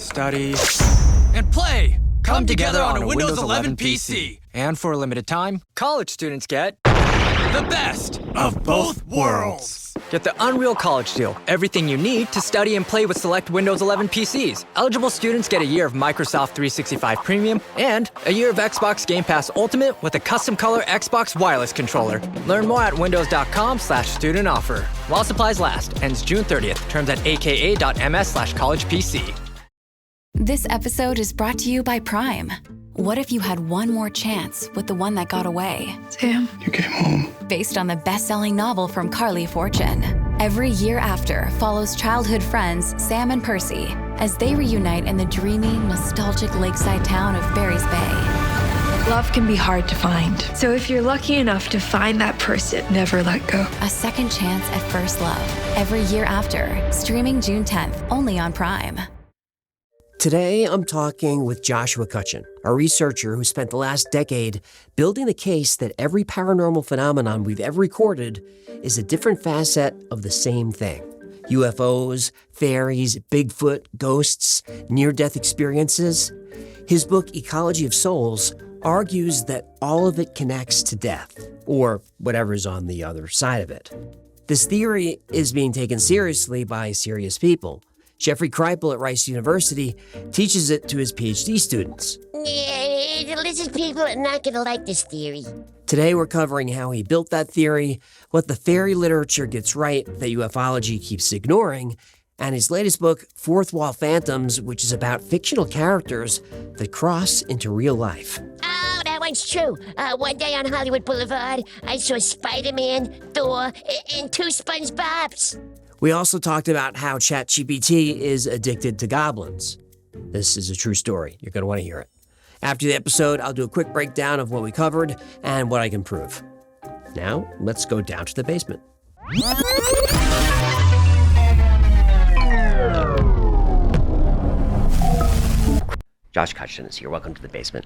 study, and play come together on a Windows 11 PC. And for a limited time, college students get The best of both worlds. Get the Unreal College Deal. Everything you need to study and play with select Windows 11 PCs. Eligible students get a year of Microsoft 365 Premium and a year of Xbox Game Pass Ultimate with a custom color Xbox wireless controller. Learn more at windows.com/student offer. While supplies last. Ends June 30th. Terms at aka.ms/collegepc. This episode is brought to you by Prime. What if you had one more chance with the one that got away? Sam, you came home. Based on the best-selling novel from Carly Fortune. Every Year After follows childhood friends Sam and Percy as they reunite in the dreamy, nostalgic lakeside town of Fairies Bay. Love can be hard to find. So if you're lucky enough to find that person, never let go. A second chance at first love. Every Year After, streaming June 10th, only on Prime. Today, I'm talking with Joshua Cutchin, a researcher who spent the last decade building the case that every paranormal phenomenon we've ever recorded is a different facet of the same thing. UFOs, fairies, Bigfoot, ghosts, near-death experiences. His book, Ecology of Souls, argues that all of it connects to death, or whatever's on the other side of it. This theory is being taken seriously by serious people. Jeffrey Kreipel at Rice University teaches it to his PhD students. Yeah, the lizard people are not going to like this theory. Today we're covering how he built that theory, what the fairy literature gets right that ufology keeps ignoring, and his latest book, Fourth Wall Phantoms, which is about fictional characters that cross into real life. Oh, that one's true. One day on Hollywood Boulevard, I saw Spider-Man, Thor, and two SpongeBobs. We also talked about how ChatGPT is addicted to goblins. This is a true story. You're going to want to hear it. After the episode, I'll do a quick breakdown of what we covered and what I can prove. Now, let's go down to the basement. Josh Cutchin is here. Welcome to the basement.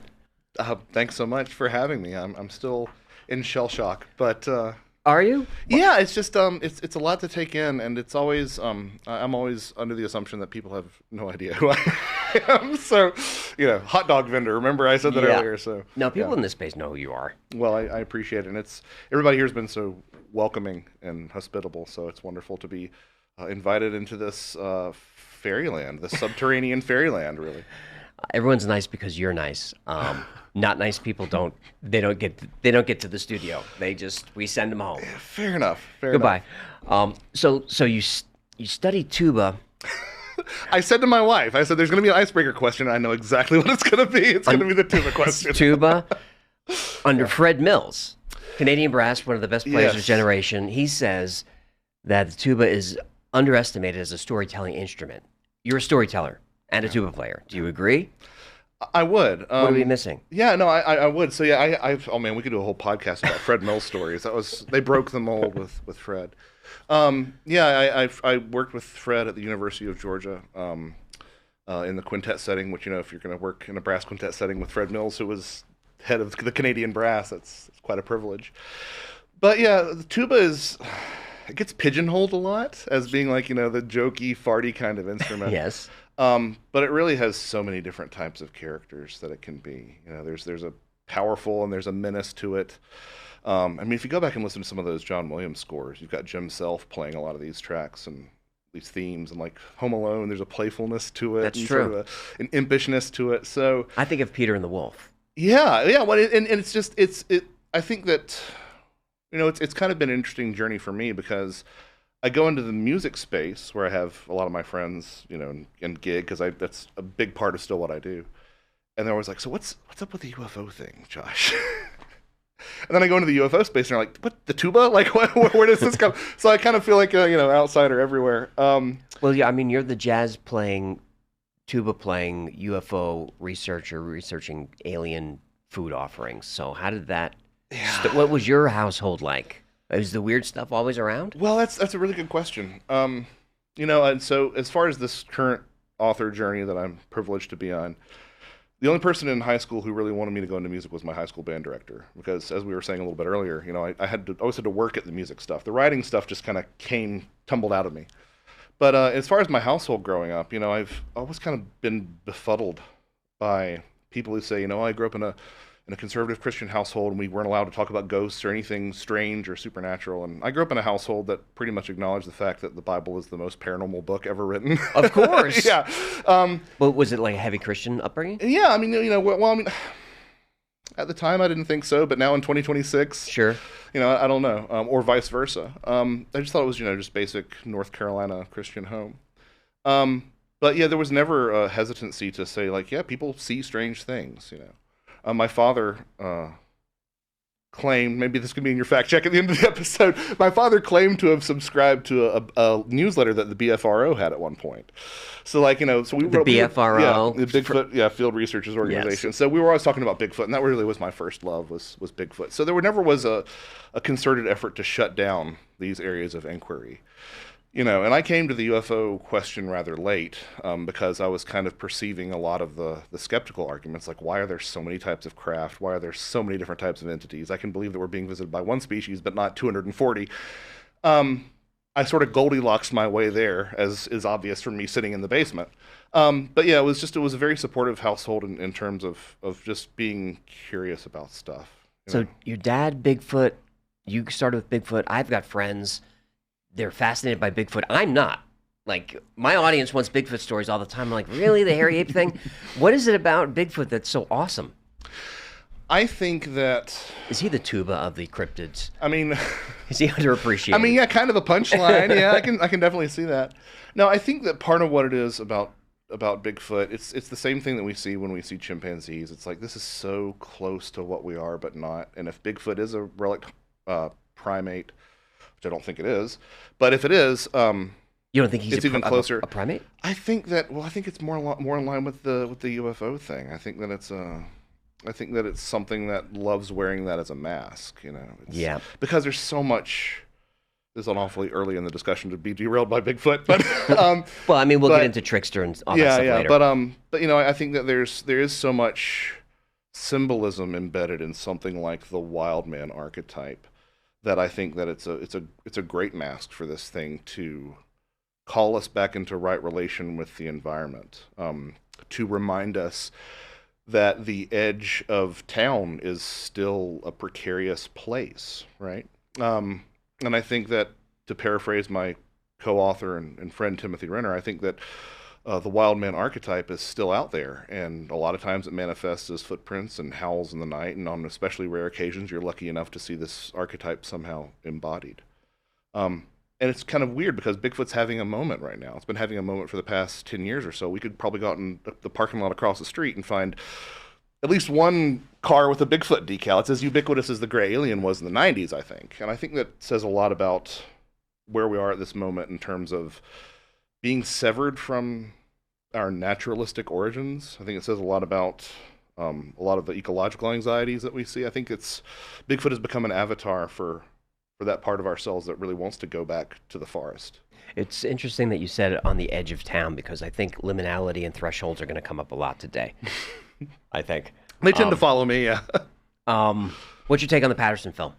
Thanks so much for having me. I'm still in shell shock, but Are you? yeah, it's just it's a lot to take in, and it's always I'm always under the assumption that people have no idea who I am. So, hot dog vendor. Remember I said that earlier. So No, people yeah. in this space know who you are. Well, I appreciate it, and everybody here has been so welcoming and hospitable. So it's wonderful to be invited into this fairyland, this subterranean fairyland, really. Everyone's nice because you're nice. Not nice people don't get to the studio. We send them home. Fair enough. Goodbye. So you study tuba. I said to my wife, there's going to be an icebreaker question. I know exactly what it's going to be. It's going to be the tuba question. Tuba under Fred Mills, Canadian brass, one of the best players of his generation. He says that the tuba is underestimated as a storytelling instrument. You're a storyteller and a tuba player. Do you agree? I would. What are we missing? Yeah, no, I would. So yeah, oh man, we could do a whole podcast about Fred Mills stories. They broke the mold with Fred. I worked with Fred at the University of Georgia in the quintet setting, which, if you're going to work in a brass quintet setting with Fred Mills, who was head of the Canadian brass, it's quite a privilege. But yeah, the tuba it gets pigeonholed a lot as being like, the jokey, farty kind of instrument. Yes. But it really has so many different types of characters that it can be. There's a powerful and there's a menace to it. If you go back and listen to some of those John Williams scores, you've got Jim Self playing a lot of these tracks and these themes, and like Home Alone, there's a playfulness to it. That's and true. Sort of an impishness to it. So I think of Peter and the Wolf. Yeah. Well, and it's just I think that it's kind of been an interesting journey for me because I go into the music space where I have a lot of my friends, and gig, because that's a big part of still what I do. And they're always like, so what's up with the UFO thing, Josh? And then I go into the UFO space and they're like, what, the tuba? Like, where does this come? So I kind of feel like a, outsider everywhere. Well, yeah, you're the jazz playing, tuba playing UFO researcher researching alien food offerings. So how did that, what was your household like? Is the weird stuff always around? Well, that's a really good question. And so as far as this current author journey that I'm privileged to be on, the only person in high school who really wanted me to go into music was my high school band director. Because as we were saying a little bit earlier, I always had to work at the music stuff. The writing stuff just kind of tumbled out of me. But as far as my household growing up, I've always kind of been befuddled by people who say, I grew up in a conservative Christian household and we weren't allowed to talk about ghosts or anything strange or supernatural. And I grew up in a household that pretty much acknowledged the fact that the Bible is the most paranormal book ever written. Of course. Yeah. But was it like a heavy Christian upbringing? Yeah. I mean, at the time I didn't think so, but now in 2026, Sure. I don't know, or vice versa. I just thought it was, just basic North Carolina Christian home. But yeah, there was never a hesitancy to say like, yeah, people see strange things, My father claimed, maybe this could be in your fact check at the end of the episode, my father claimed to have subscribed to a newsletter that the BFRO had at one point. So like, so we The BFRO? the Bigfoot, Field Researchers Organization. Yes. So we were always talking about Bigfoot, and that really was my first love was Bigfoot. So there never was a concerted effort to shut down these areas of inquiry. And I came to the UFO question rather late because I was kind of perceiving a lot of the skeptical arguments, like why are there so many types of craft? Why are there so many different types of entities? I can believe that we're being visited by one species, but not 240. I sort of Goldilocks my way there, as is obvious from me sitting in the basement. But yeah, it was a very supportive household in terms of just being curious about stuff. So your dad, Bigfoot, you started with Bigfoot. I've got friends. They're fascinated by Bigfoot. I'm not. Like, my audience wants Bigfoot stories all the time. I'm like, really? The hairy ape thing? What is it about Bigfoot that's so awesome? I think that... Is he the tuba of the cryptids? I mean... Is he underappreciated? I mean, yeah, kind of a punchline. Yeah, I can definitely see that. No, I think that part of what it is about Bigfoot, it's the same thing that we see when we see chimpanzees. It's like, this is so close to what we are, but not. And if Bigfoot is a relic primate, which I don't think it is, but if it is, you don't think he's even closer. A primate? I think it's more in line with the UFO thing. I think that it's something that loves wearing that as a mask. Yeah. Because there's so much. This is awfully early in the discussion to be derailed by Bigfoot, but well, I mean, we'll get into trickster and all that stuff later. But I think that there is so much symbolism embedded in something like the wild man archetype that I think that it's a great mask for this thing to call us back into right relation with the environment, to remind us that the edge of town is still a precarious place, right? And I think that, to paraphrase my co-author and friend Timothy Renner, I think that the wild man archetype is still out there, and a lot of times it manifests as footprints and howls in the night, and on especially rare occasions you're lucky enough to see this archetype somehow embodied. And it's kind of weird because Bigfoot's having a moment right now. It's been having a moment for the past 10 years or so. We could probably go out in the parking lot across the street and find at least one car with a Bigfoot decal. It's as ubiquitous as the gray alien was in the 90s, I think. And I think that says a lot about where we are at this moment in terms of being severed from our naturalistic origins. I think it says a lot about a lot of the ecological anxieties that we see. I think Bigfoot has become an avatar for that part of ourselves that really wants to go back to the forest. It's interesting that you said it on the edge of town, because I think liminality and thresholds are going to come up a lot today. I think. They tend to follow me, yeah. What's your take on the Patterson film?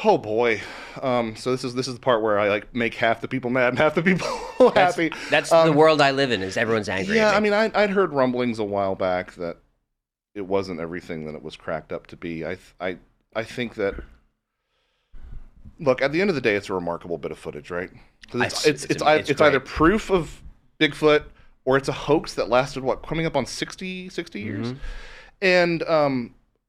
Oh boy. So this is the part where I make half the people mad and half the people happy. That's the world I live in, is everyone's angry. Yeah, I mean, I'd heard rumblings a while back that it wasn't everything that it was cracked up to be. I think that, look, at the end of the day, it's a remarkable bit of footage, right? It's either proof of Bigfoot or it's a hoax that lasted coming up on 60 years. Mm-hmm. And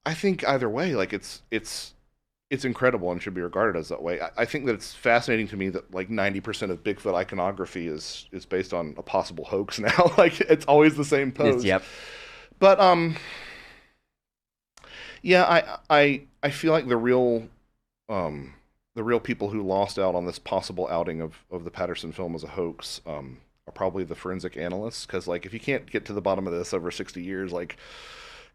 I think either way, it's incredible and should be regarded as that way. I think that it's fascinating to me that 90% of Bigfoot iconography is based on a possible hoax now. It's always the same pose. Yep. But yeah, I feel like the real people who lost out on this possible outing of the Patterson film as a hoax are probably the forensic analysts, because if you can't get to the bottom of this over 60 years,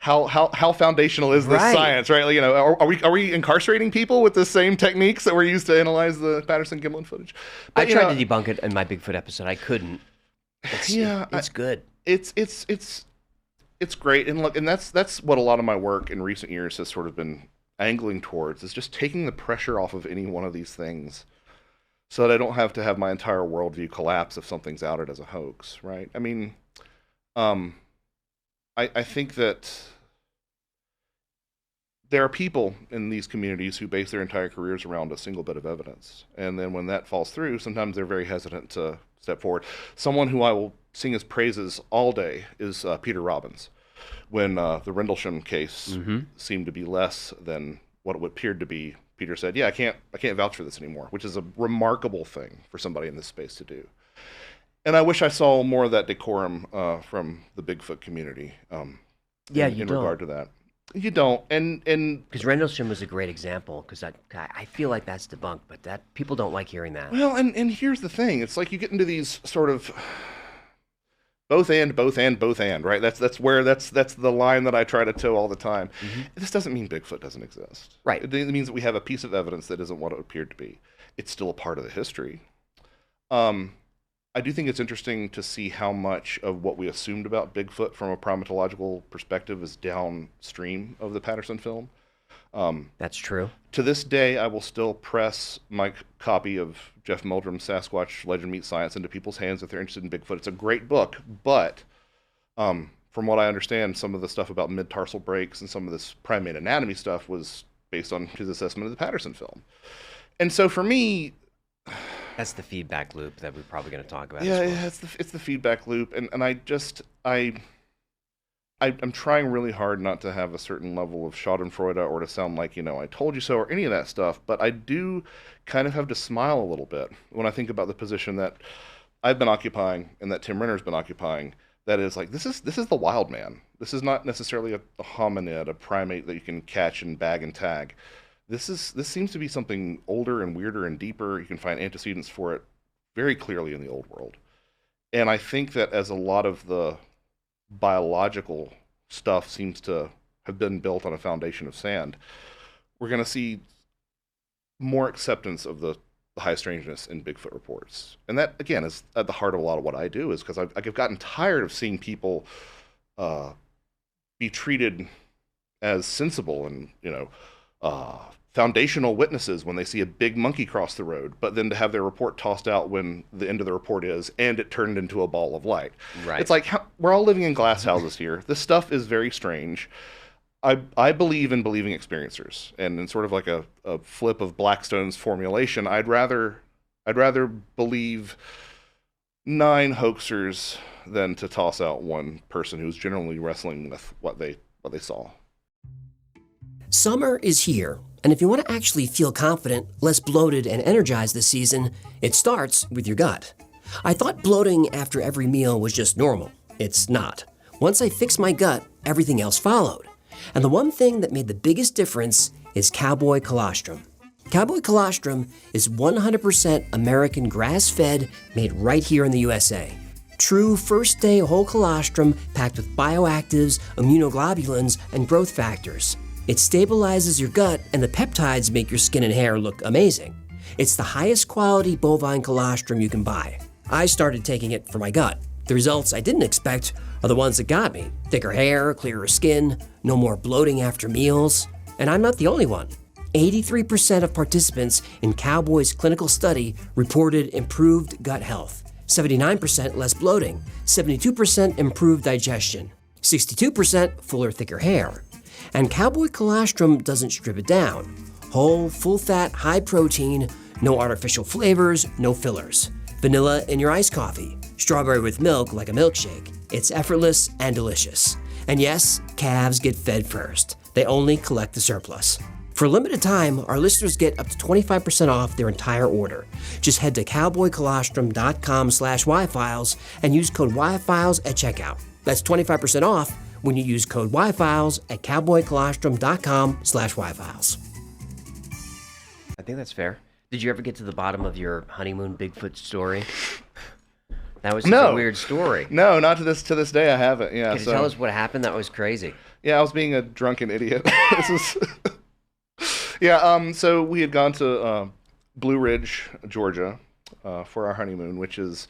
how foundational is this science, right? Are we incarcerating people with the same techniques that were used to analyze the Patterson Gimlin footage? But, I tried to debunk it in my Bigfoot episode. I couldn't. It's good. It's great, and look, and that's what a lot of my work in recent years has sort of been angling towards, is just taking the pressure off of any one of these things so that I don't have to have my entire worldview collapse if something's outed as a hoax, right? I mean, I think that there are people in these communities who base their entire careers around a single bit of evidence. And then when that falls through, sometimes they're very hesitant to step forward. Someone who I will sing his praises all day is Peter Robbins. When the Rendlesham case seemed to be less than what it appeared to be, Peter said, yeah, I can't vouch for this anymore, which is a remarkable thing for somebody in this space to do. And I wish I saw more of that decorum from the Bigfoot community in regard to that. You don't, and because Rendlesham was a great example. Because I feel like that's debunked, but that people don't like hearing that. Well, and here's the thing: it's like you get into these sort of both and, right? That's the line that I try to toe all the time. This doesn't mean Bigfoot doesn't exist, right? It means that we have a piece of evidence that isn't what it appeared to be. It's still a part of the history. I do think it's interesting to see how much of what we assumed about Bigfoot from a primatological perspective is downstream of the Patterson film. That's true. To this day, I will still press my copy of Jeff Meldrum's Sasquatch Legend Meets Science into people's hands if they're interested in Bigfoot. It's a great book, but from what I understand, some of the stuff about mid-tarsal breaks and some of this primate anatomy stuff was based on his assessment of the Patterson film. And so for me... That's the feedback loop that we're probably going to talk about. Yeah, as well. yeah, it's the feedback loop, and I'm trying really hard not to have a certain level of Schadenfreude or to sound like, I told you so or any of that stuff, but I do kind of have to smile a little bit when I think about the position that I've been occupying and that Tim Renner's been occupying. That is like, this is the wild man. This is not necessarily a hominid, a primate that you can catch and bag and tag. This seems to be something older and weirder and deeper. You can find antecedents for it very clearly in the old world. And I think that as a lot of the biological stuff seems to have been built on a foundation of sand, we're going to see more acceptance of the high strangeness in Bigfoot reports. And that, again, is at the heart of a lot of what I do, is because I've gotten tired of seeing people be treated as sensible and, foundational witnesses when they see a big monkey cross the road, but then to have their report tossed out when the end of the report is, and it turned into a ball of light. Right. It's like, we're all living in glass houses here. This stuff is very strange. I believe in believing experiencers, and in sort of like a flip of Blackstone's formulation, I'd rather believe 9 hoaxers than to toss out one person who's generally wrestling with what they saw. Summer is here, and if you want to actually feel confident, less bloated, and energized this season, it starts with your gut. I thought bloating after every meal was just normal. It's not. Once I fixed my gut, everything else followed. And the one thing that made the biggest difference is cowboy colostrum. Cowboy colostrum is 100% American grass-fed, made right here in the USA. True first-day whole colostrum packed with bioactives, immunoglobulins, and growth factors. It stabilizes your gut, and the peptides make your skin and hair look amazing. It's the highest quality bovine colostrum you can buy. I started taking it for my gut. The results I didn't expect are the ones that got me. Thicker hair, clearer skin, no more bloating after meals. And I'm not the only one. 83% of participants in Cowboy's clinical study reported improved gut health, 79% less bloating, 72% improved digestion, 62% fuller, thicker hair. And Cowboy colostrum doesn't strip it down. Whole, full-fat, high-protein, no artificial flavors, no fillers. Vanilla in your iced coffee, strawberry with milk like a milkshake. It's effortless and delicious. And yes, calves get fed first. They only collect the surplus. For a limited time, our listeners get up to 25% off their entire order. Just head to cowboycolostrum.com/yfiles and use code YFiles at checkout. That's 25% off when you use code YFiles at cowboycolostrum.com/yfiles. I think that's fair. Did you ever get to the bottom of your honeymoon Bigfoot story? That was a weird story. No, not to this day. I haven't. Yeah. Can you tell us what happened? That was crazy. Yeah, I was being a drunken idiot. Yeah. So we had gone to Blue Ridge, Georgia, for our honeymoon, which is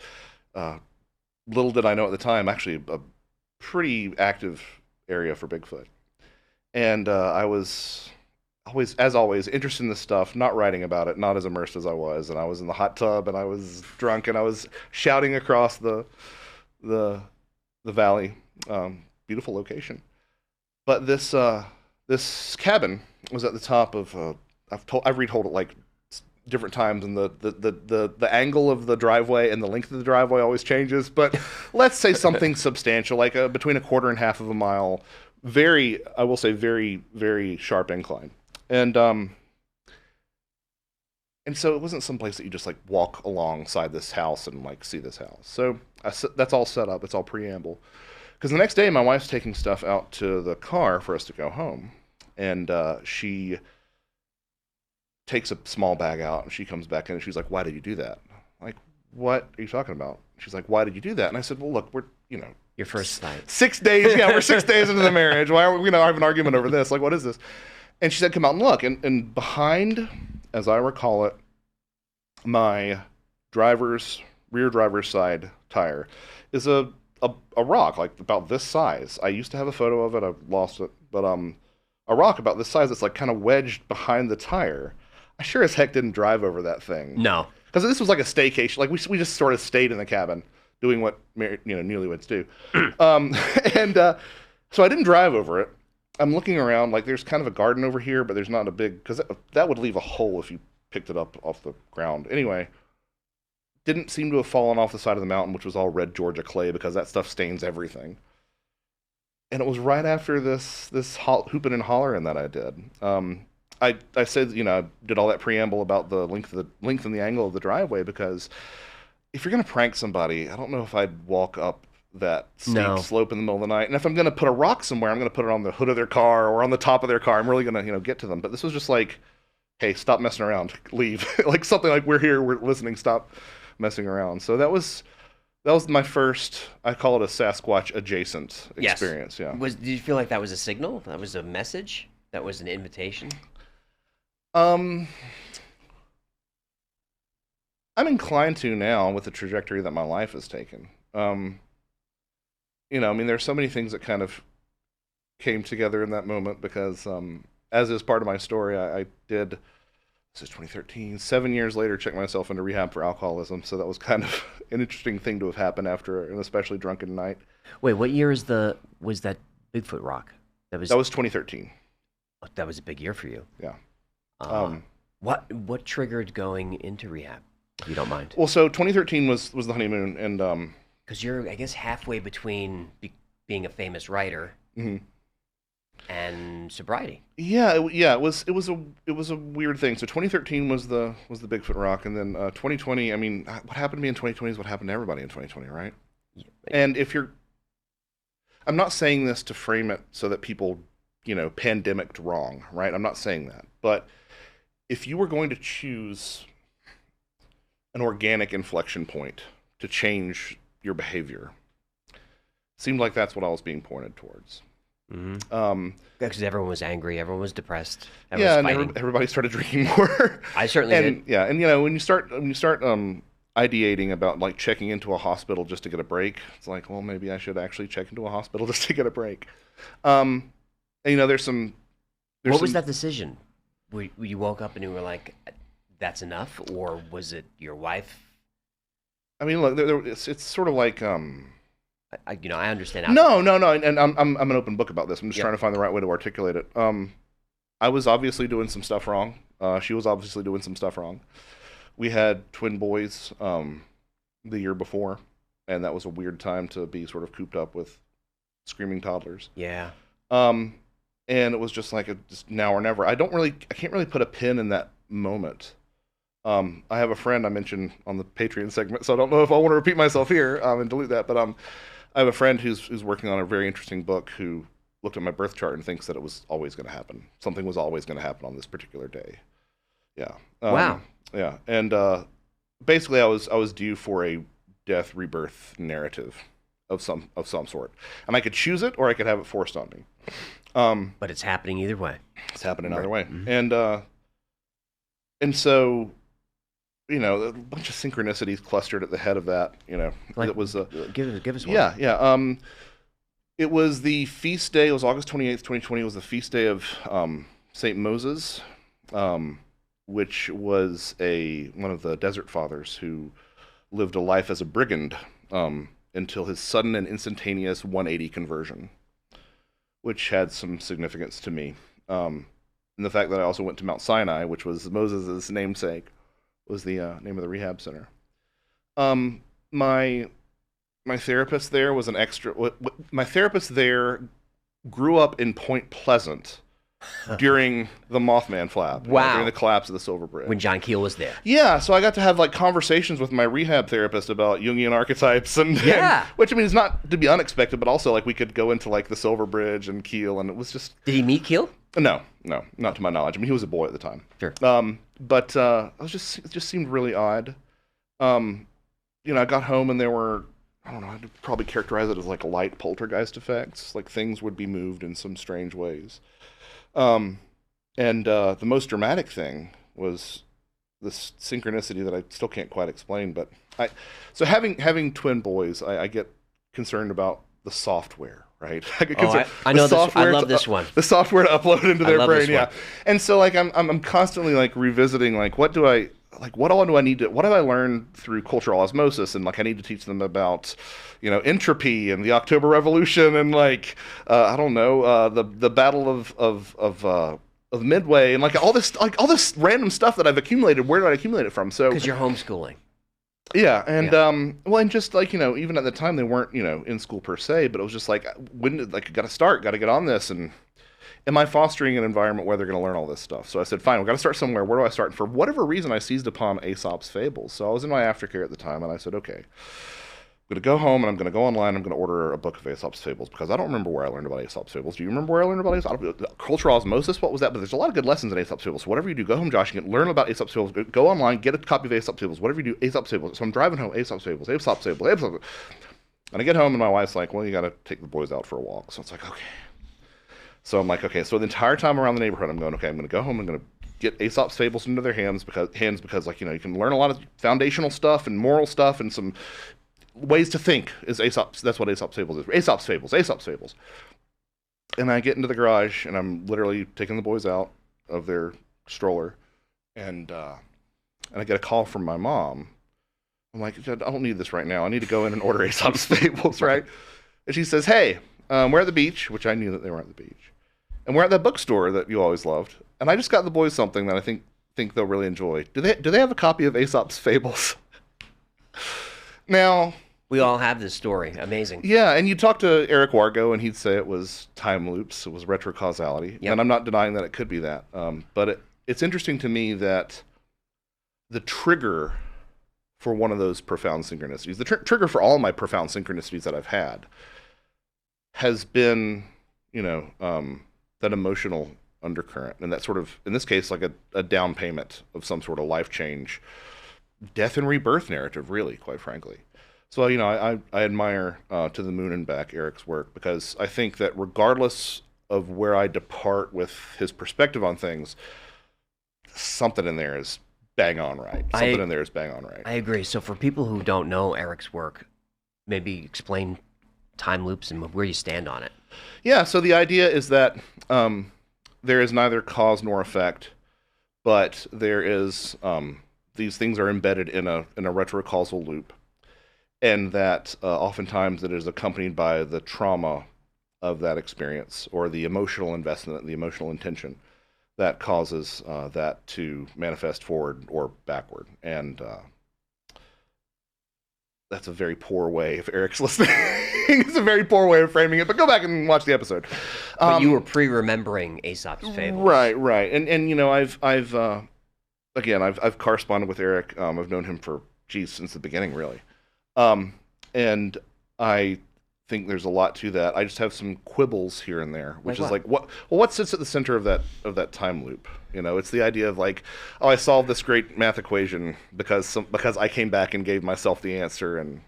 little did I know at the time, actually a pretty active area for Bigfoot. And I was as always, interested in this stuff, not writing about it, not as immersed as I was. And I was in the hot tub, and I was drunk, and I was shouting across the valley. Beautiful location. But this cabin was at the top of, I've retold it like different times, and the angle of the driveway and the length of the driveway always changes. But let's say something substantial, like between a quarter and half of a mile. I will say, very, very sharp incline. And so it wasn't some place that you just like walk alongside this house and like see this house. So that's all set up. It's all preamble. Because the next day, my wife's taking stuff out to the car for us to go home, and she takes a small bag out, and she comes back in, and she's like, "Why did you do that?" I'm like, "What are you talking about?" She's like, "Why did you do that?" And I said, "Well, look, we're your first night, 6 days. Yeah, we're 6 days into the marriage. Why are we have an argument over this? Like, what is this?" And she said, "Come out and look." And behind, as I recall it, my rear driver's side tire is a rock like about this size. I used to have a photo of it. I've lost it. But a rock about this size that's like kind of wedged behind the tire. I sure as heck didn't drive over that thing. No. Because this was like a staycation. Like we just sort of stayed in the cabin doing what newlyweds do. So I didn't drive over it. I'm looking around, like there's kind of a garden over here, but there's not a big, because that would leave a hole if you picked it up off the ground. Anyway, didn't seem to have fallen off the side of the mountain, which was all red Georgia clay, because that stuff stains everything. And it was right after this hooping and hollering that I did. I said, I did all that preamble about the length and the angle of the driveway, because if you're going to prank somebody, I don't know if I'd walk up that steep slope in the middle of the night. And if I'm going to put a rock somewhere, I'm going to put it on the hood of their car or on the top of their car. I'm really going to, get to them. But this was just like, hey, stop messing around, leave. Like something like, we're here, we're listening, stop messing around. So that was my first, I call it a Sasquatch adjacent experience. Yeah. Did you feel like that was a signal? That was a message? That was an invitation? I'm inclined to now with the trajectory that my life has taken. There's so many things that kind of came together in that moment because, as is part of my story, I did, this is 2013, 7 years later, check myself into rehab for alcoholism. So that was kind of an interesting thing to have happened after an especially drunken night. Wait, what year was that Bigfoot rock? That was 2013. Oh, that was a big year for you. Yeah. What triggered going into rehab, if you don't mind? Well, so 2013 was the honeymoon, and because you're, I guess, halfway between being a famous writer and sobriety. Yeah, it was a weird thing. So 2013 was the Bigfoot rock, and then 2020. I mean, what happened to me in 2020 is what happened to everybody in 2020, right? Yeah. And I'm not saying this to frame it so that people, pandemic'd wrong, right? I'm not saying that, but if you were going to choose an organic inflection point to change your behavior, it seemed like that's what I was being pointed towards. Mm-hmm. Because everyone was angry, everyone was depressed, and everybody started drinking more. I certainly did. Yeah, and when you start ideating about like checking into a hospital just to get a break, it's like, well, maybe I should actually check into a hospital just to get a break. And there's some. What was that decision? You woke up and you were like, "That's enough," or was it your wife? I mean, look, it's sort of like. I understand. No, and I'm an open book about this. I'm just trying to find the right way to articulate it. I was obviously doing some stuff wrong. She was obviously doing some stuff wrong. We had twin boys the year before, and that was a weird time to be sort of cooped up with screaming toddlers. Yeah. And it was just like just now or never. I can't really put a pin in that moment. I have a friend I mentioned on the Patreon segment, so I don't know if I want to repeat myself here and delete that. But I have a friend who's working on a very interesting book who looked at my birth chart and thinks that it was always going to happen. Something was always going to happen on this particular day. Yeah. Wow. Yeah, and basically, I was due for a death rebirth narrative of some sort, and I could choose it or I could have it forced on me. But it's happening either way. It's happening either way, and so. A bunch of synchronicities clustered at the head of that. Like, it was give us one. Yeah. It was the feast day. It was August 28th, 2020. It was the feast day of Saint Moses, which was one of the Desert Fathers who lived a life as a brigand until his sudden and instantaneous 180 conversion, which had some significance to me. And the fact that I also went to Mount Sinai, which was Moses' namesake, was the name of the rehab center. My therapist there was an extra. My therapist there grew up in Point Pleasant during the Mothman flap. Wow. During the collapse of the Silver Bridge. When John Keel was there. Yeah, so I got to have like conversations with my rehab therapist about Jungian archetypes and which I mean is not to be unexpected, but also like we could go into like the Silver Bridge and Keel, and it was just. Did he meet Keel? No, not to my knowledge. I mean, he was a boy at the time. Sure. But it just seemed really odd. I got home and there were, I don't know, I'd probably characterize it as like light poltergeist effects. Like things would be moved in some strange ways. And the most dramatic thing was this synchronicity that I still can't quite explain. But so having twin boys, I get concerned about the software. Right. I know this. I love this one. The software to upload into their brain. Yeah. And so like I'm constantly like revisiting like what do I need to, what have I learned through cultural osmosis, and like I need to teach them about, entropy and the October Revolution and like I don't know the Battle of Midway and like all this random stuff that I've accumulated. Where did I accumulate it from? So because you're homeschooling. Yeah, and and just like even at the time they weren't in school per se, but it was just like got to get on this, and am I fostering an environment where they're going to learn all this stuff? So I said, fine, we've got to start somewhere. Where do I start? And for whatever reason, I seized upon Aesop's Fables. So I was in my aftercare at the time, and I said, okay, I'm going to go home and I'm going to go online. I'm going to order a book of Aesop's Fables because I don't remember where I learned about Aesop's Fables. Do you remember where I learned about Aesop's? Cultural osmosis? What was that? But there's a lot of good lessons in Aesop's Fables. So whatever you do, go home, Josh, and learn about Aesop's Fables. Go online, get a copy of Aesop's Fables. Whatever you do, Aesop's Fables. So I'm driving home, Aesop's Fables, Aesop's Fables, Aesop's Fables. And I get home and my wife's like, well, you got to take the boys out for a walk. So it's like, okay. So I'm like, okay. So the entire time around the neighborhood, I'm going, okay, I'm going to go home. I'm going to get Aesop's Fables into their hands because like, you can learn a lot of foundational stuff and moral stuff and some ways to think is Aesop's. That's what Aesop's Fables is. Aesop's Fables. And I get into the garage and I'm literally taking the boys out of their stroller, and I get a call from my mom. I'm like, I don't need this right now. I need to go in and order Aesop's Fables, right? And she says, hey, we're at the beach, which I knew that they were at the beach, and we're at that bookstore that you always loved. And I just got the boys something that I think they'll really enjoy. Do they have a copy of Aesop's Fables? Now. We all have this story. Amazing. Yeah, and you talk to Eric Wargo, and he'd say it was time loops. It was retrocausality. Yep. And I'm not denying that it could be that. But it's interesting to me that the trigger for one of those profound synchronicities, the trigger for all my profound synchronicities that I've had, has been, that emotional undercurrent. And that sort of, in this case, like a down payment of some sort of life change, death and rebirth narrative, really, quite frankly. So, I admire To the Moon and Back Eric's work, because I think that regardless of where I depart with his perspective on things, something in there is bang on right. I agree. So for people who don't know Eric's work, maybe explain time loops and where you stand on it. Yeah, so the idea is that there is neither cause nor effect, but there is, these things are embedded in a retrocausal loop. And that oftentimes it is accompanied by the trauma of that experience, or the emotional investment, the emotional intention that causes that to manifest forward or backward. And that's a very poor way, if Eric's listening, it's a very poor way of framing it, but go back and watch the episode. But you were pre-remembering Aesop's Fables. Right. And I've corresponded with Eric. I've known him for, since the beginning, really. And I think there's a lot to that. I just have some quibbles here and there, which is like what sits at the center of that time loop? It's the idea of like, oh, I solved this great math equation because I came back and gave myself the answer, and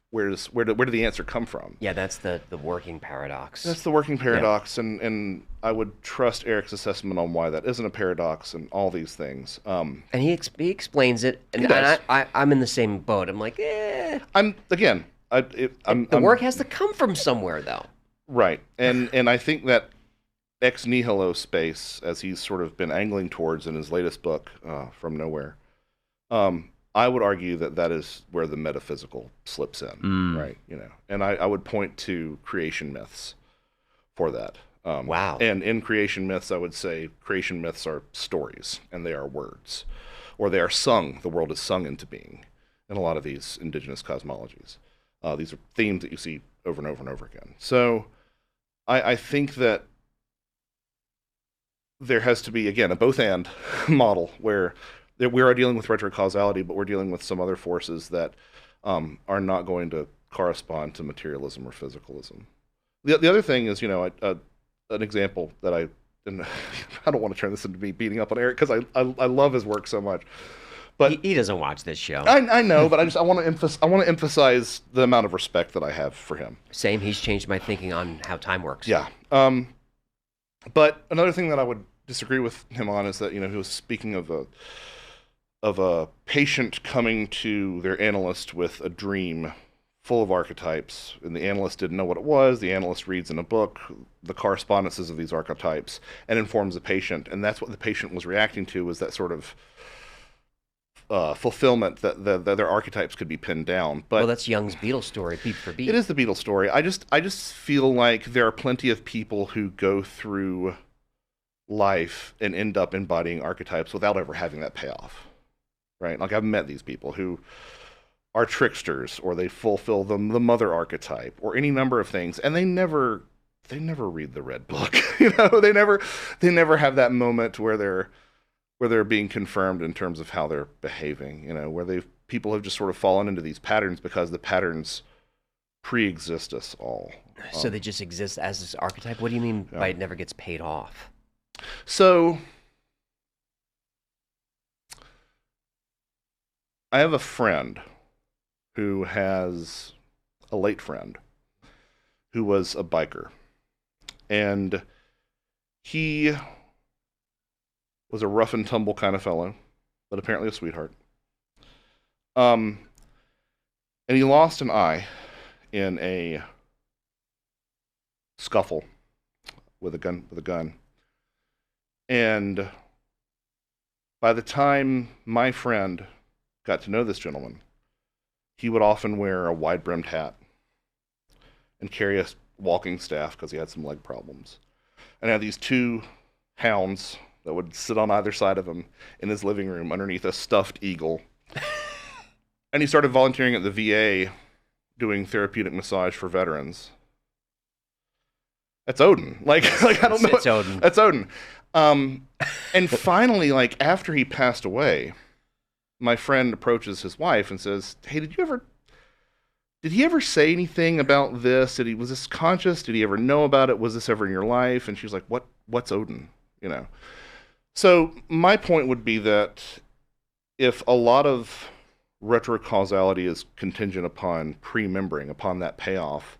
where did the answer come from? Yeah, that's the working paradox. That's the working paradox, and I would trust Eric's assessment on why that isn't a paradox and all these things. And he explains it, and I'm in the same boat. I'm like, The work has to come from somewhere, though. Right, and I think that ex nihilo space, as he's sort of been angling towards in his latest book, From Nowhere, I would argue that that is where the metaphysical slips in, right? And I would point to creation myths for that. Wow. And in creation myths, I would say creation myths are stories, and they are words, or they are sung. The world is sung into being in a lot of these indigenous cosmologies. These are themes that you see over and over and over again. So I think that there has to be, again, a both-and model where we are dealing with retrocausality, but we're dealing with some other forces that are not going to correspond to materialism or physicalism. The other thing is, an example that I don't want to turn this into me beating up on Eric because I love his work so much. But he doesn't watch this show. I know, but I want to emphasize the amount of respect that I have for him. Same. He's changed my thinking on how time works. Yeah. But another thing that I would disagree with him on is that he was speaking of a patient coming to their analyst with a dream full of archetypes, and the analyst didn't know what it was. The analyst reads in a book the correspondences of these archetypes and informs the patient, and that's what the patient was reacting to, was that sort of fulfillment that their archetypes could be pinned down. But well, that's Jung's Beetle story, beat for beat. It is the Beetle story. I just feel like there are plenty of people who go through life and end up embodying archetypes without ever having that payoff, right? Like, I've met these people who are tricksters, or they fulfill the mother archetype, or any number of things, and they never read the red book. They never have that moment where they're being confirmed in terms of how they're behaving. Where people have just sort of fallen into these patterns because the patterns pre-exist us all. So they just exist as this archetype. What do you mean by it never gets paid off? So I have a friend who has a late friend who was a biker, and he was a rough and tumble kind of fellow, but apparently a sweetheart. And he lost an eye in a scuffle with a gun. And by the time my friend got to know this gentleman, he would often wear a wide-brimmed hat and carry a walking staff because he had some leg problems. And had these two hounds that would sit on either side of him in his living room underneath a stuffed eagle. And he started volunteering at the VA doing therapeutic massage for veterans. That's Odin. Like I don't know. It's Odin. That's Odin. And finally, after he passed away, my friend approaches his wife and says, "Hey, did he ever say anything about this? Was this conscious? Did he ever know about it? Was this ever in your life?" And she was like, "What's Odin?" So my point would be that if a lot of retrocausality is contingent upon pre-membering, upon that payoff,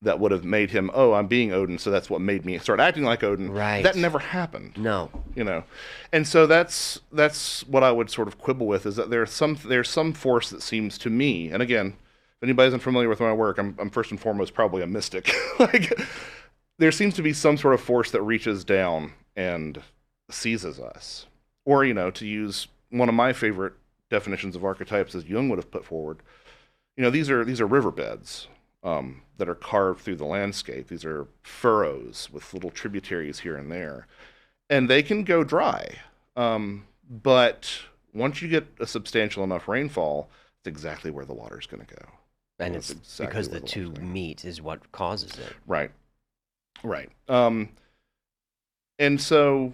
that would have made him, I'm being Odin, so that's what made me start acting like Odin. Right. That never happened. No. And so that's what I would sort of quibble with, is that there's some force that seems to me, and again, if anybody isn't familiar with my work, I'm first and foremost probably a mystic. There seems to be some sort of force that reaches down and seizes us. Or, to use one of my favorite definitions of archetypes, as Jung would have put forward, these are riverbeds that are carved through the landscape. These are furrows with little tributaries here and there. And they can go dry. But once you get a substantial enough rainfall, it's exactly where the water's going to go. And it's exactly because the two meet is what causes it. Right. And so,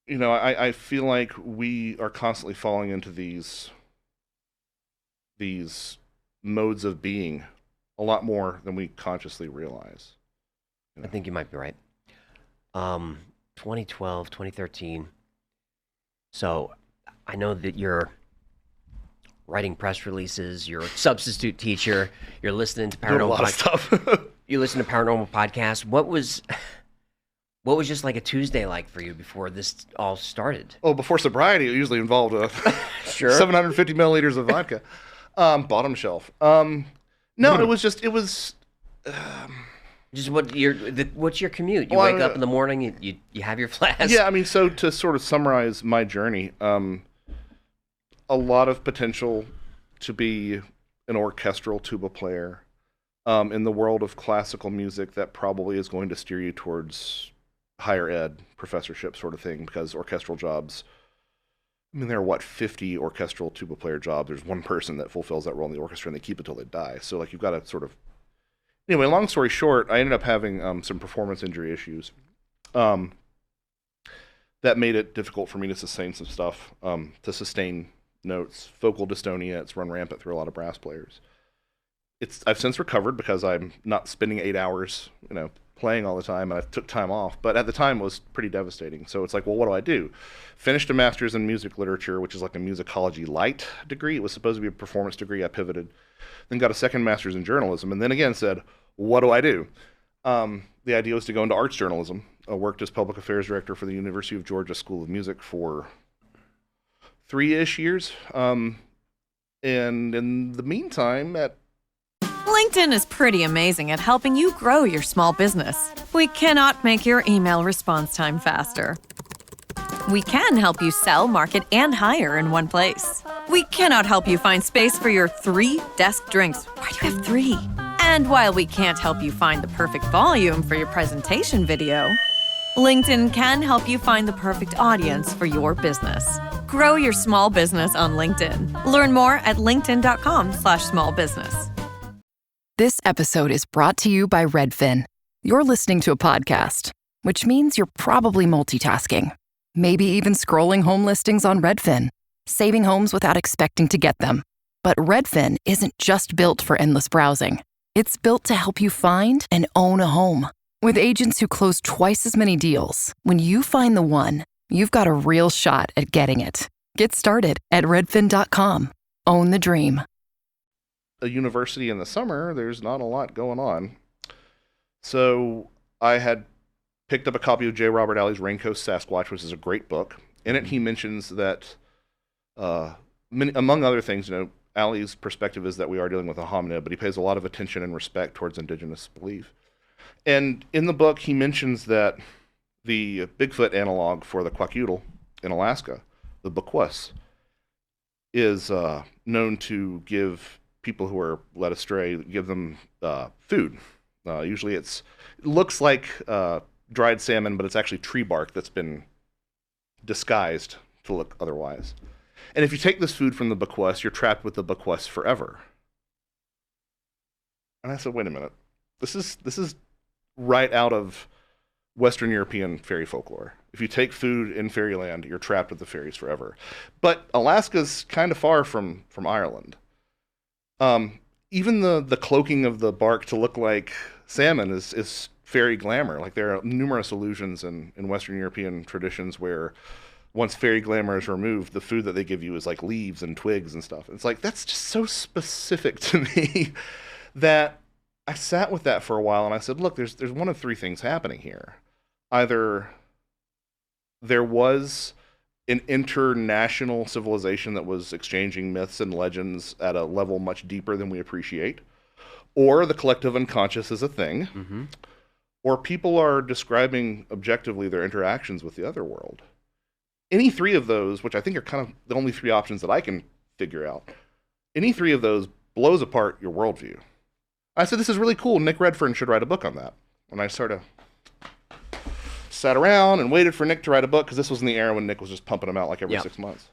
I feel like we are constantly falling into these modes of being a lot more than we consciously realize. I think you might be right. 2012, 2013. So I know that you're writing press releases, you're a substitute teacher, you're listening to paranormal a lot of stuff. You listen to paranormal podcasts. What was just like a Tuesday like for you before this all started? Oh, before sobriety, it usually involved Sure. 750 milliliters of vodka. Bottom shelf. No, it was Just what's your commute? You Well, wake up in the morning, you have your flask. Yeah, I mean, so to sort of summarize my journey, a lot of potential to be an orchestral tuba player in the world of classical music that probably is going to steer you towards higher ed, professorship sort of thing, because orchestral jobs, I mean, there are, 50 orchestral tuba player jobs. There's one person that fulfills that role in the orchestra, and they keep it till they die. So, like, you've got to sort of... Anyway, long story short, I ended up having some performance injury issues that made it difficult for me to sustain some stuff, to sustain notes. Vocal dystonia, it's run rampant through a lot of brass players. I've since recovered because I'm not spending 8 hours, playing all the time, and I took time off. But at the time, it was pretty devastating. So it's like, well, what do I do? Finished a master's in music literature, which is like a musicology light degree. It was supposed to be a performance degree. I pivoted. Then got a second master's in journalism, and then again said, what do I do? The idea was to go into arts journalism. I worked as public affairs director for the University of Georgia School of Music for 3-ish years. And in the meantime, LinkedIn is pretty amazing at helping you grow your small business. We cannot make your email response time faster. We can help you sell, market, and hire in one place. We cannot help you find space for your 3 desk drinks. Why do you have 3? And while we can't help you find the perfect volume for your presentation video, LinkedIn can help you find the perfect audience for your business. Grow your small business on LinkedIn. Learn more at linkedin.com/smallbusiness. This episode is brought to you by Redfin. You're listening to a podcast, which means you're probably multitasking. Maybe even scrolling home listings on Redfin, saving homes without expecting to get them. But Redfin isn't just built for endless browsing. It's built to help you find and own a home. With agents who close twice as many deals, when you find the one, you've got a real shot at getting it. Get started at redfin.com. Own the dream. A university in the summer, there's not a lot going on. So I had picked up a copy of J. Robert Alley's Raincoast Sasquatch, which is a great book. In it, he mentions that, among other things, Alley's perspective is that we are dealing with a hominid, but he pays a lot of attention and respect towards indigenous belief. And in the book, he mentions that the Bigfoot analog for the quackudle in Alaska, the Bequas, is known to give people who are led astray, give them food. Usually it looks like dried salmon, but it's actually tree bark that's been disguised to look otherwise. And if you take this food from the Bequas, you're trapped with the Bequas forever. And I said, wait a minute. This is right out of Western European fairy folklore. If you take food in fairyland, you're trapped with the fairies forever. But Alaska's kind of far from Ireland. Even the cloaking of the bark to look like salmon is fairy glamour. Like, there are numerous allusions in Western European traditions where once fairy glamour is removed, the food that they give you is like leaves and twigs and stuff. It's like, that's just so specific to me that I sat with that for a while, and I said, look, there's one of 3 things happening here. Either there was an international civilization that was exchanging myths and legends at a level much deeper than we appreciate, or the collective unconscious is a thing, or people are describing objectively their interactions with the other world. Any 3 of those, which I think are kind of the only 3 options that I can figure out, any 3 of those blows apart your worldview. I said, this is really cool. Nick Redfern should write a book on that. And I sort of sat around and waited for Nick to write a book, because this was in the era when Nick was just pumping them out like every 6 months.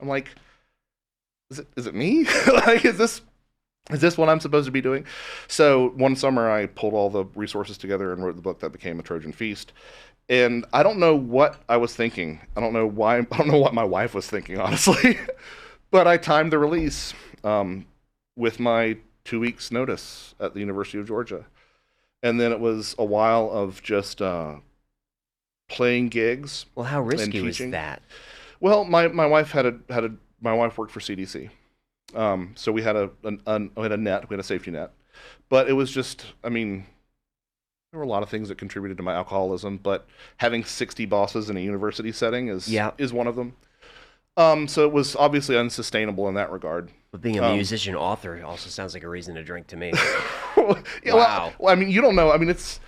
I'm like, is it me? Like, is this what I'm supposed to be doing? So one summer I pulled all the resources together and wrote the book that became A Trojan Feast. And I don't know what I was thinking. I don't know why. I don't know what my wife was thinking, honestly. But I timed the release with my 2 weeks notice at the University of Georgia. And then it was a while of just playing gigs. Well, how risky was that? Well, my wife my wife worked for CDC. So we had a net, we had a safety net. But it was just, I mean, there were a lot of things that contributed to my alcoholism, but having 60 bosses in a university setting is one of them. So it was obviously unsustainable in that regard. But being a musician author also sounds like a reason to drink to me. Yeah, Wow. well, I mean, you don't know. I mean, it's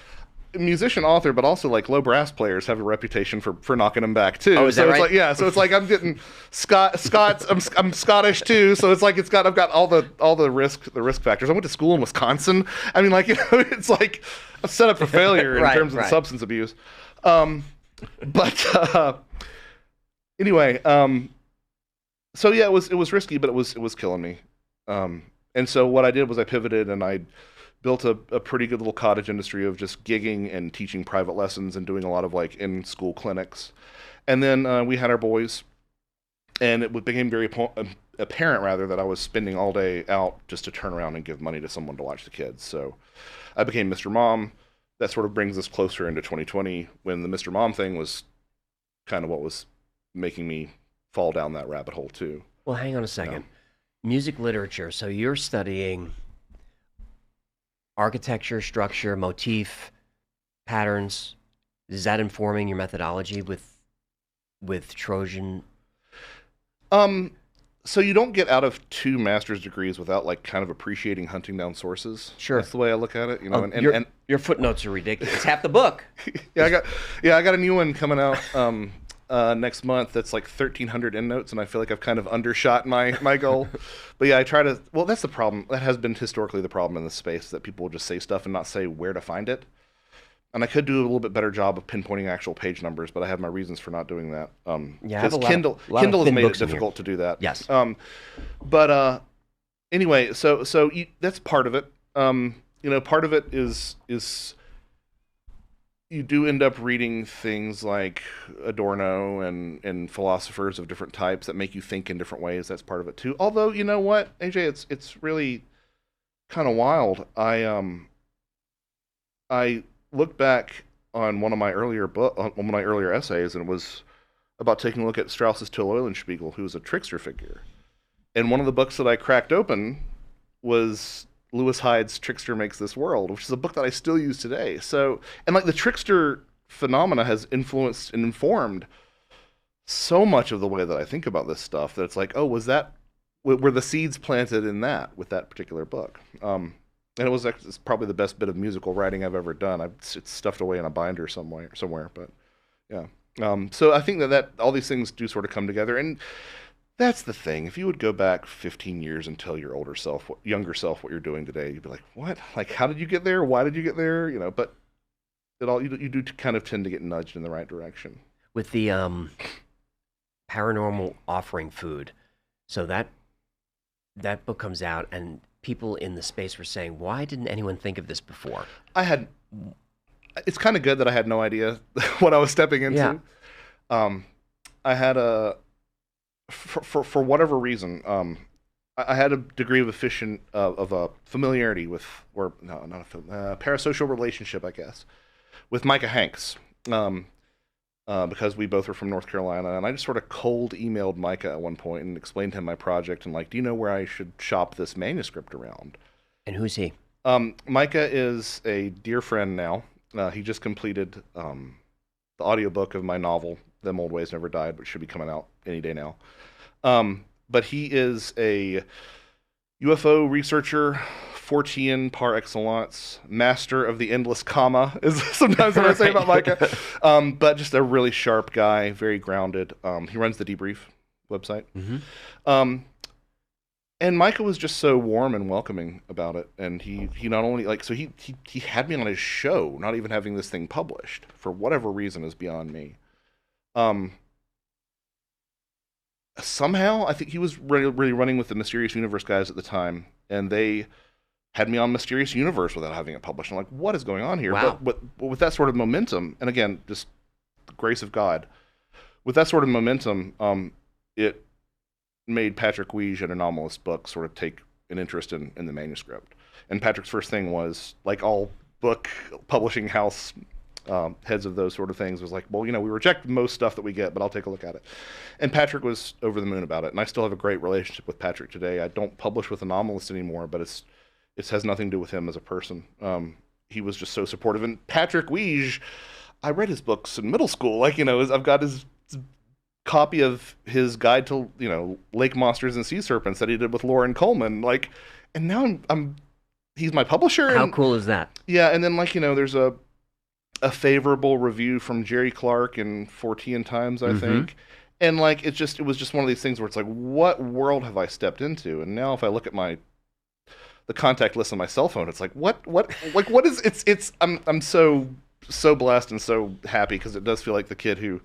musician author, but also like low brass players have a reputation for knocking them back too. Oh, is so that it's right? like, yeah, so it's like I'm getting Scots. I'm Scottish too, so it's like I've got all the risk factors. I went to school in Wisconsin. I mean, like, you know, it's like a setup for failure in terms of the substance abuse. Anyway, so yeah, it was risky, but it was killing me. And so what I did was I pivoted and I built a pretty good little cottage industry of just gigging and teaching private lessons and doing a lot of like in-school clinics. And then we had our boys, and it became very apparent rather that I was spending all day out just to turn around and give money to someone to watch the kids. So I became Mr. Mom. That sort of brings us closer into 2020 when the Mr. Mom thing was kind of what was making me fall down that rabbit hole too. Well, hang on a second. Music literature. So you're studying architecture, structure, motif, patterns. Is that informing your methodology with Trojan? So you don't get out of 2 master's degrees without like kind of appreciating hunting down sources. Sure. That's the way I look at it, you know. And your footnotes are ridiculous. It's half the book. I got a new one coming out next month that's like 1,300 endnotes, and I feel like I've kind of undershot my goal. But yeah, I try to. Well, that's the problem. That has been historically the problem in this space, that people will just say stuff and not say where to find it. And I could do a little bit better job of pinpointing actual page numbers, but I have my reasons for not doing that. Because Kindle has made it difficult to do that. Yes. Anyway, so that's part of it. You know, part of it is you do end up reading things like Adorno and philosophers of different types that make you think in different ways. That's part of it too. Although, you know what, AJ, it's really kind of wild. I looked back on one of my earlier essays, and it was about taking a look at Strauss's Till Eulenspiegel, who was a trickster figure. And one of the books that I cracked open was Lewis Hyde's Trickster Makes This World, which is a book that I still use today. So, and like the trickster phenomena has influenced and informed so much of the way that I think about this stuff, that it's like, oh, were the seeds planted in that with that particular book? And it's probably the best bit of musical writing I've ever done. It's stuffed away in a binder somewhere, but yeah. So I think that all these things do sort of come together, and that's the thing. If you would go back 15 years and tell your younger self what you're doing today, you'd be like, what? Like, how did you get there? Why did you get there? You know, but you do kind of tend to get nudged in the right direction. With the paranormal offering food, so that book comes out, and people in the space were saying, why didn't anyone think of this before? It's kind of good that I had no idea what I was stepping into. Yeah. I had for whatever reason, I had a degree of familiarity with, parasocial relationship, I guess, with Micah Hanks, because we both were from North Carolina, and I just sort of cold emailed Micah at one point and explained to him my project and like, do you know where I should shop this manuscript around? And who's he? Micah is a dear friend now. He just completed the audiobook of my novel, Them Old Ways Never Died, which should be coming out any day now. But he is a UFO researcher, Fortean par excellence, master of the endless comma, is sometimes what I say about Micah. But just a really sharp guy, very grounded. He runs the Debrief website. Mm-hmm. And Micah was just so warm and welcoming about it. And he not only, like, so he had me on his show, not even having this thing published, for whatever reason is beyond me. Somehow, I think he was really running with the Mysterious Universe guys at the time, and they had me on Mysterious Universe without having it published. I'm like, what is going on here? Wow. But with that sort of momentum, and again, just the grace of God, with that sort of momentum, it made Patrick Weege at Anomalous Book sort of take an interest in the manuscript. And Patrick's first thing was, like all book publishing house heads of those sort of things, was like, well, we reject most stuff that we get, but I'll take a look at it. And Patrick was over the moon about it, and I still have a great relationship with Patrick today. I don't publish with Anomalous anymore, but it has nothing to do with him as a person. He was just so supportive. And Patrick Weege, I read his books in middle school. Like, I've got his copy of his guide to, lake monsters and sea serpents that he did with Lauren Coleman. Like, and now he's my publisher. How and, cool is that? Yeah, and then there's a favorable review from Jerry Clark in 14 Times, I think. And it was just one of these things where it's like, what world have I stepped into? And now if I look at the contact list on my cell phone, it's like, what is I'm so blessed and so happy, because it does feel like the kid who,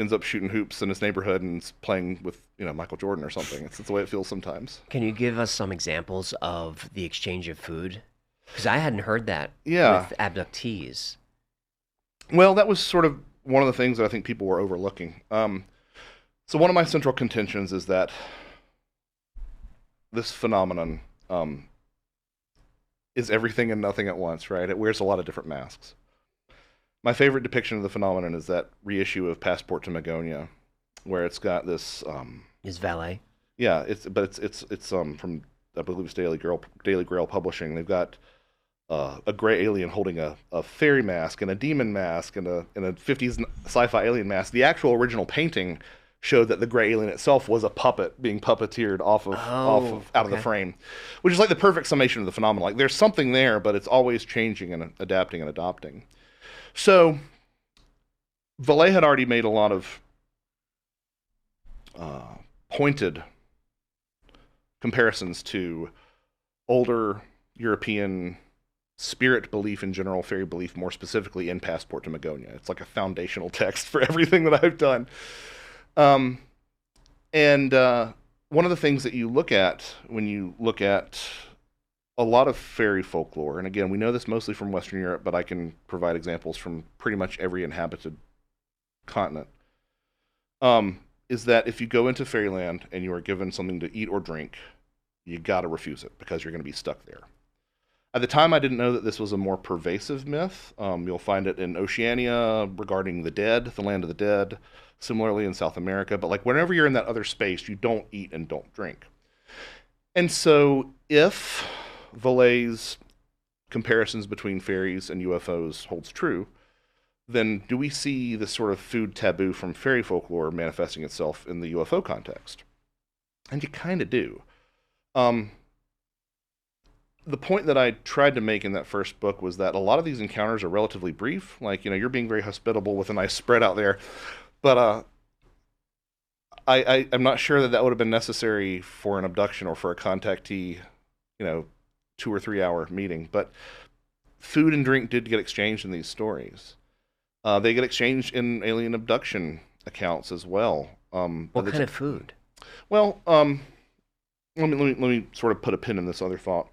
ends up shooting hoops in his neighborhood and is playing with, Michael Jordan or something. It's the way it feels sometimes. Can you give us some examples of the exchange of food? Because I hadn't heard that with abductees. Well, that was sort of one of the things that I think people were overlooking. So one of my central contentions is that this phenomenon is everything and nothing at once, right? It wears a lot of different masks. My favorite depiction of the phenomenon is that reissue of Passport to Magonia, where it's got this... Is valet? Yeah, it's from, I believe it's Daily Grail Publishing. They've got a gray alien holding a fairy mask and a demon mask and a 50s sci-fi alien mask. The actual original painting showed that the gray alien itself was a puppet being puppeteered out of the frame, which is like the perfect summation of the phenomenon. Like, there's something there, but it's always changing and adapting and adopting. So Valet had already made a lot of pointed comparisons to older European spirit belief in general, fairy belief more specifically, in Passport to Magonia. It's like a foundational text for everything that I've done. And one of the things that you look at when you look at a lot of fairy folklore, and again, we know this mostly from Western Europe, but I can provide examples from pretty much every inhabited continent, is that if you go into fairyland and you are given something to eat or drink, you got to refuse it because you're going to be stuck there. At the time, I didn't know that this was a more pervasive myth. You'll find it in Oceania regarding the dead, the land of the dead, similarly in South America. But whenever you're in that other space, you don't eat and don't drink. And so if Valet's comparisons between fairies and UFOs holds true, then do we see this sort of food taboo from fairy folklore manifesting itself in the UFO context? And you kind of do. The point that I tried to make in that first book was that a lot of these encounters are relatively brief. You're being very hospitable with a nice spread out there. But I'm not sure that would have been necessary for an abduction or for a contactee, 2 or 3 hour meeting. But food and drink did get exchanged in these stories. They get exchanged in alien abduction accounts as well. What kind of food? Well, let me sort of put a pin in this other thought.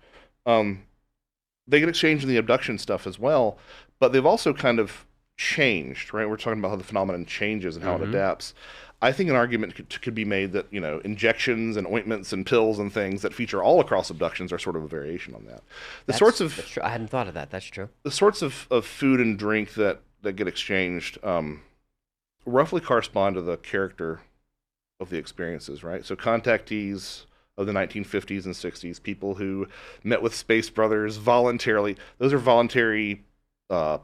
They get exchanged in the abduction stuff as well, but they've also kind of changed, right? We're talking about how the phenomenon changes and how it adapts. I think an argument could be made that, injections and ointments and pills and things that feature all across abductions are sort of a variation on that. That's true. I hadn't thought of that. That's true. The sorts of food and drink that get exchanged roughly correspond to the character of the experiences, right? So contactees of the 1950s and 60s, people who met with space brothers voluntarily, those are voluntary,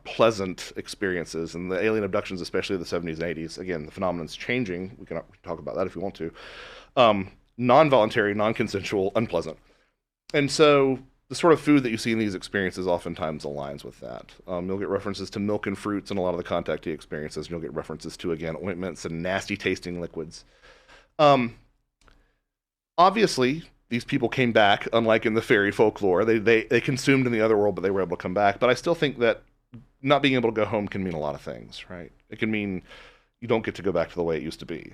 pleasant experiences. And the alien abductions, especially of the 70s and 80s, again, the phenomenon's changing. We can talk about that if we want to. Non-voluntary, non-consensual, unpleasant. And so the sort of food that you see in these experiences oftentimes aligns with that. You'll get references to milk and fruits in a lot of the contactee experiences, and you'll get references to, again, ointments and nasty-tasting liquids. Obviously, these people came back, unlike in the fairy folklore. They consumed in the other world, but they were able to come back. But I still think that not being able to go home can mean a lot of things, right? It can mean you don't get to go back to the way it used to be.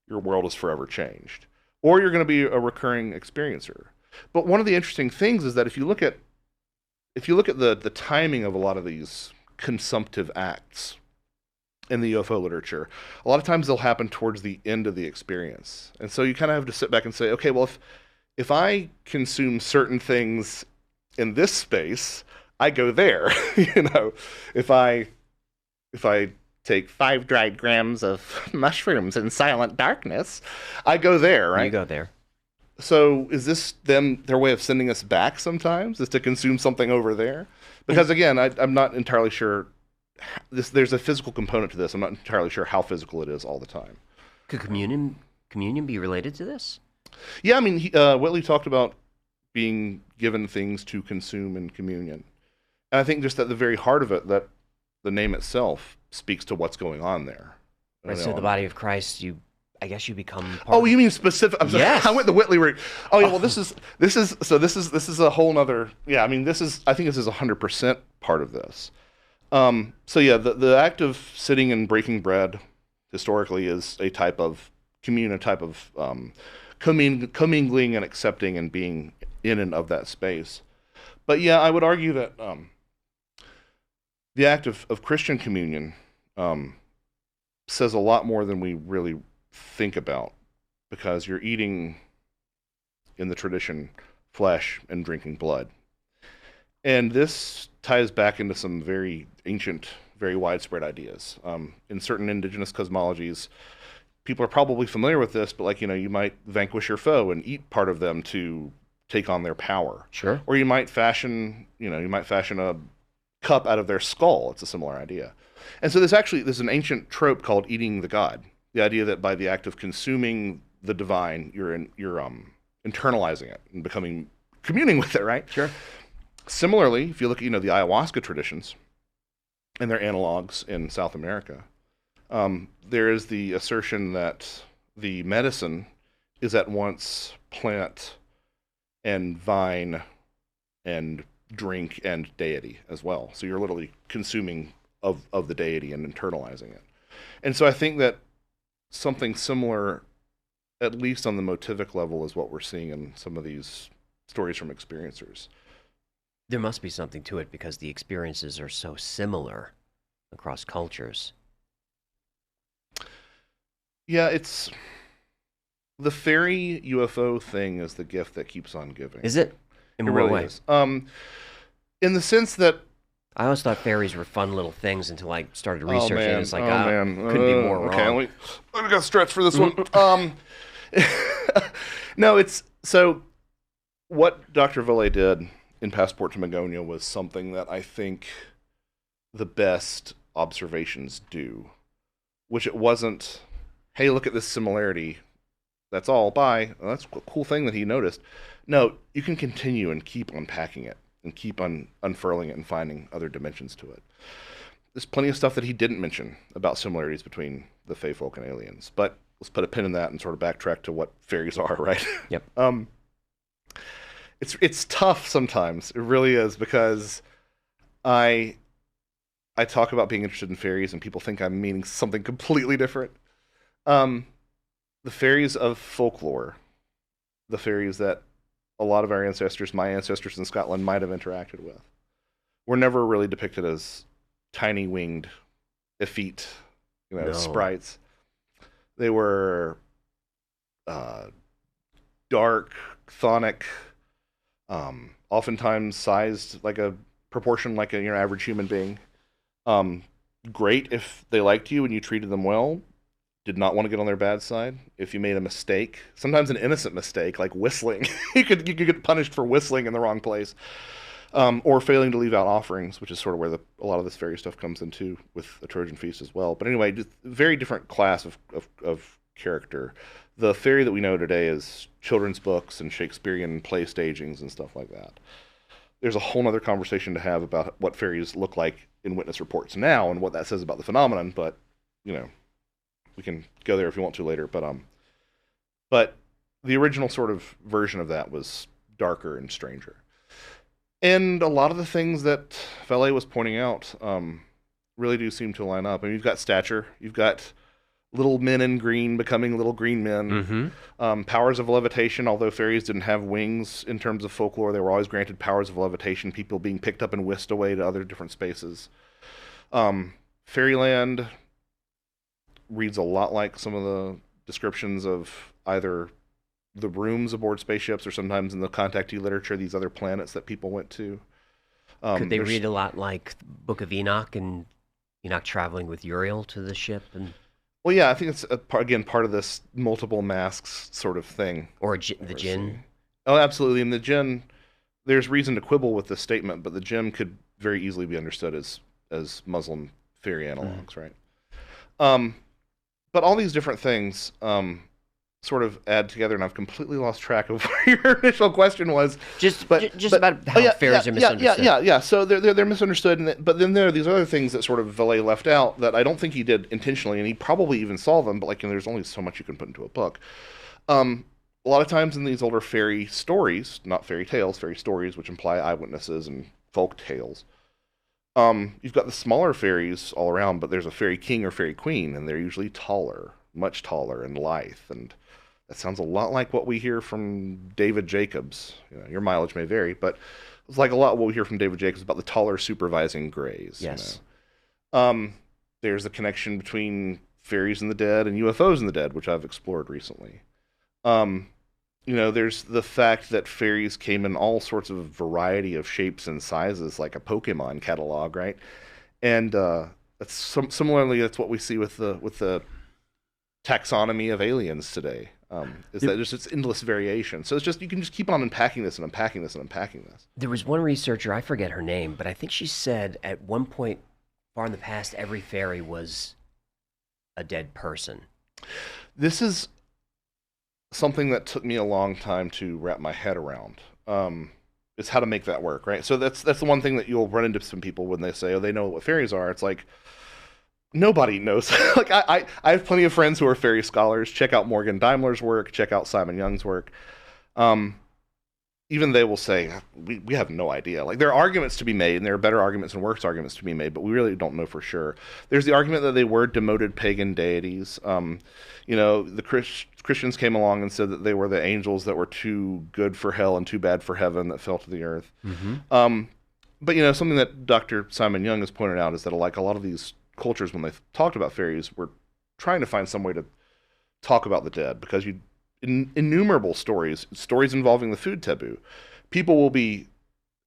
Your world is forever changed. Or you're going to be a recurring experiencer. But one of the interesting things is that if you look at the timing of a lot of these consumptive acts in the UFO literature, a lot of times they'll happen towards the end of the experience. And so you kind of have to sit back and say, okay, well, if I consume certain things in this space, I go there. If I take 5 dried grams of mushrooms in silent darkness, I go there, right? You go there. So is this their way of sending us back sometimes, is to consume something over there? Because again, I'm not entirely sure. There's a physical component to this. I'm not entirely sure how physical it is all the time. Could communion be related to this? Yeah, I mean, Whitley talked about being given things to consume in communion. And I think just at the very heart of it, that the name itself speaks to what's going on there. Right, so the body of Christ, I guess you become part Oh, you mean specific? I'm sorry, Yes. I went the Whitley route. Oh, yeah, well, this is a whole nother, yeah, I mean, I think this is 100% part of this. So yeah, the act of sitting and breaking bread historically is a type of communion, a type of commingling and accepting and being in and of that space. But yeah, I would argue that the act of Christian communion says a lot more than we really think about, because you're eating, in the tradition, flesh and drinking blood. And this ties back into some very ancient, very widespread ideas. In certain indigenous cosmologies, people are probably familiar with this, but like, you might vanquish your foe and eat part of them to take on their power. Sure. Or you might fashion a cup out of their skull. It's a similar idea. And so there's an ancient trope called eating the god. The idea that by the act of consuming the divine, you're internalizing it and communing with it, right? Sure. Similarly, if you look at, the ayahuasca traditions and their analogs in South America, there is the assertion that the medicine is at once plant and vine and drink and deity as well. So you're literally consuming of the deity and internalizing it. And so I think that something similar, at least on the motivic level, is what we're seeing in some of these stories from experiencers. There must be something to it because the experiences are so similar across cultures. Yeah, it's the fairy UFO thing is the gift that keeps on giving. Is it? In It what really way? is. In the sense that I always thought fairies were fun little things until I started researching. man. It's like, man. couldn't be more wrong. Okay, let me go stretch for this one. No, it's so what Dr. Valet did in Passport to Magonia was something that I think the best observations do, which it wasn't, hey, look at this similarity. That's all, bye. Well, that's a cool thing that he noticed. No, you can continue and keep unpacking it and keep on unfurling it and finding other dimensions to it. There's plenty of stuff that he didn't mention about similarities between the Fae folk and aliens, but let's put a pin in that and sort of backtrack to what fairies are, right? Yep. It's tough sometimes. It really is, because I talk about being interested in fairies and people think I'm meaning something completely different. The fairies of folklore, the fairies that a lot of our ancestors, my ancestors in Scotland, might have interacted with, were never really depicted as tiny winged, effete, sprites. They were dark, chthonic, oftentimes sized like a proportion like an average human being. Great if they liked you and you treated them well. Did not want to get on their bad side. If you made a mistake, sometimes an innocent mistake, like whistling, you could get punished for whistling in the wrong place, or failing to leave out offerings, which is sort of where a lot of this fairy stuff comes into with the Trojan Feast as well. But anyway, just very different class of character. The fairy that we know today is children's books and Shakespearean play stagings and stuff like that. There's a whole other conversation to have about what fairies look like in witness reports now and what that says about the phenomenon, but we can go there if you want to later, but the original sort of version of that was darker and stranger. And a lot of the things that Valet was pointing out really do seem to line up. I mean, you've got stature, you've got little men in green becoming little green men, powers of levitation, although fairies didn't have wings in terms of folklore, they were always granted powers of levitation, people being picked up and whisked away to other different spaces. Fairyland reads a lot like some of the descriptions of either the rooms aboard spaceships or sometimes in the contactee literature, these other planets that people went to. Could they read a lot like Book of Enoch and Enoch traveling with Uriel to the ship? Well, yeah, I think it's, again, part of this multiple masks sort of thing. Or the djinn? Oh, absolutely. And the djinn, there's reason to quibble with this statement, but the djinn could very easily be understood as Muslim fairy analogs, right? but all these different things sort of add together, and I've completely lost track of what your initial question was. About how fairies are misunderstood. Yeah. So they're misunderstood, but then there are these other things that sort of Vallée left out that I don't think he did intentionally, and he probably even saw them. But like, there's only so much you can put into a book. A lot of times in these older fairy stories, not fairy tales, fairy stories, which imply eyewitnesses and folk tales. You've got the smaller fairies all around, but there's a fairy king or fairy queen, and they're usually taller, much taller and lithe, and that sounds a lot like what we hear from David Jacobs. Your mileage may vary, but it's like a lot what we hear from David Jacobs about the taller supervising grays. Yes. There's the connection between fairies and the dead and UFOs and the dead, which I've explored recently. There's the fact that fairies came in all sorts of variety of shapes and sizes, like a Pokemon catalog, right? And that's similarly, that's what we see with the taxonomy of aliens today. Is that just it's endless variation. So it's just, you can just keep on unpacking this and unpacking this and unpacking this. There was one researcher, I forget her name, but I think she said at one point far in the past, every fairy was a dead person. This is something that took me a long time to wrap my head around. Is how to make that work, right? So that's the one thing that you'll run into some people when they say, oh, they know what fairies are. It's like, nobody knows. Like I have plenty of friends who are fairy scholars. Check out Morgan Daimler's work. Check out Simon Young's work. Even they will say, we have no idea. Like, there are arguments to be made, and there are better arguments and worse arguments to be made, but we really don't know for sure. There's the argument that they were demoted pagan deities. The Christians came along and said that they were the angels that were too good for hell and too bad for heaven that fell to the earth. Mm-hmm. But something that Dr. Simon Young has pointed out is that, like, a lot of these cultures, when they talked about fairies, were trying to find some way to talk about the dead, because innumerable stories involving the food taboo. People will be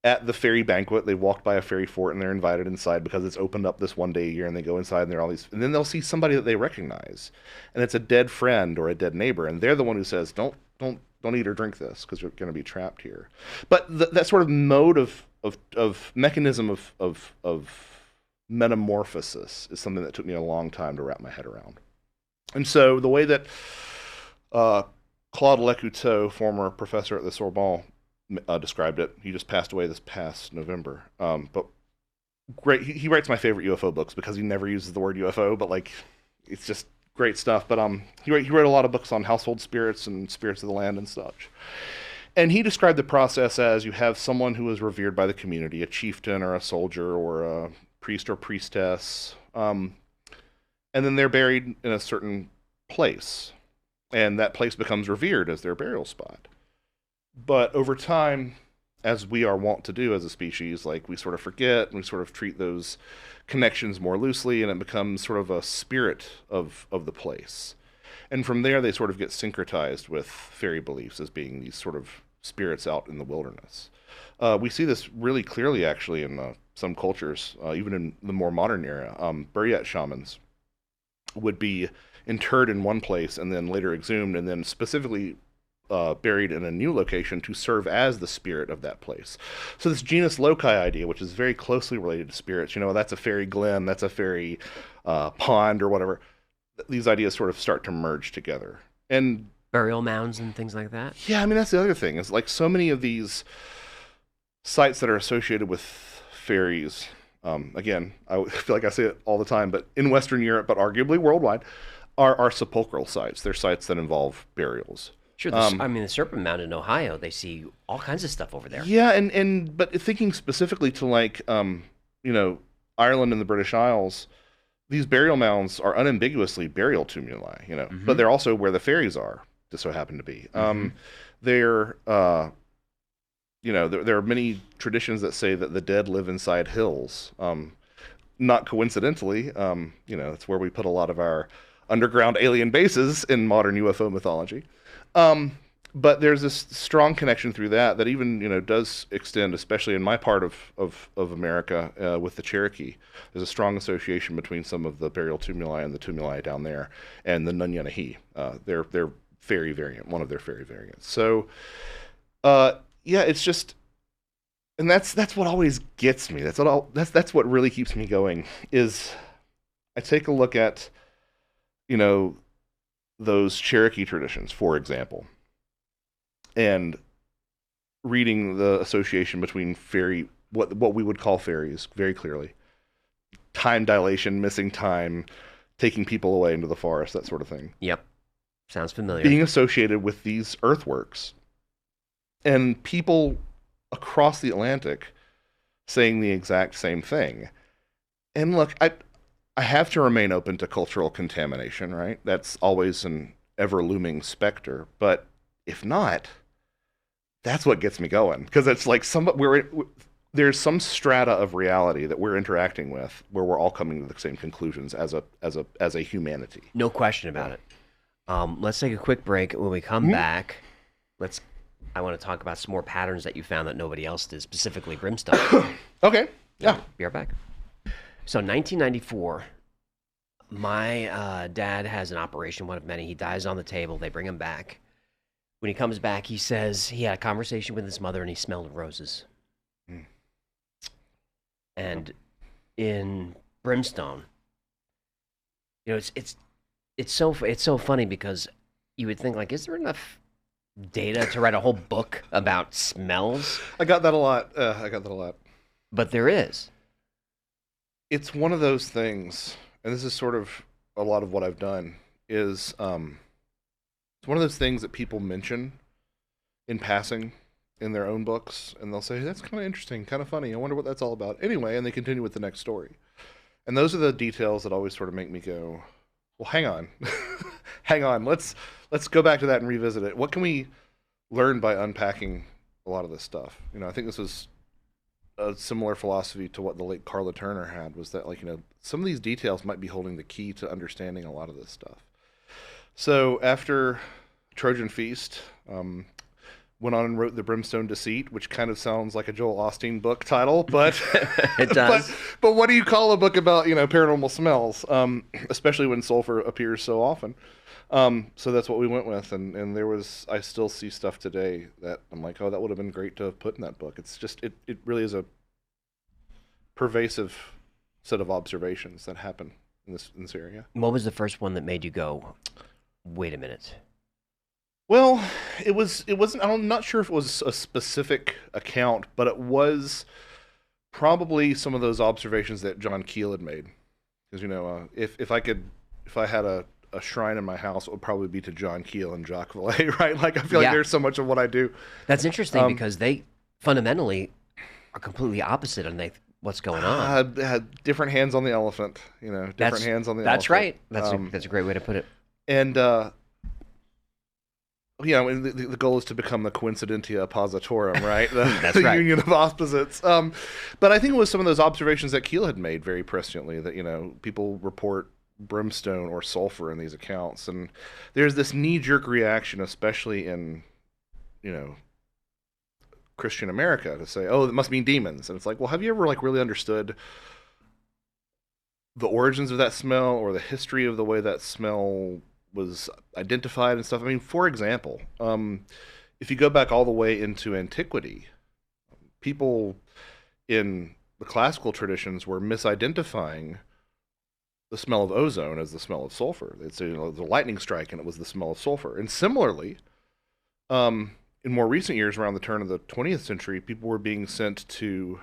at the fairy banquet, they walked by a fairy fort, and they're invited inside because it's opened up this one day a year, and they go inside and there are all these, and then they'll see somebody that they recognize, and it's a dead friend or a dead neighbor, and they're the one who says, don't eat or drink this because you're going to be trapped here. But that sort of mode of mechanism of metamorphosis is something that took me a long time to wrap my head around. And so the way that Claude Lecouteau, former professor at the Sorbonne, described it, he just passed away this past November. But great, he writes my favorite UFO books because he never uses the word UFO, but like, it's just great stuff. But he wrote a lot of books on household spirits and spirits of the land and such. And he described the process as, you have someone who is revered by the community, a chieftain or a soldier or a priest or priestess, and then they're buried in a certain place, and that place becomes revered as their burial spot. But over time, as we are wont to do as a species, like, we sort of forget and we sort of treat those connections more loosely, and it becomes sort of a spirit of the place. And from there, they sort of get syncretized with fairy beliefs as being these sort of spirits out in the wilderness. We see this really clearly, actually, in some cultures, even in the more modern era. Buryat shamans would be interred in one place and then later exhumed and then specifically buried in a new location to serve as the spirit of that place. So this genus loci idea, which is very closely related to spirits, that's a fairy glen, that's a fairy pond or whatever, these ideas sort of start to merge together. And burial mounds and things like that? Yeah, I mean, that's the other thing, is like, so many of these sites that are associated with fairies, again, I feel like I say it all the time, but in Western Europe, but arguably worldwide, are sepulchral sites. They're sites that involve burials. Sure, the Serpent Mound in Ohio, they see all kinds of stuff over there. Yeah, but thinking specifically to, like, Ireland and the British Isles, these burial mounds are unambiguously burial tumuli, Mm-hmm. but they're also where the fairies are, just so happen to be. Mm-hmm. There are many traditions that say that the dead live inside hills. Not coincidentally, it's where we put a lot of our underground alien bases in modern UFO mythology. But there's this strong connection through that even, does extend, especially in my part of America, with the Cherokee. There's a strong association between some of the burial tumuli and the tumuli down there and the Nunyahihi, their fairy variant, one of their fairy variants. So, it's just, and that's what always gets me. That's what really keeps me going, is I take a look at you know, those Cherokee traditions, for example, and reading the association between what we would call fairies very clearly, time dilation, missing time, taking people away into the forest, that sort of thing. Yep. Sounds familiar. Being associated with these earthworks. And people across the Atlantic saying the exact same thing. And look, I have to remain open to cultural contamination, right? That's always an ever-looming specter. But if not, that's what gets me going. Because it's like there's some strata of reality that we're interacting with where we're all coming to the same conclusions as a humanity. No question about it. Let's take a quick break. When we come back, I want to talk about some more patterns that you found that nobody else did, specifically brimstone. Okay. Yeah. Be right back. So 1994, my dad has an operation, one of many. He dies on the table. They bring him back. When he comes back, he says he had a conversation with his mother and he smelled roses. And in brimstone, you know, it's so funny because you would think, like, is there enough data to write a whole book about smells? I got that a lot. But there is. It's one of those things, and this is sort of a lot of what I've done, is it's one of those things that people mention in passing in their own books, and they'll say, that's kind of interesting, kind of funny, I wonder what that's all about. Anyway, and they continue with the next story. And those are the details that always sort of make me go, well, hang on. Hang on, let's go back to that and revisit it. What can we learn by unpacking a lot of this stuff? You know, I think this was a similar philosophy to what the late Carla Turner had, was that, like, you know, some of these details might be holding the key to understanding a lot of this stuff. So after Trojan Feast, went on and wrote The Brimstone Deceit, which kind of sounds like a Joel Osteen book title, but it does. But what do you call a book about, you know, paranormal smells, especially when sulfur appears so often? So that's what we went with, and I still see stuff today that I'm like, oh, that would have been great to have put in that book. It's just, it really is a pervasive set of observations that happen in this area. What was the first one that made you go, wait a minute? Well, it wasn't, I'm not sure if it was a specific account, but it was probably some of those observations that John Keel had made. Because, you know, if I had a shrine in my house, it would probably be to John Keel and Jacques Vallée, right? Like, I feel like there's so much of what I do. That's interesting because they fundamentally are completely opposite on what's going on. Had different hands on the elephant, you know, different hands on the elephant. That's right. That's a great way to put it. And, yeah, I mean, the goal is to become the coincidentia oppositorum, right? That's the right. union of opposites. But I think it was some of those observations that Keel had made very presciently, that, you know, people report brimstone or sulfur in these accounts, and there's this knee-jerk reaction, especially in, you know, Christian America, to say, oh, it must mean demons. And it's like, well, have you ever, like, really understood the origins of that smell or the history of the way that smell was identified and stuff? I mean, for example, if you go back all the way into antiquity, people in the classical traditions were misidentifying the smell of ozone as the smell of sulfur. They'd say, you know, the lightning strike, and it was the smell of sulfur. And similarly, in more recent years, around the turn of the 20th century, people were being sent to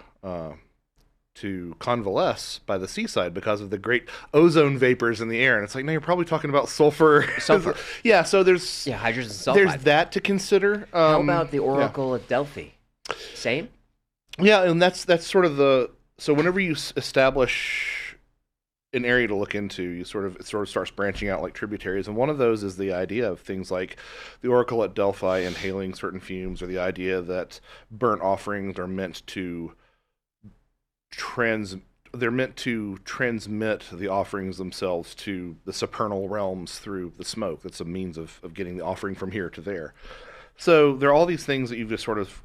convalesce by the seaside because of the great ozone vapors in the air. And it's like, no, you're probably talking about sulfur. Yeah, so there's hydrogen sulfide. There's that to consider. How about the Oracle at Delphi? Same? Yeah, and that's sort of so whenever you establish an area to look into, it sort of starts branching out like tributaries, and one of those is the idea of things like the Oracle at Delphi inhaling certain fumes, or the idea that burnt offerings are meant to transmit the offerings themselves to the supernal realms through the smoke. That's a means of getting the offering from here to there. So there are all these things that you've just sort of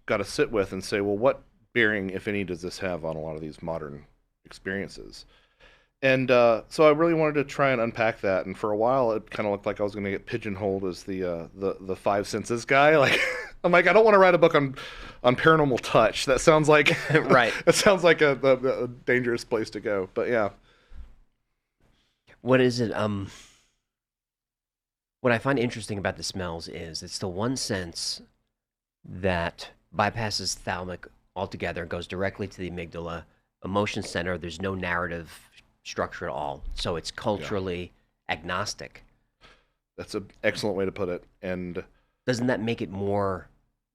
got to sit with and say, well, what bearing, if any, does this have on a lot of these modern experiences? And so I really wanted to try and unpack that. And for a while, it kind of looked like I was going to get pigeonholed as the five senses guy. Like, I'm like, I don't want to write a book on paranormal touch. That sounds like right. That sounds like a dangerous place to go. But yeah. What is it? What I find interesting about the smells is it's the one sense that bypasses thalamic altogether, goes directly to the amygdala, emotion center. There's no narrative structure at all. So it's culturally agnostic. That's an excellent way to put it. And doesn't that make it more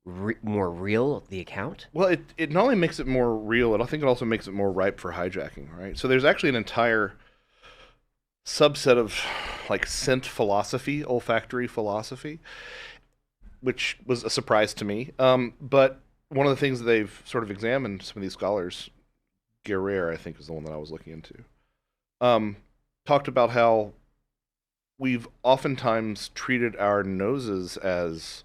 real, the account? Well, it not only makes it more real, I think it also makes it more ripe for hijacking, right? So there's actually an entire subset of like scent philosophy, olfactory philosophy, which was a surprise to me. But one of the things that they've sort of examined, some of these scholars, Guerrero, I think is the one that I was looking into, talked about how we've oftentimes treated our noses as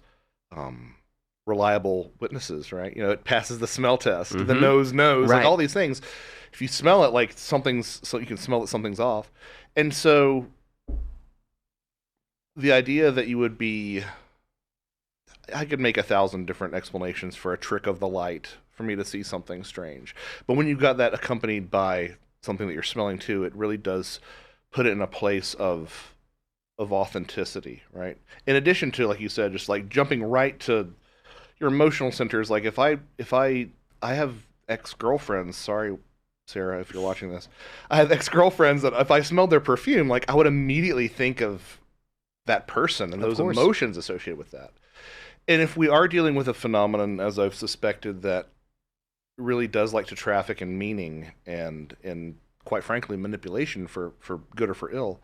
reliable witnesses, right? You know, it passes the smell test. The nose knows, right. Like all these things. If you smell it, like something's, so you can smell that something's off. And so the idea that you would be, I could make 1,000 different explanations for a trick of the light for me to see something strange. But when you've got that accompanied by something that you're smelling too, it really does put it in a place of authenticity, right? In addition to, like you said, just like jumping right to your emotional centers. Like if I have ex-girlfriends, sorry, Sarah, if you're watching this, I have ex-girlfriends that if I smelled their perfume, like I would immediately think of that person and those emotions associated with that. And if we are dealing with a phenomenon, as I've suspected, that really does like to traffic in meaning and quite frankly manipulation for good or for ill,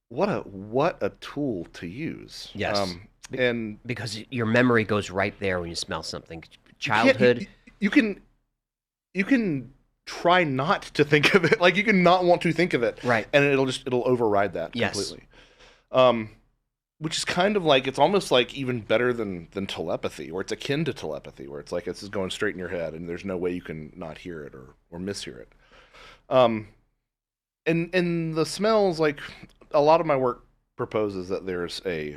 what a tool to use. Yes. And because your memory goes right there when you smell something. Childhood. You can try not to think of it. Like you can not want to think of it. Right. And it'll override that completely. Which is kind of like, it's almost like even better than telepathy, or it's akin to telepathy, where it's like it's just going straight in your head and there's no way you can not hear it or mishear it. And the smells, like a lot of my work proposes that there's a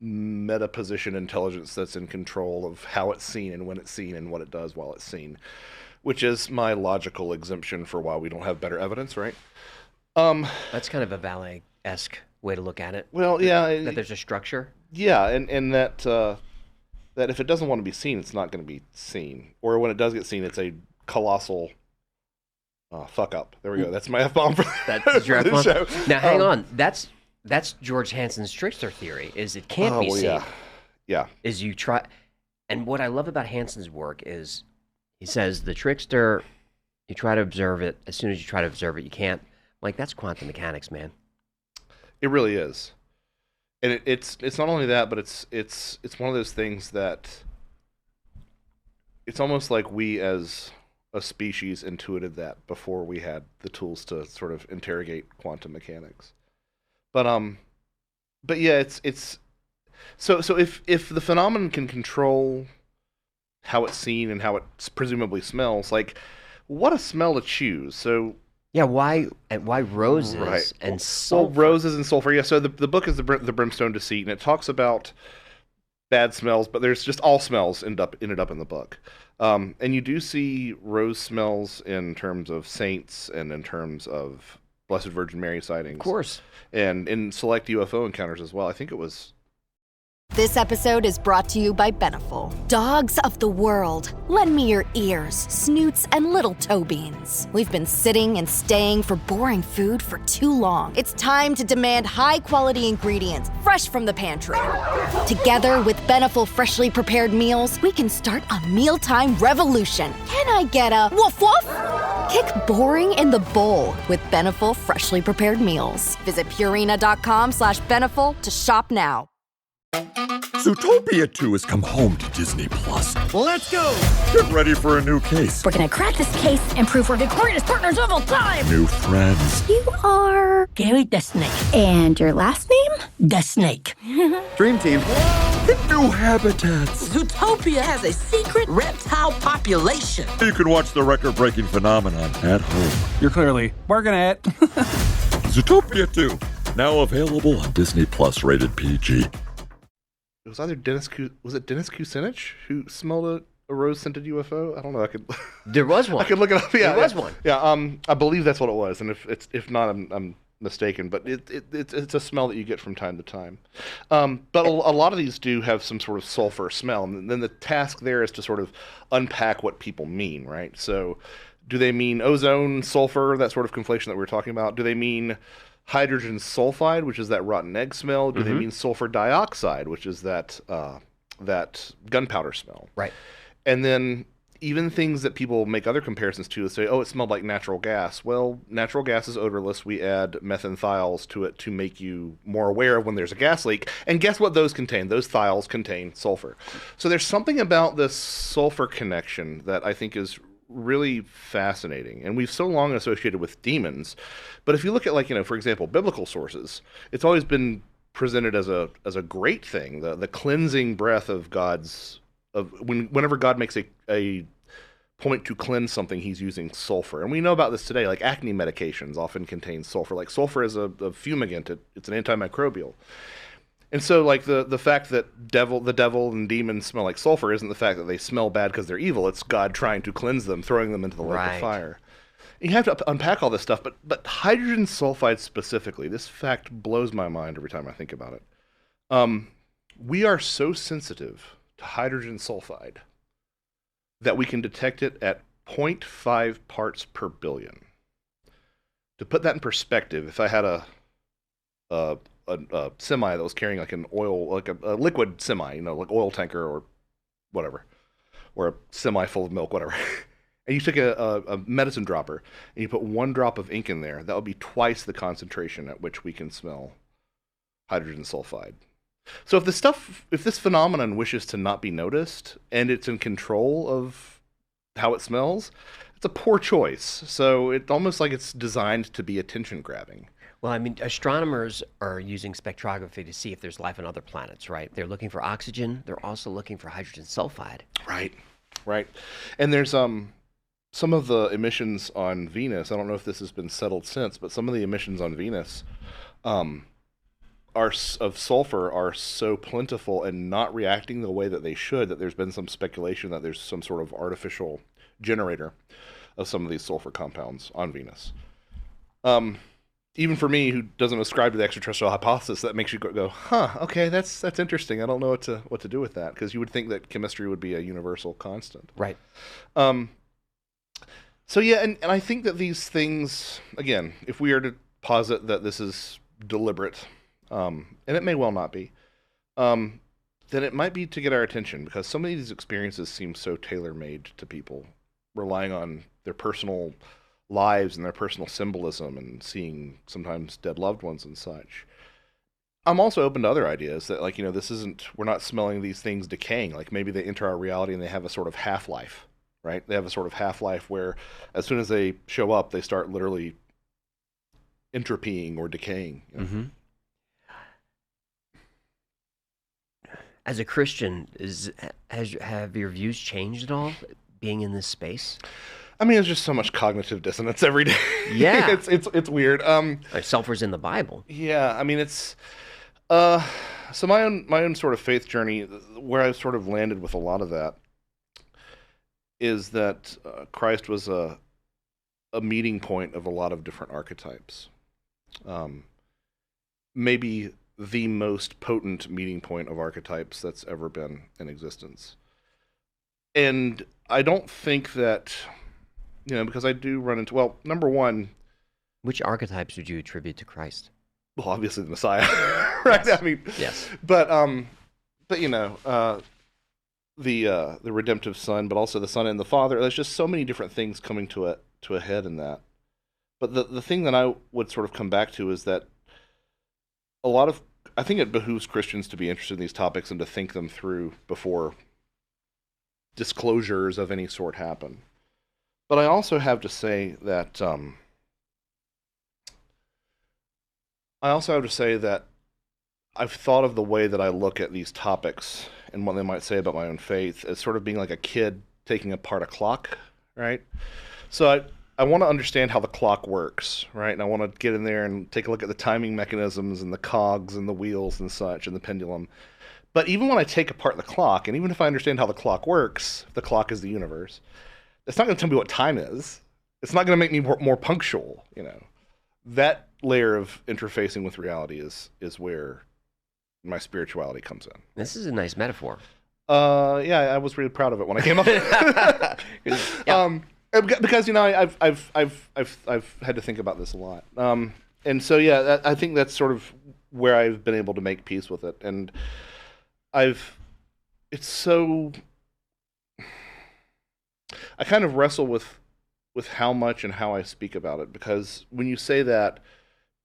meta-position intelligence that's in control of how it's seen and when it's seen and what it does while it's seen, which is my logical exemption for why we don't have better evidence, right? That's kind of a Valet-esque way to look at it. Well, yeah. That there's a structure. Yeah, and that that if it doesn't want to be seen, it's not going to be seen. Or when it does get seen, it's a colossal fuck up. There we go. That's my F-bomb for That's your the F-bomb? show. Now, hang on. That's George Hansen's trickster theory, is it can't be seen. Yeah. Is you try... And what I love about Hansen's work is he says the trickster, you try to observe it. As soon as you try to observe it, you can't. Like, that's quantum mechanics, man. It really is. And it's not only that, but it's one of those things that it's almost like we as a species intuited that before we had the tools to sort of interrogate quantum mechanics. But yeah, it's so if the phenomenon can control how it's seen and how it presumably smells, like what a smell to choose. So yeah, why roses and sulfur? Well, roses and sulfur. Yeah, so the book is the Brimstone Deceit, and it talks about bad smells, but there's just all smells ended up in the book. And you do see rose smells in terms of saints and in terms of Blessed Virgin Mary sightings. Of course. And in select UFO encounters as well. I think it was... This episode is brought to you by Beneful. Dogs of the world, lend me your ears, snoots, and little toe beans. We've been sitting and staying for boring food for too long. It's time to demand high-quality ingredients, fresh from the pantry. Together with Beneful freshly prepared meals, we can start a mealtime revolution. Can I get a woof woof? Kick boring in the bowl with Beneful freshly prepared meals. Visit Purina.com/Beneful to shop now. Zootopia 2 has come home to Disney Plus. Let's go! Get ready for a new case. We're gonna crack this case and prove we're the greatest partners of all time! New friends. You are... Gary the Snake. And your last name? The Snake. Dream Team. And new habitats. Zootopia has a secret reptile population. You can watch the record-breaking phenomenon at home. You're clearly working at Zootopia 2, now available on Disney Plus, rated PG. It was either Dennis Kucinich who smelled a rose-scented UFO? I don't know. There was one. I could look it up. Yeah, there was one. Yeah, I believe that's what it was. And if not, I'm mistaken, but it's a smell that you get from time to time. But a lot of these do have some sort of sulfur smell, and then the task there is to sort of unpack what people mean, right? So do they mean ozone, sulfur, that sort of conflation that we were talking about? Do they mean hydrogen sulfide, which is that rotten egg smell? Do they mean sulfur dioxide, which is that gunpowder smell? Right. And then even things that people make other comparisons to say, oh, it smelled like natural gas. Well, natural gas is odorless. We add methanothiols to it to make you more aware of when there's a gas leak. And guess what those contain? Those thiols contain sulfur. So there's something about this sulfur connection that I think is really fascinating. And we've so long associated with demons. But if you look at, like, for example, biblical sources, it's always been presented as a great thing, the cleansing breath of God's whenever God makes a point to cleanse something, he's using sulfur. And we know about this today, like acne medications often contain sulfur. Like sulfur is a fumigant, it's an antimicrobial. And so, like, the fact that the devil and demons smell like sulfur isn't the fact that they smell bad because they're evil. It's God trying to cleanse them, throwing them into the lake of fire. And you have to unpack all this stuff, but hydrogen sulfide specifically, this fact blows my mind every time I think about it. We are so sensitive to hydrogen sulfide that we can detect it at 0.5 parts per billion. To put that in perspective, if I had a semi that was carrying like an oil, like a liquid semi, like oil tanker or whatever, or a semi full of milk, whatever, and you took a medicine dropper and you put 1 drop of ink in there, that would be twice the concentration at which we can smell hydrogen sulfide. So if this phenomenon wishes to not be noticed and it's in control of how it smells, it's a poor choice. So it's almost like it's designed to be attention grabbing. Well, I mean, astronomers are using spectrography to see if there's life on other planets, right? They're looking for oxygen. They're also looking for hydrogen sulfide. Right. And there's some of the emissions on Venus. I don't know if this has been settled since, but some of the emissions on Venus of sulfur are so plentiful and not reacting the way that they should that there's been some speculation that there's some sort of artificial generator of some of these sulfur compounds on Venus. Even for me, who doesn't ascribe to the extraterrestrial hypothesis, that makes you go, okay, that's interesting. I don't know what to do with that, because you would think that chemistry would be a universal constant. Right. So yeah, and I think that these things, again, if we are to posit that this is deliberate, and it may well not be, then it might be to get our attention, because some of these experiences seem so tailor-made to people, relying on their personal lives and their personal symbolism and seeing sometimes dead loved ones and such. I'm also open to other ideas that, like, we're not smelling these things decaying. Like, maybe they enter our reality and they have a sort of half-life, right? They have a sort of half-life where as soon as they show up, they start literally entropying or decaying. Mm-hmm. As a Christian, have your views changed at all, being in this space? I mean, there's just so much cognitive dissonance every day. Yeah. it's weird. Sulfur's in the Bible. Yeah, I mean, it's so my own sort of faith journey, where I've sort of landed with a lot of that, is that Christ was a meeting point of a lot of different archetypes. Maybe the most potent meeting point of archetypes that's ever been in existence. And I don't think that, because I do run into, well, number one. Which archetypes would you attribute to Christ? Well, obviously the Messiah, right? Yes. I mean, yes. But the redemptive Son, but also the Son and the Father. There's just so many different things coming to a head in that. But the thing that I would sort of come back to is that I think it behooves Christians to be interested in these topics and to think them through before disclosures of any sort happen. But I also have to say that I've thought of the way that I look at these topics and what they might say about my own faith as sort of being like a kid taking apart a clock, right? So I want to understand how the clock works, right? And I want to get in there and take a look at the timing mechanisms and the cogs and the wheels and such and the pendulum. But even when I take apart the clock, and even if I understand how the clock works, the clock is the universe, it's not going to tell me what time is. It's not going to make me more punctual, That layer of interfacing with reality is where my spirituality comes in. This is a nice metaphor. Yeah, I was really proud of it when I came up with it. Because I've had to think about this a lot. And so I think that's sort of where I've been able to make peace with it. And it's so, I kind of wrestle with how much and how I speak about it, because when you say that,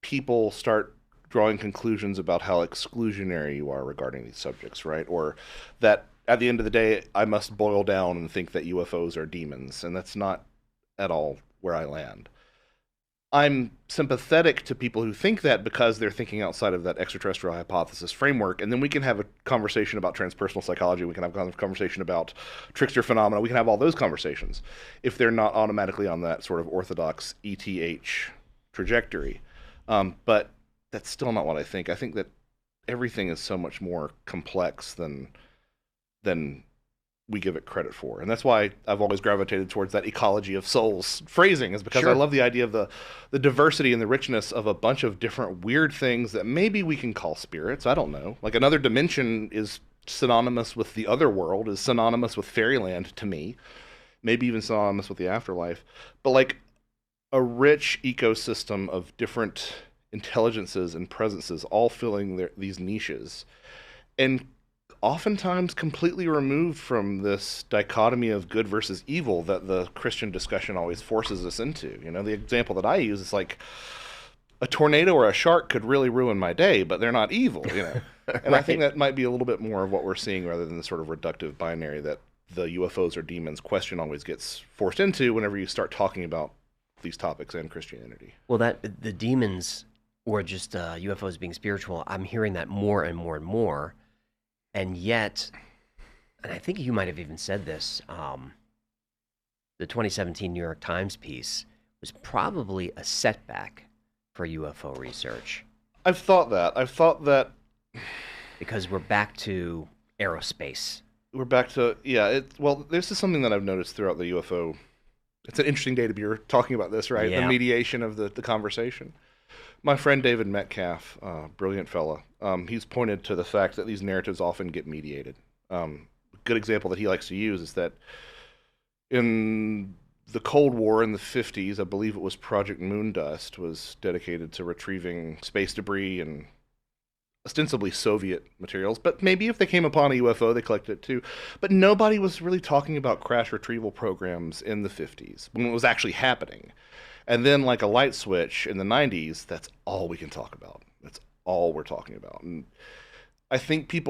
people start drawing conclusions about how exclusionary you are regarding these subjects, right? Or that at the end of the day, I must boil down and think that UFOs are demons, and that's not at all where I land. I'm sympathetic to people who think that because they're thinking outside of that extraterrestrial hypothesis framework, and then we can have a conversation about transpersonal psychology, we can have a conversation about trickster phenomena, we can have all those conversations if they're not automatically on that sort of orthodox ETH trajectory. But that's still not what I think. I think that everything is so much more complex than we give it credit for. And that's why I've always gravitated towards that ecology of souls phrasing, is because I love the idea of the diversity and the richness of a bunch of different weird things that maybe we can call spirits. I don't know. Like another dimension is synonymous with the other world, is synonymous with fairyland to me, maybe even synonymous with the afterlife. But like a rich ecosystem of different intelligences and presences all filling these niches, and oftentimes completely removed from this dichotomy of good versus evil that the Christian discussion always forces us into. You know, the example that I use is like a tornado or a shark could really ruin my day, but they're not evil, you know. And right. I think that might be a little bit more of what we're seeing rather than the sort of reductive binary that the UFOs or demons question always gets forced into whenever you start talking about these topics and Christianity. Well, that the demons or just UFOs being spiritual, I'm hearing that more and more and more. And yet, and I think you might have even said this, the 2017 New York Times piece was probably a setback for UFO research. I've thought that. Because we're back to aerospace. We're back to, well, this is something that I've noticed throughout the UFO. It's an interesting day to be talking about this, right? Yeah. The mediation of the conversation. My friend David Metcalf, brilliant fella, he's pointed to the fact that these narratives often get mediated. A good example that he likes to use is that in the Cold War in the 50s, I believe it was Project Moondust, was dedicated to retrieving space debris and ostensibly Soviet materials, but maybe if they came upon a UFO, they collected it too. But nobody was really talking about crash retrieval programs in the 50s when it was actually happening. And then like a light switch in the 90s, that's all we can talk about. That's all we're talking about. And I think it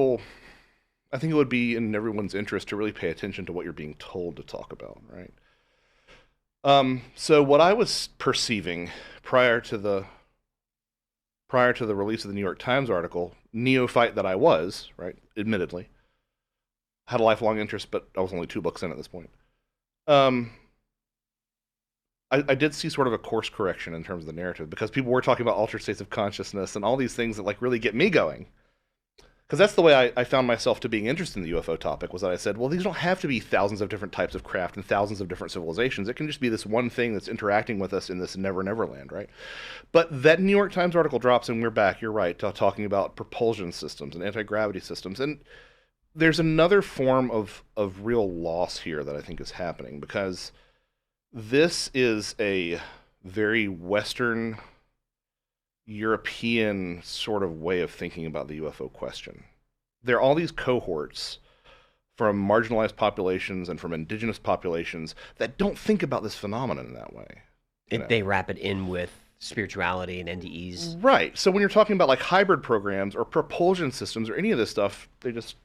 would be in everyone's interest to really pay attention to what you're being told to talk about, right? So what I was perceiving prior to the release of the New York Times article, neophyte that I was, right, admittedly, had a lifelong interest, but I was only 2 books in at this point. I did see sort of a course correction in terms of the narrative, because people were talking about altered states of consciousness and all these things that like really get me going. Because that's the way I found myself to being interested in the UFO topic, was that I said, well, these don't have to be thousands of different types of craft and thousands of different civilizations. It can just be this one thing that's interacting with us in this never land, right? But that New York Times article drops and we're back, you're right, talking about propulsion systems and anti-gravity systems. And there's another form of real loss here that I think is happening, because this is a very Western European sort of way of thinking about the UFO question. There are all these cohorts from marginalized populations and from indigenous populations that don't think about this phenomenon in that way. They wrap it in with spirituality and NDEs. Right. So when you're talking about like hybrid programs or propulsion systems or any of this stuff, they just...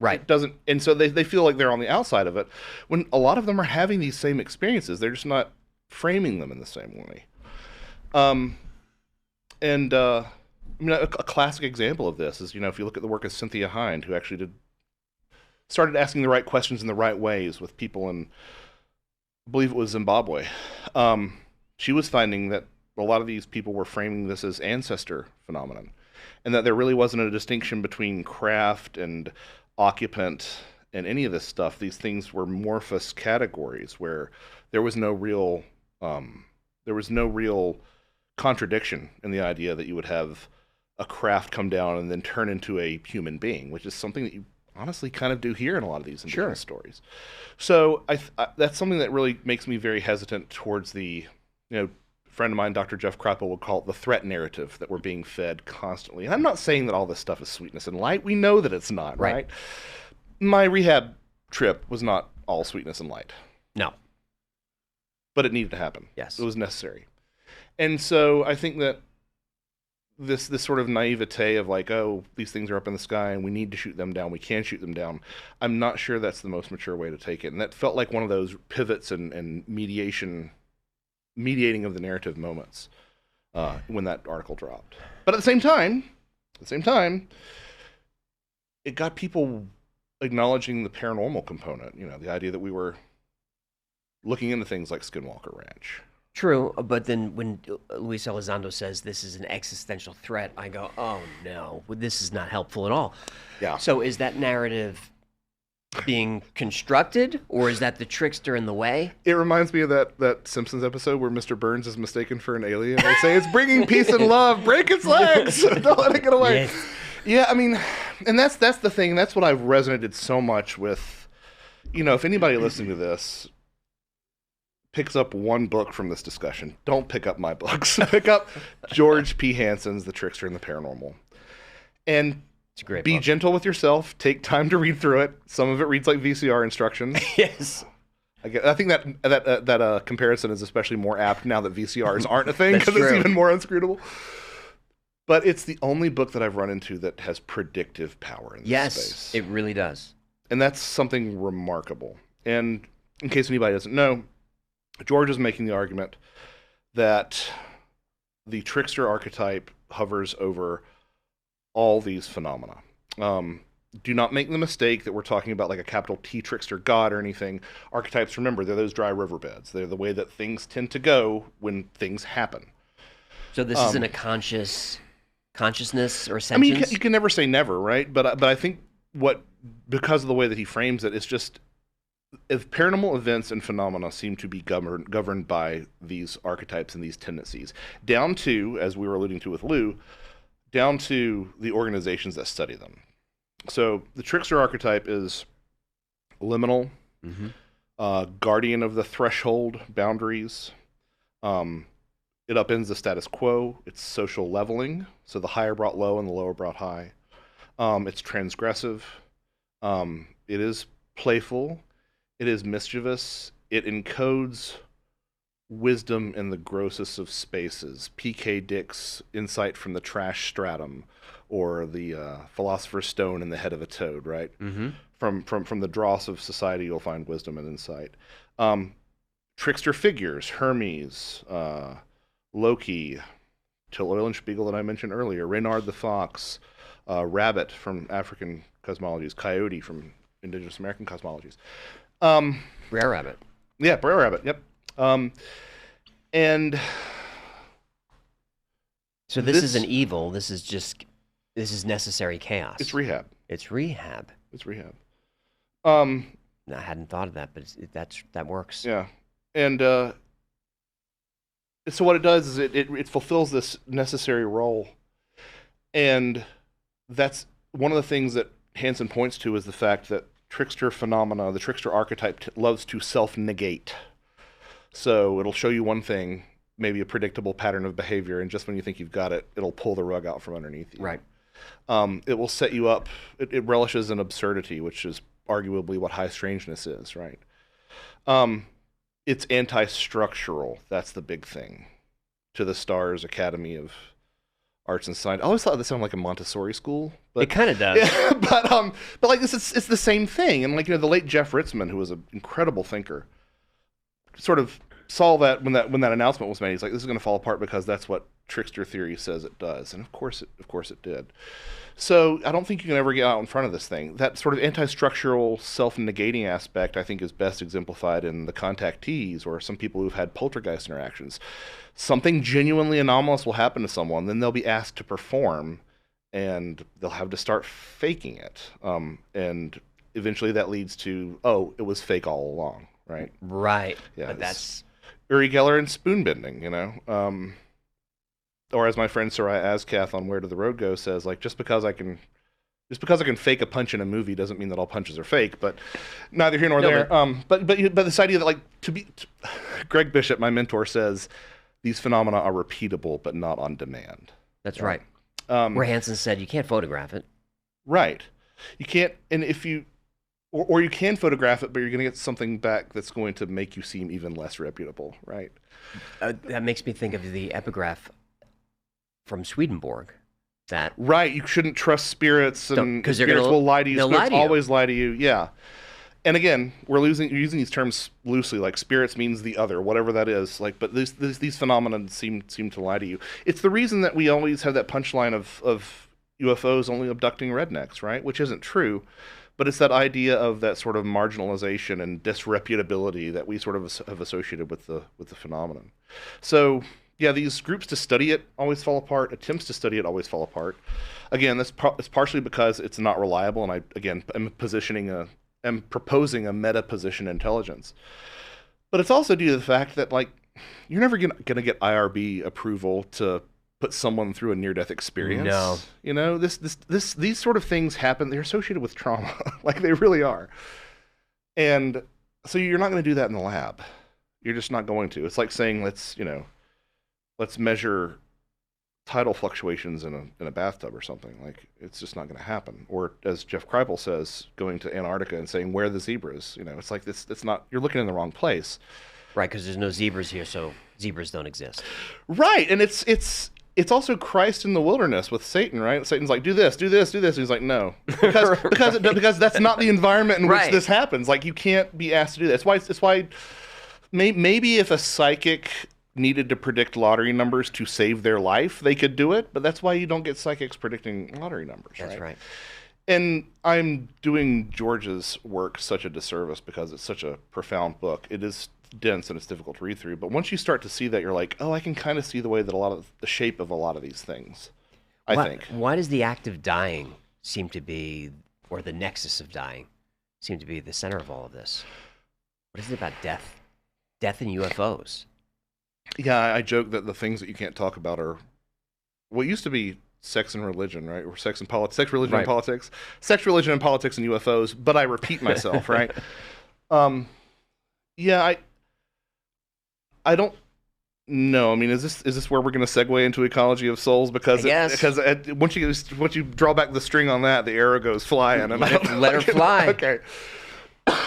Right. It doesn't, and so they feel like they're on the outside of it, when a lot of them are having these same experiences. They're just not framing them in the same way. I mean, a classic example of this is, if you look at the work of Cynthia Hind, who actually started asking the right questions in the right ways with people in, I believe it was Zimbabwe. She was finding that a lot of these people were framing this as ancestor phenomenon, and that there really wasn't a distinction between craft and occupant and any of this stuff. These things were amorphous categories where there was no real contradiction in the idea that you would have a craft come down and then turn into a human being, which is something that you honestly kind of do hear in a lot of these indigenous stories. So that's something that really makes me very hesitant towards the, friend of mine, Dr. Jeff Krapel, would call it the threat narrative that we're being fed constantly. And I'm not saying that all this stuff is sweetness and light. We know that it's not, right? My rehab trip was not all sweetness and light. No. But it needed to happen. Yes. It was necessary. And so I think that this sort of naivete of like, oh, these things are up in the sky and we need to shoot them down, we can shoot them down, I'm not sure that's the most mature way to take it. And that felt like one of those pivots and mediating of the narrative moments when that article dropped. But at the same time, it got people acknowledging the paranormal component, the idea that we were looking into things like Skinwalker Ranch. True, but then when Luis Elizondo says this is an existential threat, I go, oh no, this is not helpful at all. Yeah. So is that narrative being constructed, or is that the trickster in the way? It reminds me of that Simpsons episode where Mr. Burns is mistaken for an alien. They say it's bringing peace and love. Break its legs. Don't let it get away. Yes. Yeah, I mean, and that's the thing. That's what I've resonated so much with. If anybody listening to this picks up one book from this discussion, don't pick up my books. Pick up George P. Hansen's The Trickster and the Paranormal. And it's a great be book. gentle with yourself. Take time to read through it. Some of it reads like VCR instructions. Yes. I think that comparison is especially more apt now that VCRs aren't a thing, because it's even more unscrutable. But it's the only book that I've run into that has predictive power in this space. Yes, it really does. And that's something remarkable. And in case anybody doesn't know, George is making the argument that the trickster archetype hovers over all these phenomena. Do not make the mistake that we're talking about like a capital T trickster god or anything. Archetypes, remember, they're those dry riverbeds. They're the way that things tend to go when things happen. So this isn't a consciousness or sentience? I mean, you can never say never, right? But I think because of the way that he frames it, it's just, if paranormal events and phenomena seem to be governed by these archetypes and these tendencies, down to, as we were alluding to with Lou, down to the organizations that study them. So the trickster archetype is liminal, guardian of the threshold boundaries. It upends the status quo. It's social leveling, so the higher brought low and the lower brought high. It's transgressive. It is playful. It is mischievous. It encodes wisdom in the grossest of spaces. P.K. Dick's insight from the trash stratum, or the philosopher's stone in the head of a toad, right? Mm-hmm. From the dross of society, you'll find wisdom and insight. Trickster figures, Hermes, Loki, Till Eulenspiegel that I mentioned earlier, Reynard the Fox, Rabbit from African cosmologies, Coyote from Indigenous American cosmologies. Brer Rabbit. Yeah, Brer Rabbit, yep. And so this isn't evil, this is necessary chaos. It's rehab. It's rehab. I hadn't thought of that, but that works. Yeah. And so what it does is it fulfills this necessary role. And that's one of the things that Hansen points to, is the fact that trickster phenomena, the trickster archetype, loves to self-negate. So it'll show you one thing, maybe a predictable pattern of behavior, and just when you think you've got it, it'll pull the rug out from underneath you. Right. It will set you up. It relishes in absurdity, which is arguably what high strangeness is, right? It's anti-structural. That's the big thing. To the Stars Academy of Arts and Science. I always thought that sounded like a Montessori school. But, it kind of does. Yeah, but like this, it's the same thing. And like, the late Jeff Ritzman, who was an incredible thinker, sort of saw that when that announcement was made. He's like, this is going to fall apart because that's what trickster theory says it does. And of course it did. So I don't think you can ever get out in front of this thing. That sort of anti-structural, self-negating aspect, I think, is best exemplified in the contactees, or some people who've had poltergeist interactions. Something genuinely anomalous will happen to someone, then they'll be asked to perform, and they'll have to start faking it. And eventually that leads to, oh, it was fake all along, right? Right. Yeah, but that's Uri Geller and spoon bending, or as my friend Soraya Azkath on Where Did the Road Go says, like, just because I can fake a punch in a movie doesn't mean that all punches are fake. But neither here nor there. But this idea that, like, Greg Bishop, my mentor, says these phenomena are repeatable but not on demand. That's right. Where Hansen said you can't photograph it. Right. You can't, and if you, or you can photograph it, but you're going to get something back that's going to make you seem even less reputable, right? That makes me think of the epigraph from Swedenborg. That right, you shouldn't trust spirits, and because spirits will lie to you. Spirits always lie to you. Yeah. And again, we're using these terms loosely, like spirits means the other, whatever that is. Like, but these phenomena seem to lie to you. It's the reason that we always have that punchline of UFOs only abducting rednecks, right? Which isn't true, but it's that idea of that sort of marginalization and disreputability that we sort of have associated with the phenomenon. So yeah, these groups to study it always fall apart. Attempts to study it always fall apart. Again, it's partially because it's not reliable, and I again am proposing a meta-position intelligence. But it's also due to the fact that, like, you're never going to get IRB approval to put someone through a near-death experience. No. You know, these sort of things happen. They're associated with trauma. Like, they really are. And so you're not going to do that in the lab. You're just not going to. It's like saying, let's measure tidal fluctuations in a bathtub or something. Like, it's just not going to happen. Or as Jeff Kripal says, going to Antarctica and saying, where are the zebras? You know, it's like it's not, you're looking in the wrong place. Right, because there's no zebras here, so zebras don't exist. Right, and it's also Christ in the wilderness with Satan, right? Satan's like, do this, do this, do this. And he's like, no, because that's not the environment in which this happens. Like, you can't be asked to do that. It's why maybe if a psychic needed to predict lottery numbers to save their life, they could do it, but that's why you don't get psychics predicting lottery numbers. That's right. And I'm doing George's work such a disservice because it's such a profound book. It is dense and it's difficult to read through, but once you start to see that, you're like, oh, I can kind of see the way that a lot of the shape of a lot of these things, I think. Why does the act of dying seem to be, or the nexus of dying seem to be the center of all of this? What is it about death? Death and UFOs. Yeah, I joke that the things that you can't talk about are what used to be sex and religion, right? Or sex, religion, and politics. Sex, religion, and politics, and UFOs. But I repeat myself, right? Yeah, I don't know. I mean, is this where we're going to segue into Ecology of Souls? Because once you draw back the string on that, the arrow goes flying. And let her fly. Okay.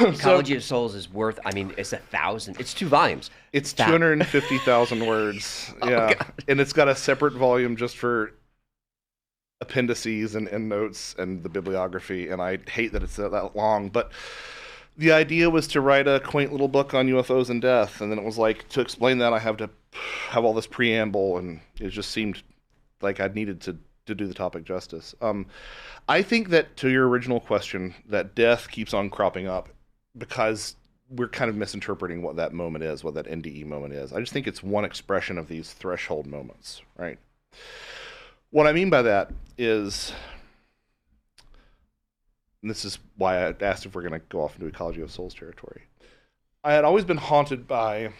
Ecology of Souls is worth, I mean, it's 1,000. It's 2 volumes. It's 250,000 words. Yeah. Oh, and it's got a separate volume just for appendices and endnotes and the bibliography. And I hate that it's that long. But the idea was to write a quaint little book on UFOs and death. And then it was like, to explain that, I have to have all this preamble. And it just seemed like I needed to do the topic justice. I think that, to your original question, that death keeps on cropping up because we're kind of misinterpreting what that moment is, what that NDE moment is. I just think it's one expression of these threshold moments, right? What I mean by that is, and this is why I asked if we're going to go off into Ecology of Souls territory. I had always been haunted by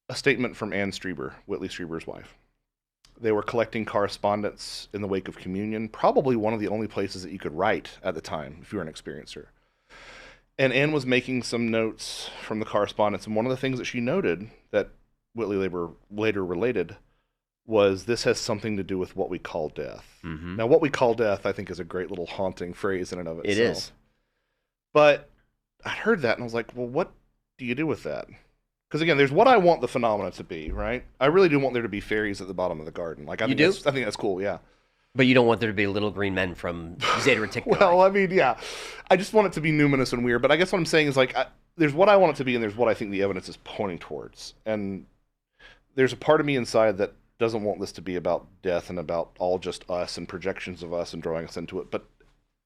a statement from Anne Strieber, Whitley Strieber's wife. They were collecting correspondence in the wake of communion, probably one of the only places that you could write at the time if you were an experiencer. And Anne was making some notes from the correspondence, and one of the things that she noted that Whitley later related was, this has something to do with what we call death. Mm-hmm. Now, what we call death, I think, is a great little haunting phrase in and of itself. It is. But I heard that, and I was like, well, what do you do with that? Because again, there's what I want the phenomena to be, right? I really do want there to be fairies at the bottom of the garden. Like, I think that's cool, yeah. But you don't want there to be little green men from Zeta Reticuli. Well, I mean, yeah. I just want it to be numinous and weird. But I guess what I'm saying is, like, there's what I want it to be, and there's what I think the evidence is pointing towards. And there's a part of me inside that doesn't want this to be about death and about all just us and projections of us and drawing us into it. But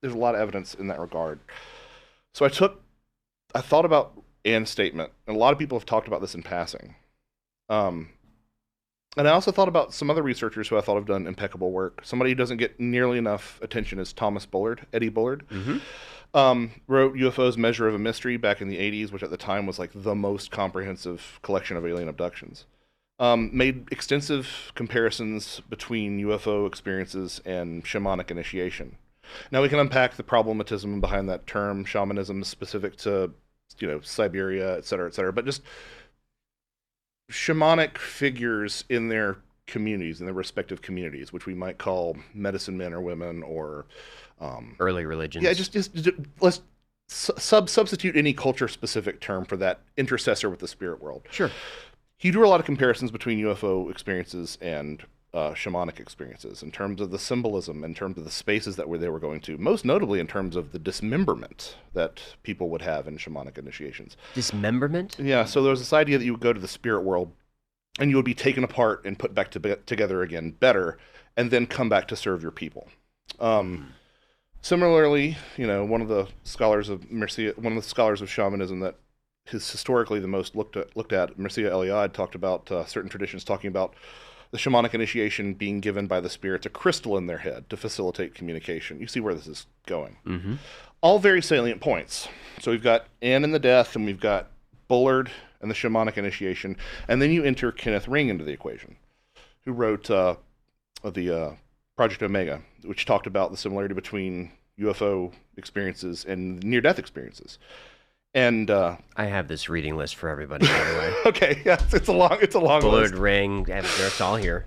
there's a lot of evidence in that regard. So I thought about Anne's statement, and a lot of people have talked about this in passing. And I also thought about some other researchers who I thought have done impeccable work. Somebody who doesn't get nearly enough attention is Thomas Bullard, Eddie Bullard. Mm-hmm. Wrote UFOs Measure of a Mystery back in the 80s, which at the time was like the most comprehensive collection of alien abductions. made extensive comparisons between UFO experiences and shamanic initiation. Now we can unpack the problematism behind that term, shamanism specific to, Siberia, et cetera, but just shamanic figures in their communities, in their respective communities, which we might call medicine men or women or early religions. Yeah, just let's substitute any culture-specific term for that intercessor with the spirit world. Sure. He drew a lot of comparisons between UFO experiences and shamanic experiences in terms of the symbolism, in terms of the spaces that they were going to, most notably in terms of the dismemberment that people would have in shamanic initiations. Dismemberment? Yeah, so there was this idea that you would go to the spirit world and you would be taken apart and put back together again better, and then come back to serve your people. Similarly, one of the scholars of shamanism that is historically the most looked at, Mircea Eliade, talked about certain traditions talking about the shamanic initiation being given by the spirits a crystal in their head to facilitate communication. You see where this is going. Mm-hmm. All very salient points. So we've got Anne and the Death, and we've got Bullard and the shamanic initiation, and then you enter Kenneth Ring into the equation, who wrote the Project Omega, which talked about the similarity between UFO experiences and near-death experiences. And I have this reading list for everybody, by the way. Okay, yeah, it's a long Bullard, list. Ring, it's all here.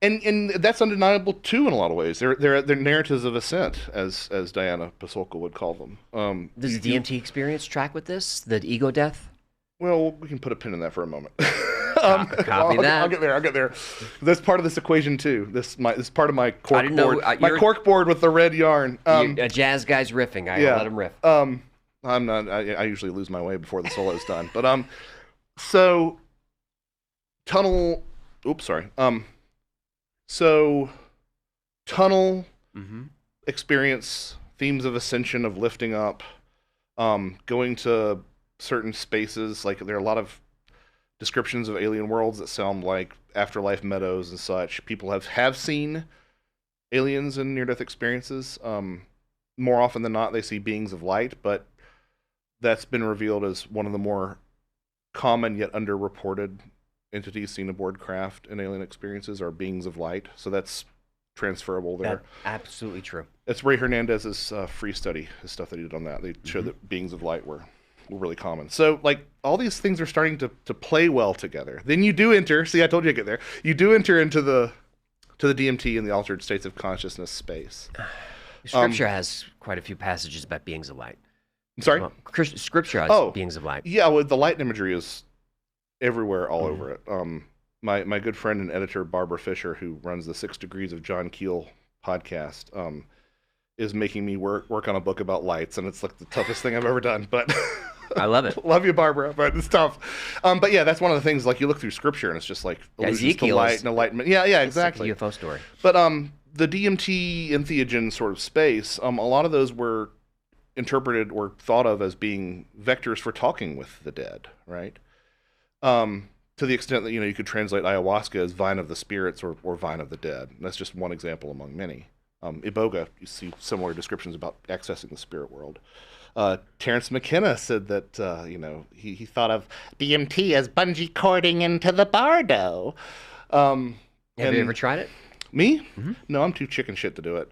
And that's undeniable too in a lot of ways. They're narratives of ascent, as Diana Pasulka would call them. Does the DMT experience track with this? The ego death? Well, we can put a pin in that for a moment. Copy that. I'll get there. That's part of this equation too. This is part of my cork board. My cork board with the red yarn. A jazz guy's riffing. I let him riff. I'm not. I usually lose my way before the solo's done. But so tunnel. Oops, sorry. So tunnel experience, themes of ascension, of lifting up, going to certain spaces. Like there are a lot of descriptions of alien worlds that sound like afterlife meadows and such. People have seen aliens in near-death experiences. More often than not, they see beings of light, but that's been revealed as one of the more common yet underreported entities seen aboard craft in alien experiences are beings of light. So that's transferable there. That's absolutely true. It's Ray Hernandez's free study, his stuff that he did on that. They showed that beings of light were really common. So like all these things are starting to play well together. Then you do enter, see, I told you I'd get there. You do enter into the DMT and the altered states of consciousness space. Scripture has quite a few passages about beings of light. Sorry? Well, Scripture has beings of light. Yeah, well, the light imagery is everywhere, all over it. My good friend and editor, Barbara Fisher, who runs the 6 Degrees of John Keel podcast, is making me work on a book about lights, and it's like the toughest thing I've ever done, but I love it. Love you, Barbara, but it's tough. But yeah, that's one of the things, like you look through scripture and it's just like allusions to light and enlightenment. Yeah, exactly. It's like a UFO story. But the DMT entheogen sort of space, a lot of those were interpreted or thought of as being vectors for talking with the dead, right? To the extent that, you could translate ayahuasca as vine of the spirits or vine of the dead. And that's just one example among many. Iboga, you see similar descriptions about accessing the spirit world. Terrence McKenna said that, he thought of DMT as bungee cording into the bardo. Have you ever tried it? Me? Mm-hmm. No, I'm too chicken shit to do it.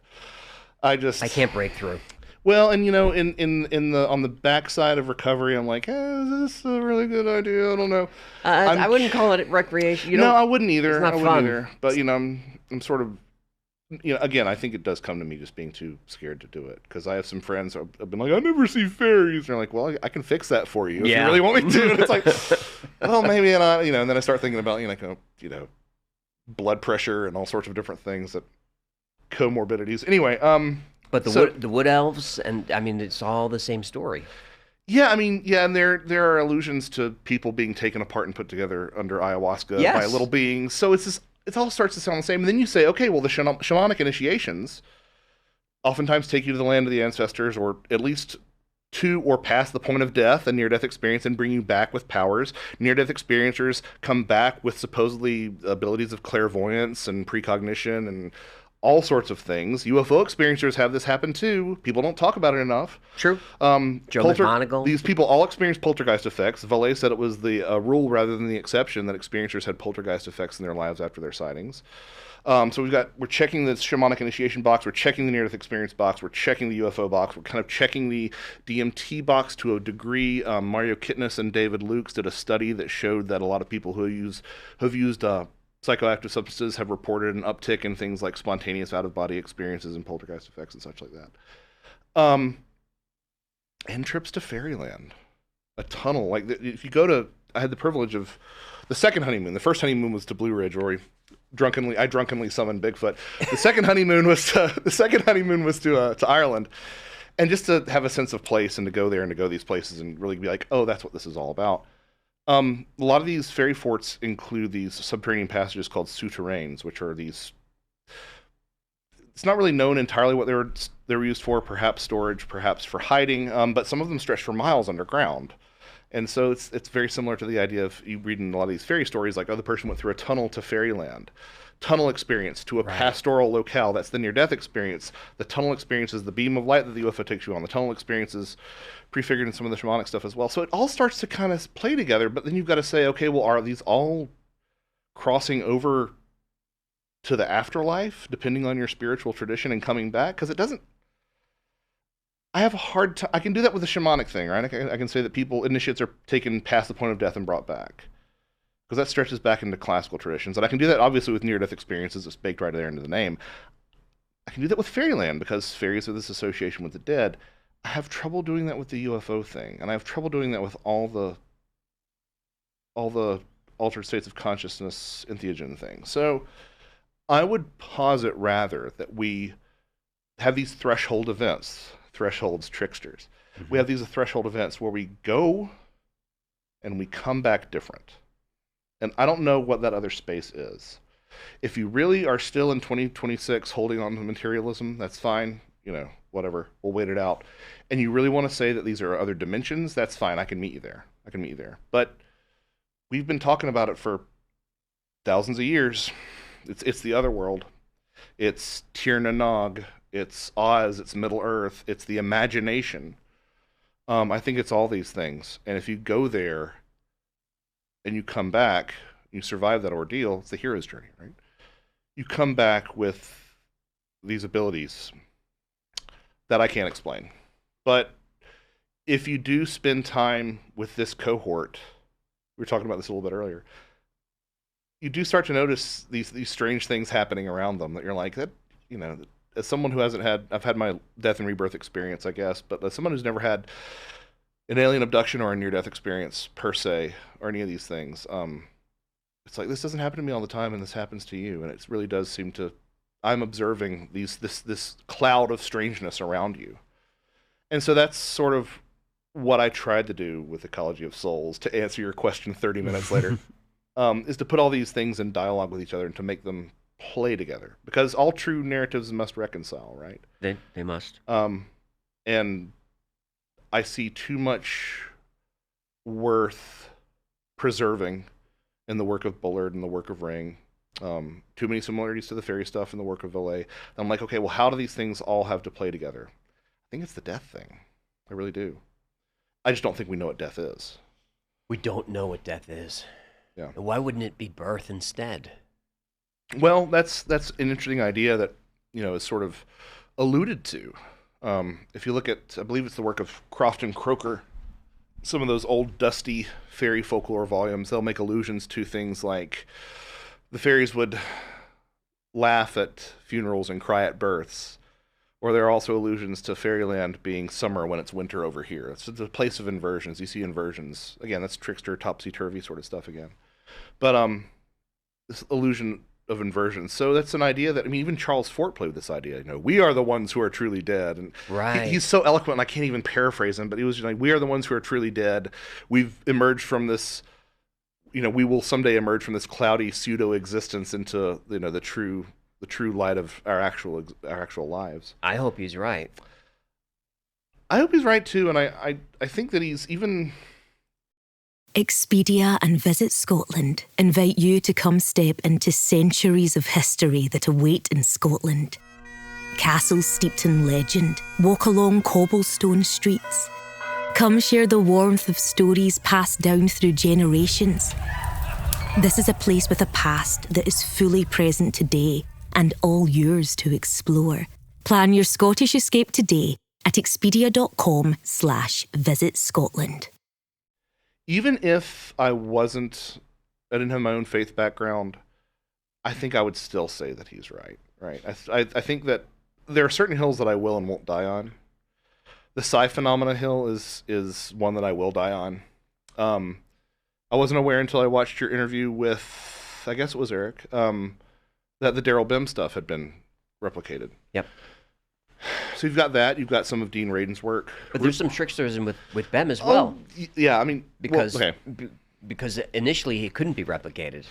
I can't break through. Well, and on the backside of recovery, I'm like, is this a really good idea? I don't know. I wouldn't call it recreation. No, I wouldn't either. It's not fun. But I'm sort of, again, I think it does come to me just being too scared to do it, because I have some friends who have been like, I never see fairies. And they're like, well, I can fix that for you if you really want me to. And it's like, well, maybe not. And then I start thinking about blood pressure and all sorts of different things, that comorbidities. Anyway, but the wood elves, and I mean, it's all the same story. Yeah, and there are allusions to people being taken apart and put together under ayahuasca by little beings. So it's just, it all starts to sound the same. And then you say, okay, well, the shamanic initiations oftentimes take you to the land of the ancestors, or at least to or past the point of death and near-death experience, and bring you back with powers. Near-death experiencers come back with supposedly abilities of clairvoyance and precognition and all sorts of things. UFO experiencers have this happen too. People don't talk about it enough. True. Joe McMoneagle. These people all experience poltergeist effects. Valet said it was the rule rather than the exception that experiencers had poltergeist effects in their lives after their sightings. So we're checking the shamanic initiation box, we're checking the near-death experience box, we're checking the UFO box, we're kind of checking the DMT box to a degree. Mario Kitness and David Lukes did a study that showed that a lot of people who have used psychoactive substances have reported an uptick in things like spontaneous out-of-body experiences and poltergeist effects and such like that. And trips to fairyland. A tunnel. Like, if you go to... I had the privilege of... The second honeymoon. The first honeymoon was to Blue Ridge, where I drunkenly summoned Bigfoot. The second honeymoon was to Ireland, and just to have a sense of place and to go there and to go these places and really be like, oh, that's what this is all about. A lot of these fairy forts include these subterranean passages called souterrains, which are these. It's not really known entirely what they were used for. Perhaps storage, perhaps for hiding. But some of them stretch for miles underground. And so it's very similar to the idea of you reading a lot of these fairy stories, like, oh, the person went through a tunnel to fairyland. Tunnel experience to a pastoral locale. That's the near-death experience. The tunnel experience is the beam of light that the UFO takes you on. The tunnel experience is prefigured in some of the shamanic stuff as well. So it all starts to kind of play together, but then you've got to say, okay, well, are these all crossing over to the afterlife, depending on your spiritual tradition, and coming back? Because it doesn't... I have a hard time. I can do that with the shamanic thing, right? I can say that initiates are taken past the point of death and brought back, because that stretches back into classical traditions. And I can do that obviously with near-death experiences. It's baked right there into the name. I can do that with fairyland, because fairies have this association with the dead. I have trouble doing that with the UFO thing, and I have trouble doing that with all the altered states of consciousness entheogen thing. So I would posit rather that we have these threshold events. Thresholds, tricksters. Mm-hmm. We have these threshold events where we go and we come back different. And I don't know what that other space is. If you really are still in 2026 holding on to materialism, that's fine. Whatever. We'll wait it out. And you really want to say that these are other dimensions, that's fine. I can meet you there. But we've been talking about it for thousands of years. It's the other world. It's Tir na Nog. It's Oz, it's Middle Earth, it's the imagination. I think it's all these things. And if you go there and you come back, you survive that ordeal, it's the hero's journey, right? You come back with these abilities that I can't explain. But if you do spend time with this cohort, we were talking about this a little bit earlier, you do start to notice these strange things happening around them that you're like, that, as someone who I've had my death and rebirth experience, I guess, but as someone who's never had an alien abduction or a near-death experience per se, or any of these things, it's like, this doesn't happen to me all the time, and this happens to you, and it really does seem to. I'm observing this cloud of strangeness around you, and so that's sort of what I tried to do with Ecology of Souls. To answer your question 30 minutes later, is to put all these things in dialogue with each other and to make them play together, because all true narratives must reconcile, right? They must. And I see too much worth preserving in the work of Bullard and the work of Ring. Too many similarities to the fairy stuff and the work of Valet. I'm like, okay, well, how do these things all have to play together? I think it's the death thing. I really do. I just don't think we know what death is. We don't know what death is. Yeah. Why wouldn't it be birth instead? Well, that's an interesting idea that, is sort of alluded to. If you look at, I believe it's the work of Croft and Croker, some of those old dusty fairy folklore volumes, they'll make allusions to things like the fairies would laugh at funerals and cry at births. Or there are also allusions to fairyland being summer when it's winter over here. It's a place of inversions. You see inversions. Again, that's trickster, topsy-turvy sort of stuff again. But this illusion of inversion. So that's an idea that, even Charles Fort played with this idea. We are the ones who are truly dead. And right. He's so eloquent, and I can't even paraphrase him, but he was like, we are the ones who are truly dead. We've emerged from this, we will someday emerge from this cloudy pseudo-existence into, the true light of our actual lives. I hope he's right. I hope he's right too, and I think that he's even... Expedia and Visit Scotland invite you to come step into centuries of history that await in Scotland. Castles steeped in legend walk along cobblestone streets. Come share the warmth of stories passed down through generations. This is a place with a past that is fully present today and all yours to explore. Plan your Scottish escape today at expedia.com/Visit Scotland. Even if I didn't have my own faith background, I think I would still say that he's right. Right. I think that there are certain hills that I will and won't die on. The psi phenomena hill is one that I will die on. I wasn't aware until I watched your interview with, I guess it was Eric, that the Daryl Bim stuff had been replicated. Yep. So you've got that. You've got some of Dean Radin's work. But there's some tricksterism with Bem as well. Yeah, I mean, because well, okay. Because initially he couldn't be replicated.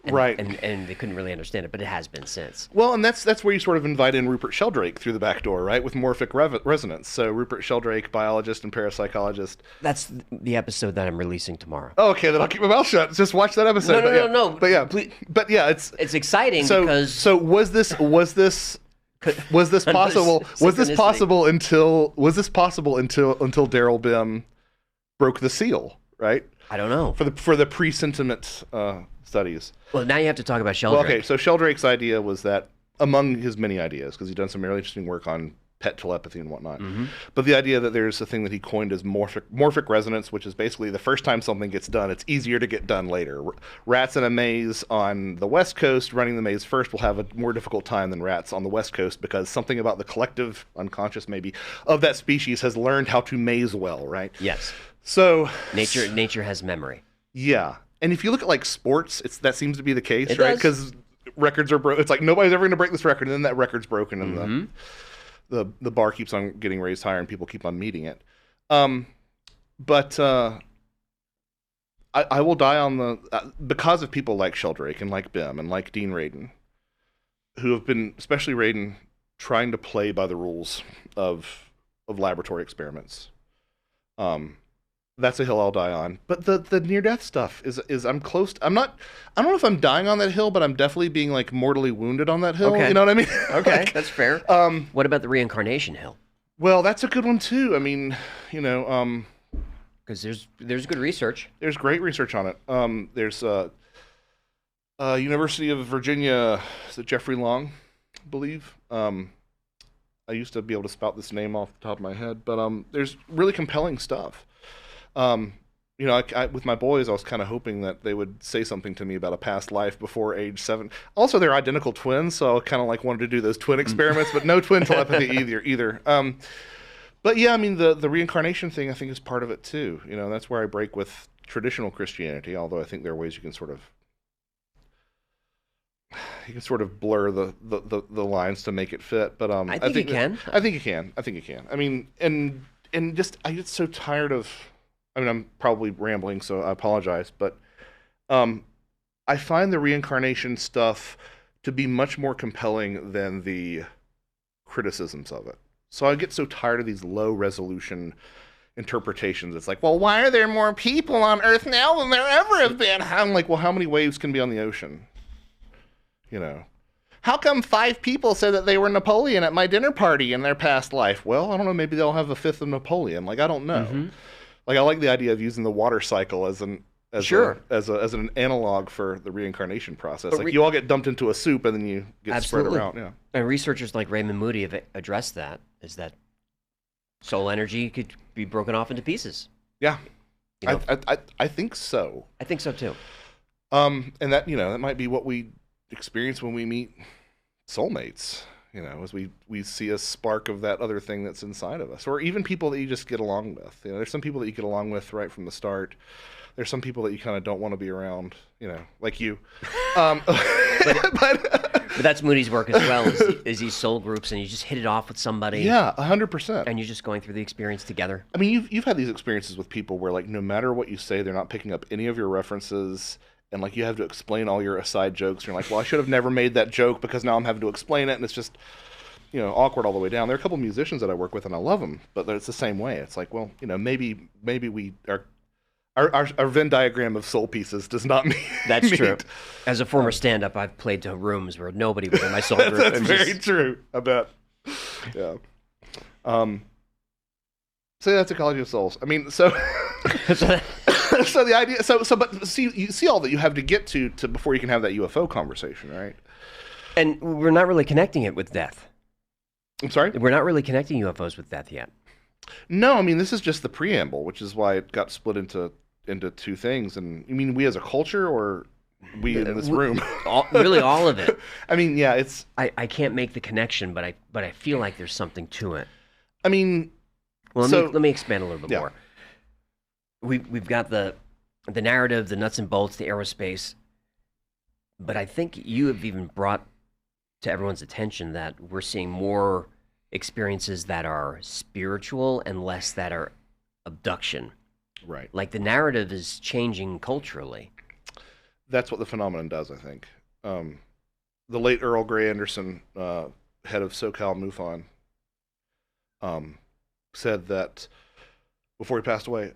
Right. And they couldn't really understand it, but it has been since. Well, and that's where you sort of invite in Rupert Sheldrake through the back door, right, with morphic resonance. So Rupert Sheldrake, biologist and parapsychologist. That's the episode that I'm releasing tomorrow. Oh, okay, then I'll keep my mouth shut. Just watch that episode. No. But yeah, but yeah, it's exciting because. So was this possible? Was this possible until Daryl Bim broke the seal? Right. I don't know. For the pre-sentiment studies. Well, now you have to talk about Sheldrake. Well, okay, so Sheldrake's idea was that, among his many ideas, because he's done some really interesting work on pet telepathy and whatnot, but the idea that there's a thing that he coined as morphic resonance, which is basically the first time something gets done, it's easier to get done later. Rats in a maze on the West Coast running the maze first will have a more difficult time than rats on the West Coast because something about the collective unconscious, maybe, of that species has learned how to maze well, right? Yes. So nature has memory. Yeah. And if you look at like sports, that seems to be the case, right? Because records are broken. It's like nobody's ever going to break this record, and then that record's broken, and the bar keeps on getting raised higher, and people keep on meeting it. But I will die on because of people like Sheldrake and like Bim and like Dean Radin, who have been, especially Radin, trying to play by the rules of laboratory experiments. That's a hill I'll die on. But the near-death stuff is I'm close. I don't know if I'm dying on that hill, but I'm definitely being like mortally wounded on that hill. Okay. You know what I mean? Okay, that's fair. What about the reincarnation hill? Well, that's a good one too. I mean, because there's good research. There's great research on it. There's University of Virginia, is it Jeffrey Long, I believe. I used to be able to spout this name off the top of my head, but there's really compelling stuff. With my boys, I was kind of hoping that they would say something to me about a past life before age 7. Also, they're identical twins, so I kind of wanted to do those twin experiments, but no twin telepathy either. But yeah, I mean, the reincarnation thing, I think, is part of it too. That's where I break with traditional Christianity, although I think there are ways you can sort of blur the lines to make it fit. But I think you can. I think you can. I mean, and just I get so tired of. I mean, I'm probably rambling, so I apologize, but I find the reincarnation stuff to be much more compelling than the criticisms of it. So I get so tired of these low-resolution interpretations. It's like, well, why are there more people on Earth now than there ever have been? I'm like, well, how many waves can be on the ocean? How come 5 people said that they were Napoleon at my dinner party in their past life? Well, I don't know. Maybe they'll have a 5th of Napoleon. I don't know. I like the idea of using the water cycle as an analog for the reincarnation process. You all get dumped into a soup and then you get spread around. Yeah. And researchers like Raymond Moody have addressed that. Is that soul energy could be broken off into pieces? Yeah. I think so. I think so too. And that that might be what we experience when we meet soulmates. As we see a spark of that other thing that's inside of us, or even people that you just get along with. There's some people that you get along with right from the start. There's some people that you kind of don't want to be around, like you. But that's Moody's work as well, is these soul groups, and you just hit it off with somebody. Yeah, 100%. And you're just going through the experience together. I mean, you've had these experiences with people where, no matter what you say, they're not picking up any of your references. And you have to explain all your aside jokes. And you're like, well, I should have never made that joke because now I'm having to explain it. And it's just, awkward all the way down. There are a couple musicians that I work with and I love them, but it's the same way. It's like, well, maybe we are our Venn diagram of soul pieces does not mean. That's true. As a former stand-up, I've played to rooms where nobody was in my soul group. That's very true. I bet. Yeah. So that's Ecology of Souls. I mean, so so the idea. But see, you see all that you have to get to before you can have that UFO conversation, right? And we're not really connecting it with death. I'm sorry? We're not really connecting UFOs with death yet. No, I mean, this is just the preamble, which is why it got split into two things. And you mean we as a culture, or we in this room? Really, all of it. I mean, yeah, it's. I can't make the connection, but I feel like there's something to it. I mean, well, let me expand a little bit more. We've got the narrative, the nuts and bolts, the aerospace, but I think you have even brought to everyone's attention that we're seeing more experiences that are spiritual and less that are abduction. Right. Like the narrative is changing culturally. That's what the phenomenon does, I think. The late Earl Grey Anderson, head of SoCal MUFON, said that, before he passed away,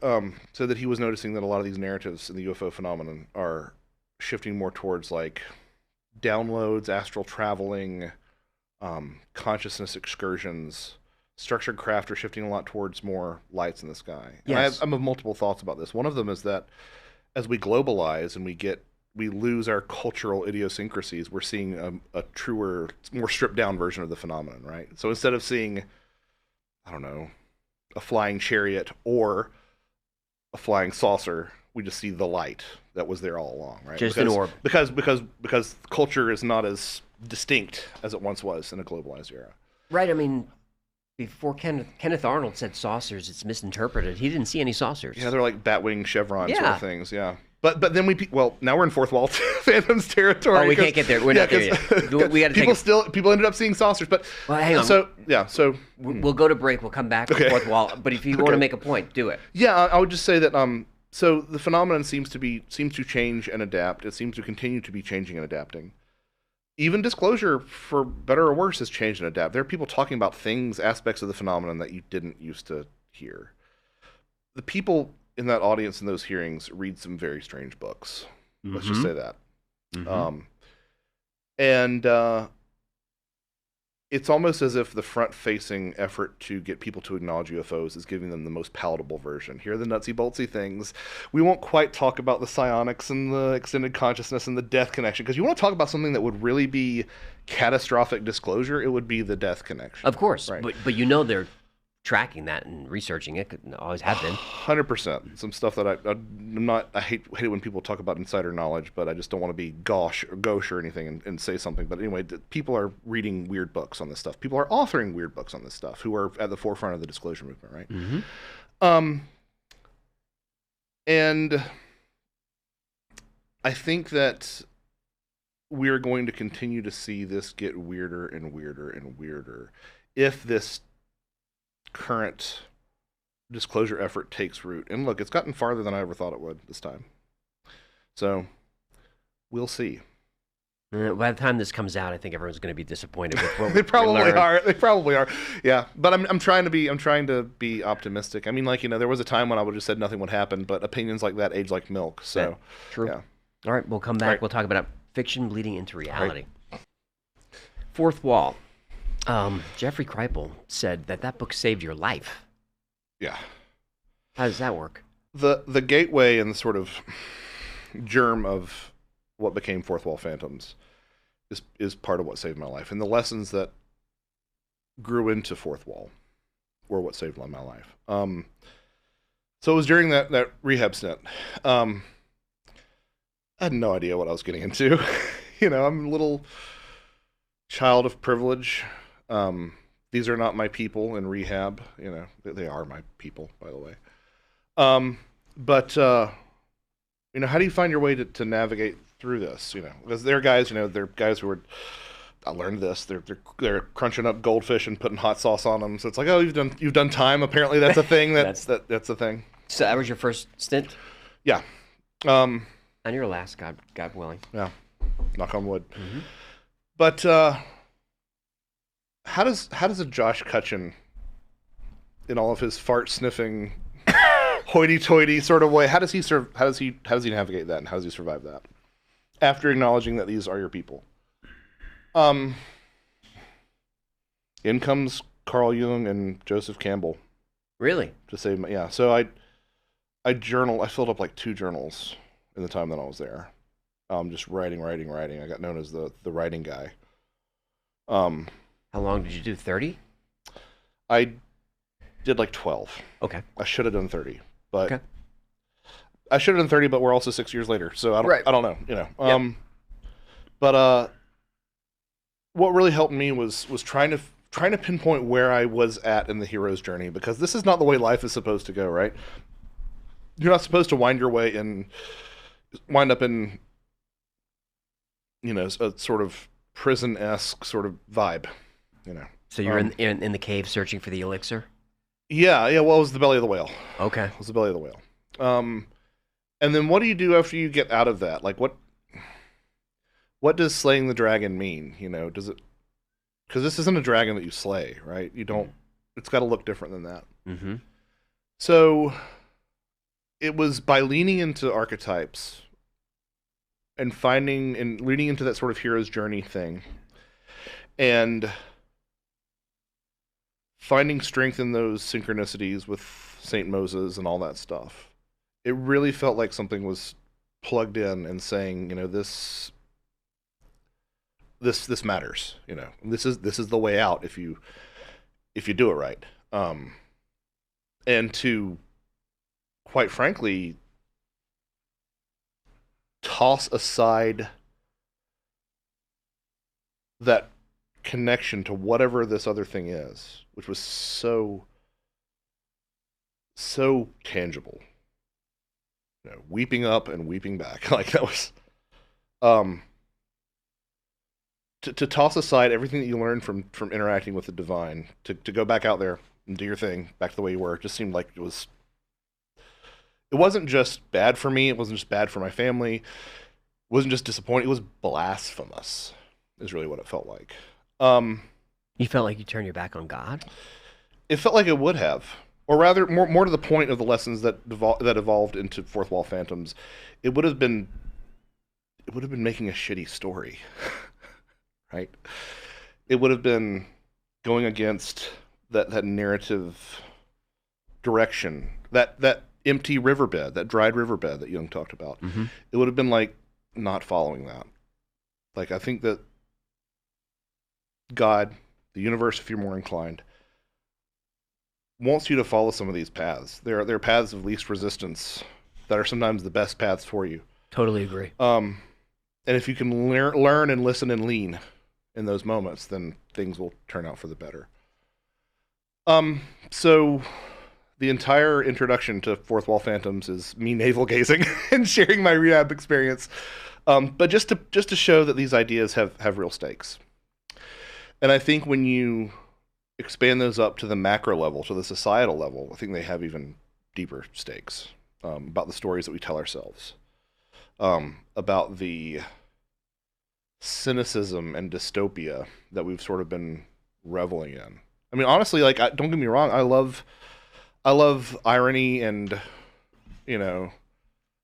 said that he was noticing that a lot of these narratives in the UFO phenomenon are shifting more towards like downloads, astral traveling, consciousness excursions. Structured craft are shifting a lot towards more lights in the sky. Yes. And I have multiple thoughts about this. One of them is that as we globalize and we lose our cultural idiosyncrasies, we're seeing a truer, more stripped down version of the phenomenon, right? So instead of seeing, I don't know, a flying chariot or a flying saucer, we just see the light that was there all along, right? Just an orb. Because culture is not as distinct as it once was in a globalized era. Right. I mean, before Kenneth Arnold said saucers, it's misinterpreted. He didn't see any saucers. Yeah, they're like batwing chevron sort of things. Yeah. But then now we're in fourth wall phantoms territory. Oh, we can't get there. We're not there yet. We got to people ended up seeing saucers, but hang on. So we'll go to break. We'll come back to fourth wall. But if you want to make a point, do it. Yeah, I would just say that so the phenomenon seems to change and adapt. It seems to continue to be changing and adapting. Even disclosure, for better or worse, has changed and adapted. There are people talking about things, aspects of the phenomenon that you didn't used to hear. The people in that audience in those hearings read some very strange books. Mm-hmm. Let's just say that. Mm-hmm. It's almost as if the front-facing effort to get people to acknowledge UFOs is giving them the most palatable version. Here are the nutsy-boltsy things. We won't quite talk about the psionics and the extended consciousness and the death connection, because you want to talk about something that would really be catastrophic disclosure, it would be the death connection. Of course, right? But you know they're tracking that and researching it. Always have been. 100%. Some stuff that I'm not. I hate it when people talk about insider knowledge, but I just don't want to be gauche or anything and say something. But anyway, people are reading weird books on this stuff. People are authoring weird books on this stuff who are at the forefront of the disclosure movement, right? Mm-hmm. And I think that we're going to continue to see this get weirder and weirder and weirder if this current disclosure effort takes root. And look, it's gotten farther than I ever thought it would this time. So we'll see. By the time this comes out, I think everyone's going to be disappointed with what They probably are. Yeah, but I'm trying to be optimistic. I mean, like, there was a time when I would have said nothing would happen, but opinions like that age like milk. So yeah, true. Yeah. All right, we'll come back. Right. We'll talk about fiction bleeding into reality. Right. Fourth wall. Jeffrey Kripal said that book saved your life. Yeah. How does that work? The gateway and the sort of germ of what became Fourth Wall Phantoms is part of what saved my life. And the lessons that grew into Fourth Wall were what saved my life. So it was during that rehab stint. I had no idea what I was getting into. I'm a little child of privilege. These are not my people in rehab. They are my people, by the way. But how do you find your way to navigate through this? Because there are guys, they're guys who are. I learned this. They're crunching up goldfish and putting hot sauce on them. So it's like, oh, you've done time. Apparently, that's a thing. That's a thing. So that was your first stint. Yeah. And your last, God willing. Yeah. Knock on wood. Mm-hmm. But how does a Josh Cutchin, in all of his fart sniffing hoity-toity sort of way. How does he navigate that, and how does he survive that? After acknowledging that these are your people. In comes Carl Jung and Joseph Campbell. Really? To save yeah. So I journal. I filled up like 2 journals in the time that I was there. Just writing. I got known as the writing guy. How long did you do? 30? I did like 12. Okay. I should have done 30, but I should have done 30, but we're also 6 years later, so I don't know, you know. Yep. But what really helped me was trying to pinpoint where I was at in the hero's journey, because this is not the way life is supposed to go, right? You're not supposed to wind up in, you know, a sort of prison-esque sort of vibe, you know. So you're in the cave searching for the elixir? Yeah. Well, it was the belly of the whale. Okay. It was the belly of the whale. And then what do you do after you get out of that? Like, what does slaying the dragon mean? You know, does it? Because this isn't a dragon that you slay, right? You don't. It's got to look different than that. Mm-hmm. So it was by leaning into archetypes and leaning into that sort of hero's journey thing, and finding strength in those synchronicities with Saint Moses and all that stuff. It really felt like something was plugged in and saying, you know, this matters. You know, this is the way out if you do it right. And to, quite frankly, toss aside that connection to whatever this other thing is, which was so tangible. You know, weeping up and weeping back. Like, that was to toss aside everything that you learned from interacting with the divine, to go back out there and do your thing back the way you were. It just seemed like it wasn't just bad for me, it wasn't just bad for my family, it wasn't just disappointing, it was blasphemous, is really what it felt like. You felt like you turned your back on God? It felt like it would have. Or rather, more to the point of the lessons that evolved into Fourth Wall Phantoms, it would have been making a shitty story, right? It would have been going against that narrative direction, that empty riverbed, that dried riverbed that Jung talked about. Mm-hmm. It would have been like not following that. Like, I think that God, the universe, if you're more inclined, wants you to follow some of these paths. They're paths of least resistance that are sometimes the best paths for you. Totally agree. And if you can learn and listen and lean in those moments, then things will turn out for the better. So the entire introduction to Fourth Wall Phantoms is me navel gazing and sharing my rehab experience. But just to show that these ideas have real stakes. And I think when you expand those up to the macro level, to the societal level, I think they have even deeper stakes, about the stories that we tell ourselves, about the cynicism and dystopia that we've sort of been reveling in. I mean, honestly, like, don't get me wrong, I love irony and, you know,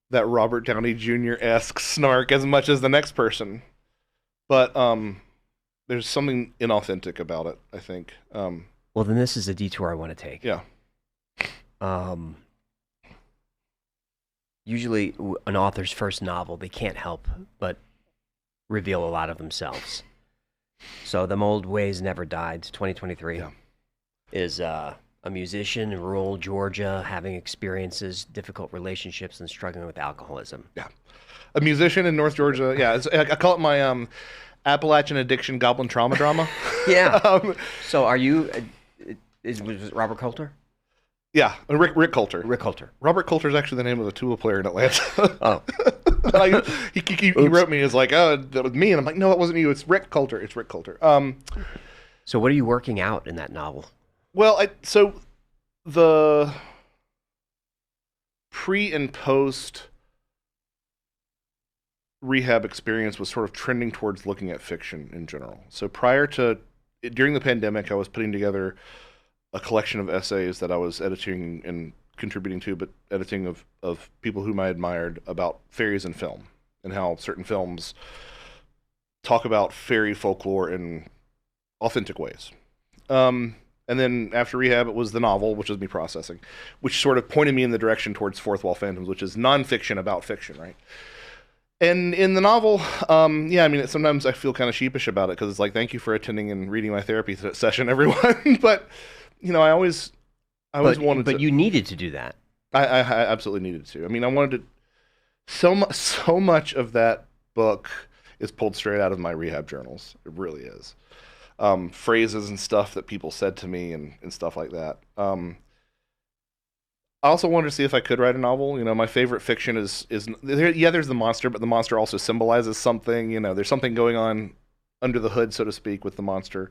that Robert Downey Jr.-esque snark as much as the next person, but there's something inauthentic about it, I think. Well, then this is a detour I want to take. Yeah. Usually an author's first novel, they can't help but reveal a lot of themselves. So The Old Ways Never Died, 2023, is a musician in rural Georgia having experiences, difficult relationships, and struggling with alcoholism. Yeah. A musician in North Georgia. Yeah, I call it my Appalachian addiction goblin trauma drama. Yeah. So are you... was it Robert Coulter? Yeah, Rick Coulter. Rick Coulter. Robert Coulter is actually the name of a tuba player in Atlanta. Oh. He wrote me as like, oh, that was me. And I'm like, no, it wasn't you. It's Rick Coulter. It's Rick Coulter. So what are you working out in that novel? Well, so the pre and post rehab experience was sort of trending towards looking at fiction in general. So during the pandemic, I was putting together a collection of essays that I was editing and contributing to, but editing of people whom I admired about fairies in film and how certain films talk about fairy folklore in authentic ways. And then after rehab, it was the novel, which was me processing, which sort of pointed me in the direction towards Fourth Wall Phantoms, which is nonfiction about fiction, right? And in the novel, sometimes I feel kind of sheepish about it because it's like, thank you for attending and reading my therapy session, everyone. But, I always wanted to. But you needed to do that. I absolutely needed to. I mean, I wanted to. So much of that book is pulled straight out of my rehab journals. It really is. Phrases and stuff that people said to me and stuff like that. I also wanted to see if I could write a novel. My favorite fiction is there's the monster, but the monster also symbolizes something. There's something going on under the hood, so to speak, with the monster.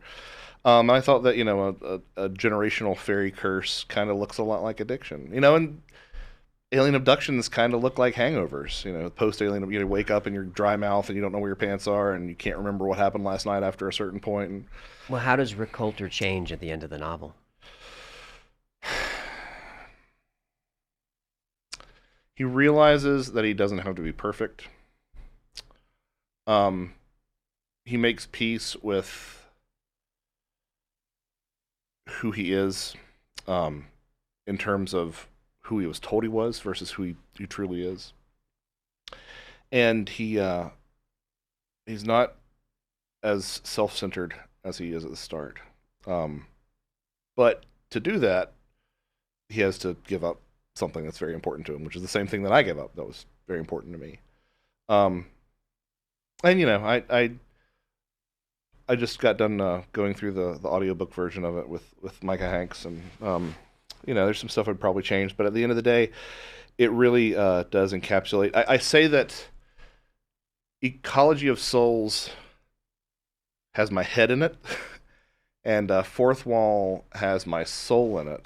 I thought that a generational fairy curse kind of looks a lot like addiction. And alien abductions kind of look like hangovers. Post-alien, you wake up in your dry mouth and you don't know where your pants are and you can't remember what happened last night after a certain point. Well, how does Rick Coulter change at the end of the novel? He realizes that he doesn't have to be perfect. He makes peace with who he is, in terms of who he was told he was versus who he truly is. And he's not as self-centered as he is at the start. But to do that, he has to give up something that's very important to him, which is the same thing that I gave up that was very important to me. I just got done going through the audiobook version of it with Micah Hanks, and there's some stuff I'd probably change, but at the end of the day, it really does encapsulate. I say that Ecology of Souls has my head in it, and Fourth Wall has my soul in it,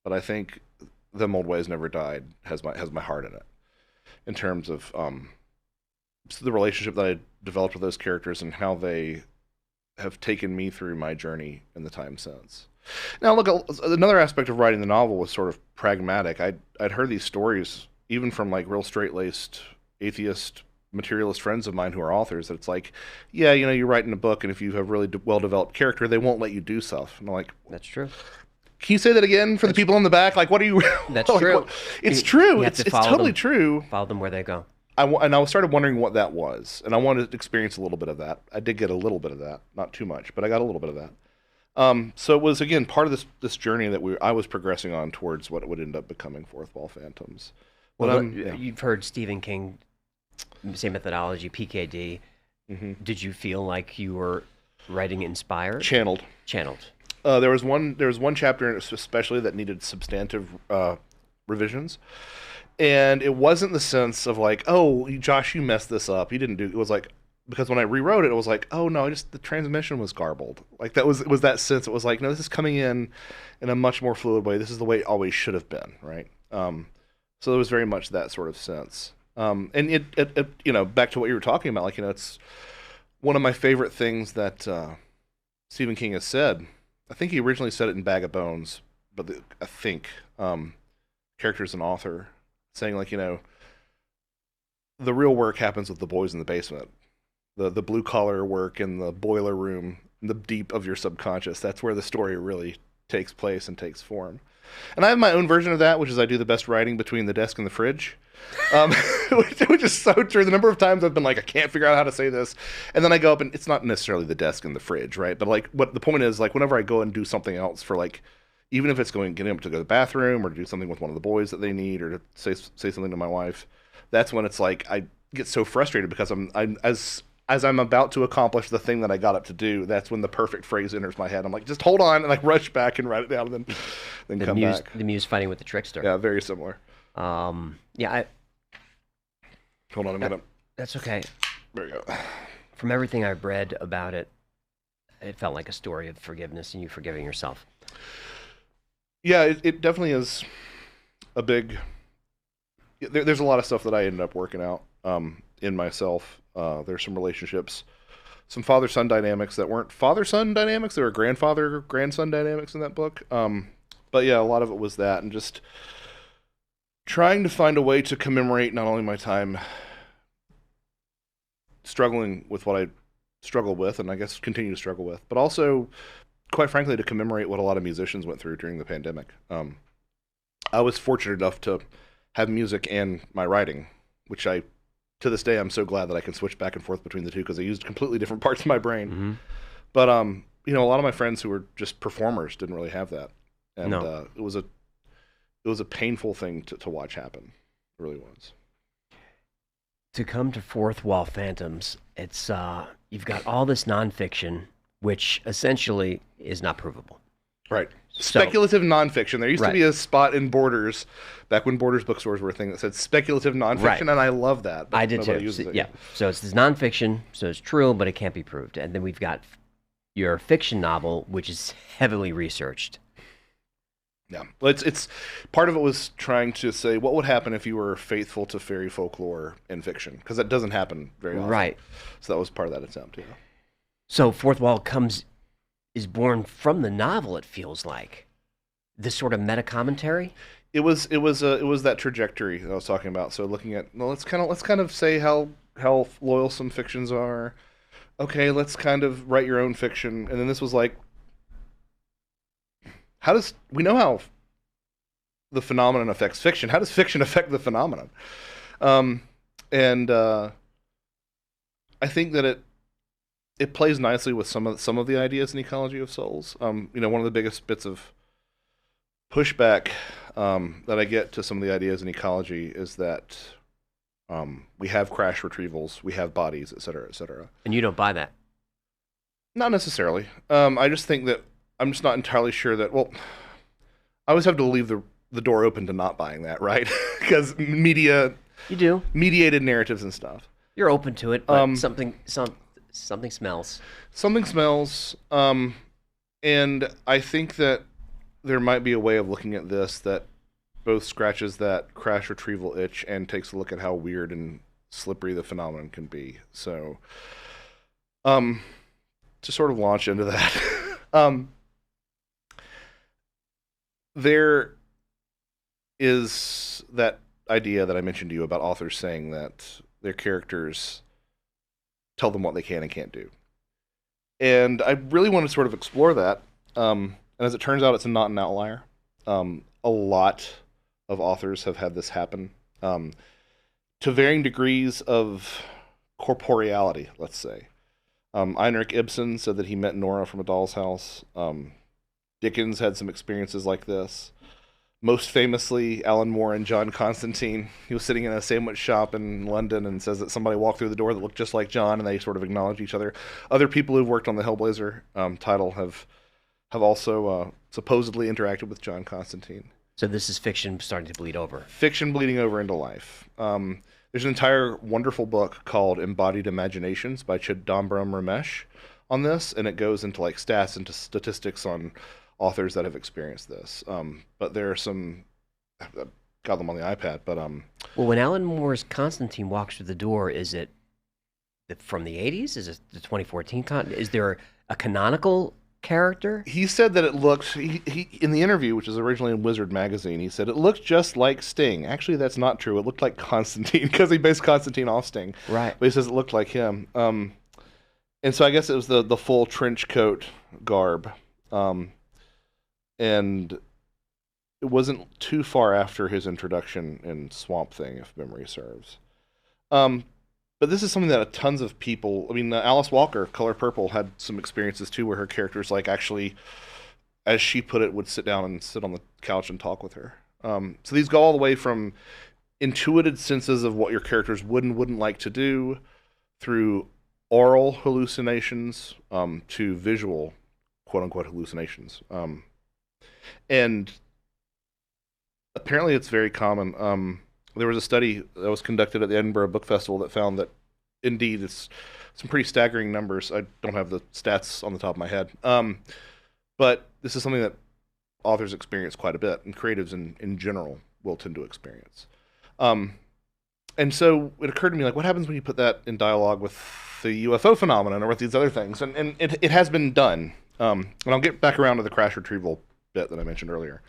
but I think Them Old Ways Never Died has my heart in it, in terms of the relationship that I developed with those characters and how they have taken me through my journey in the time since. Now, look, another aspect of writing the novel was sort of pragmatic. I'd heard these stories even from like real straight-laced atheist materialist friends of mine who are authors, that it's like, yeah, you're writing a book, and if you have really well-developed character, they won't let you do stuff. And I'm like, that's true. Can you say that again for the people in the back? Like, what are you... That's like, true. It's true. It's totally them, true. Follow them where they go. And I started wondering what that was, and I wanted to experience a little bit of that. I did get a little bit of that, not too much, but I got a little bit of that. So it was, again, part of this journey that I was progressing on towards what would end up becoming Fourth Wall Phantoms. Well, you've heard Stephen King, same methodology, PKD. Mm-hmm. Did you feel like you were writing inspired? Channeled. There was one chapter especially that needed substantive revisions, and it wasn't the sense of like, oh, Josh, you messed this up. You didn't do. It was like, because when I rewrote it, it was like, oh no, the transmission was garbled. Like it was that sense. It was like, no, this is coming in a much more fluid way. This is the way it always should have been, right? So there was very much that sort of sense. And it back to what you were talking about, like, it's one of my favorite things that Stephen King has said. I think he originally said it in Bag of Bones, but I think character's an author saying, like, the real work happens with the boys in the basement. The blue collar work in the boiler room, in the deep of your subconscious. That's where the story really takes place and takes form. And I have my own version of that, which is I do the best writing between the desk and the fridge, which is so true. The number of times I've been like, I can't figure out how to say this, and then I go up and it's not necessarily the desk and the fridge, right? But like, what the point is, like, whenever I go and do something else for, like, even if it's getting up to go to the bathroom or do something with one of the boys that they need, or to say something to my wife, that's when it's like I get so frustrated because I'm as I'm about to accomplish the thing that I got up to do, that's when the perfect phrase enters my head. I'm like, just hold on, and like rush back and write it down, and then come back. The muse fighting with the trickster. Yeah, very similar. Hold on a minute. That's okay. There you go. From everything I've read about it, it felt like a story of forgiveness and you forgiving yourself. Yeah, it definitely is a big... There's a lot of stuff that I ended up working out in myself. There's some relationships, some father-son dynamics that weren't father-son dynamics. They were grandfather-grandson dynamics in that book. But yeah, a lot of it was that, and just trying to find a way to commemorate not only my time struggling with what I struggle with, and I guess continue to struggle with, but also, quite frankly, to commemorate what a lot of musicians went through during the pandemic. I was fortunate enough to have music and my writing, which to this day, I'm so glad that I can switch back and forth between the two because I used completely different parts of my brain. Mm-hmm. But, a lot of my friends who were just performers didn't really have that. And No. It was a painful thing to watch happen. It really was. To come to Fourth Wall Phantoms, it's you've got all this nonfiction, which essentially is not provable. Right. Speculative nonfiction. There used to be a spot in Borders, back when Borders bookstores were a thing, that said speculative nonfiction, Right. and I love that. But I did nobody too. uses it. Yeah. So it's this nonfiction, so it's true, but it can't be proved. And then we've got your fiction novel, which is heavily researched. Yeah. Well, it's part of it was trying to say what would happen if you were faithful to fairy folklore in fiction, because that doesn't happen very often. Right. So that was part of that attempt. Yeah. So Fourth Wall is born from the novel. It feels like this sort of meta commentary. It was that trajectory that I was talking about. So looking at let's kind of say how loyal some fictions are. Okay, let's kind of write your own fiction, and then this was like, we know how the phenomenon affects fiction. How does fiction affect the phenomenon? And I think that it plays nicely with some of the ideas in Ecology of Souls. One of the biggest bits of pushback that I get to some of the ideas in ecology is that we have crash retrievals, we have bodies, et cetera, et cetera. And you don't buy that? Not necessarily. I just think that I'm just not entirely sure that, I always have to leave the door open to not buying that, right? Because You do. mediated narratives and stuff. You're open to it, but something smells. Something smells. And I think that there might be a way of looking at this that both scratches that crash retrieval itch and takes a look at how weird and slippery the phenomenon can be. So, to sort of launch into that, there is that idea that I mentioned to you about authors saying that their characters tell them what they can and can't do. And I really want to sort of explore that. And as it turns out, it's not an outlier. A lot of authors have had this happen to varying degrees of corporeality, let's say. Heinrich Ibsen said that he met Nora from A Doll's House. Dickens had some experiences like this. Most famously, Alan Moore and John Constantine. He was sitting in a sandwich shop in London and says that somebody walked through the door that looked just like John, and they sort of acknowledged each other. Other people who've worked on the Hellblazer title have also supposedly interacted with John Constantine. So this is fiction starting to bleed over. Fiction bleeding over into life. There's an entire wonderful book called Embodied Imaginations by Chidambaram Ramesh on this, and it goes into like stats and statistics on authors that have experienced this. But there are some, I've got them on the iPad, but well, when Alan Moore's Constantine walks through the door, is it from the 80s? Is it the 2014 Is there a canonical character? He said that it looked, he in the interview, which was originally in Wizard magazine, he said it looked just like Sting. Actually, that's not true. It looked like Constantine because he based Constantine off Sting. Right. But he says it looked like him. And so I guess it was the full trench coat garb. And it wasn't too far after his introduction in Swamp Thing, if memory serves. But this is something that tons of people, Alice Walker, Color Purple, had some experiences too, where her characters, like, actually, as she put it, would sit down and sit on the couch and talk with her. So these go all the way from intuited senses of what your characters would and wouldn't like to do, through oral hallucinations, to visual, quote-unquote, hallucinations. And apparently it's very common. There was a study that was conducted at the Edinburgh Book Festival that found that, indeed, it's some pretty staggering numbers. I don't have the stats on the top of my head. But this is something that authors experience quite a bit, and creatives in general will tend to experience. And so it occurred to me, like, what happens when you put that in dialogue with the UFO phenomenon or with these other things? And it has been done. And I'll get back around to the crash retrieval bit that I mentioned earlier.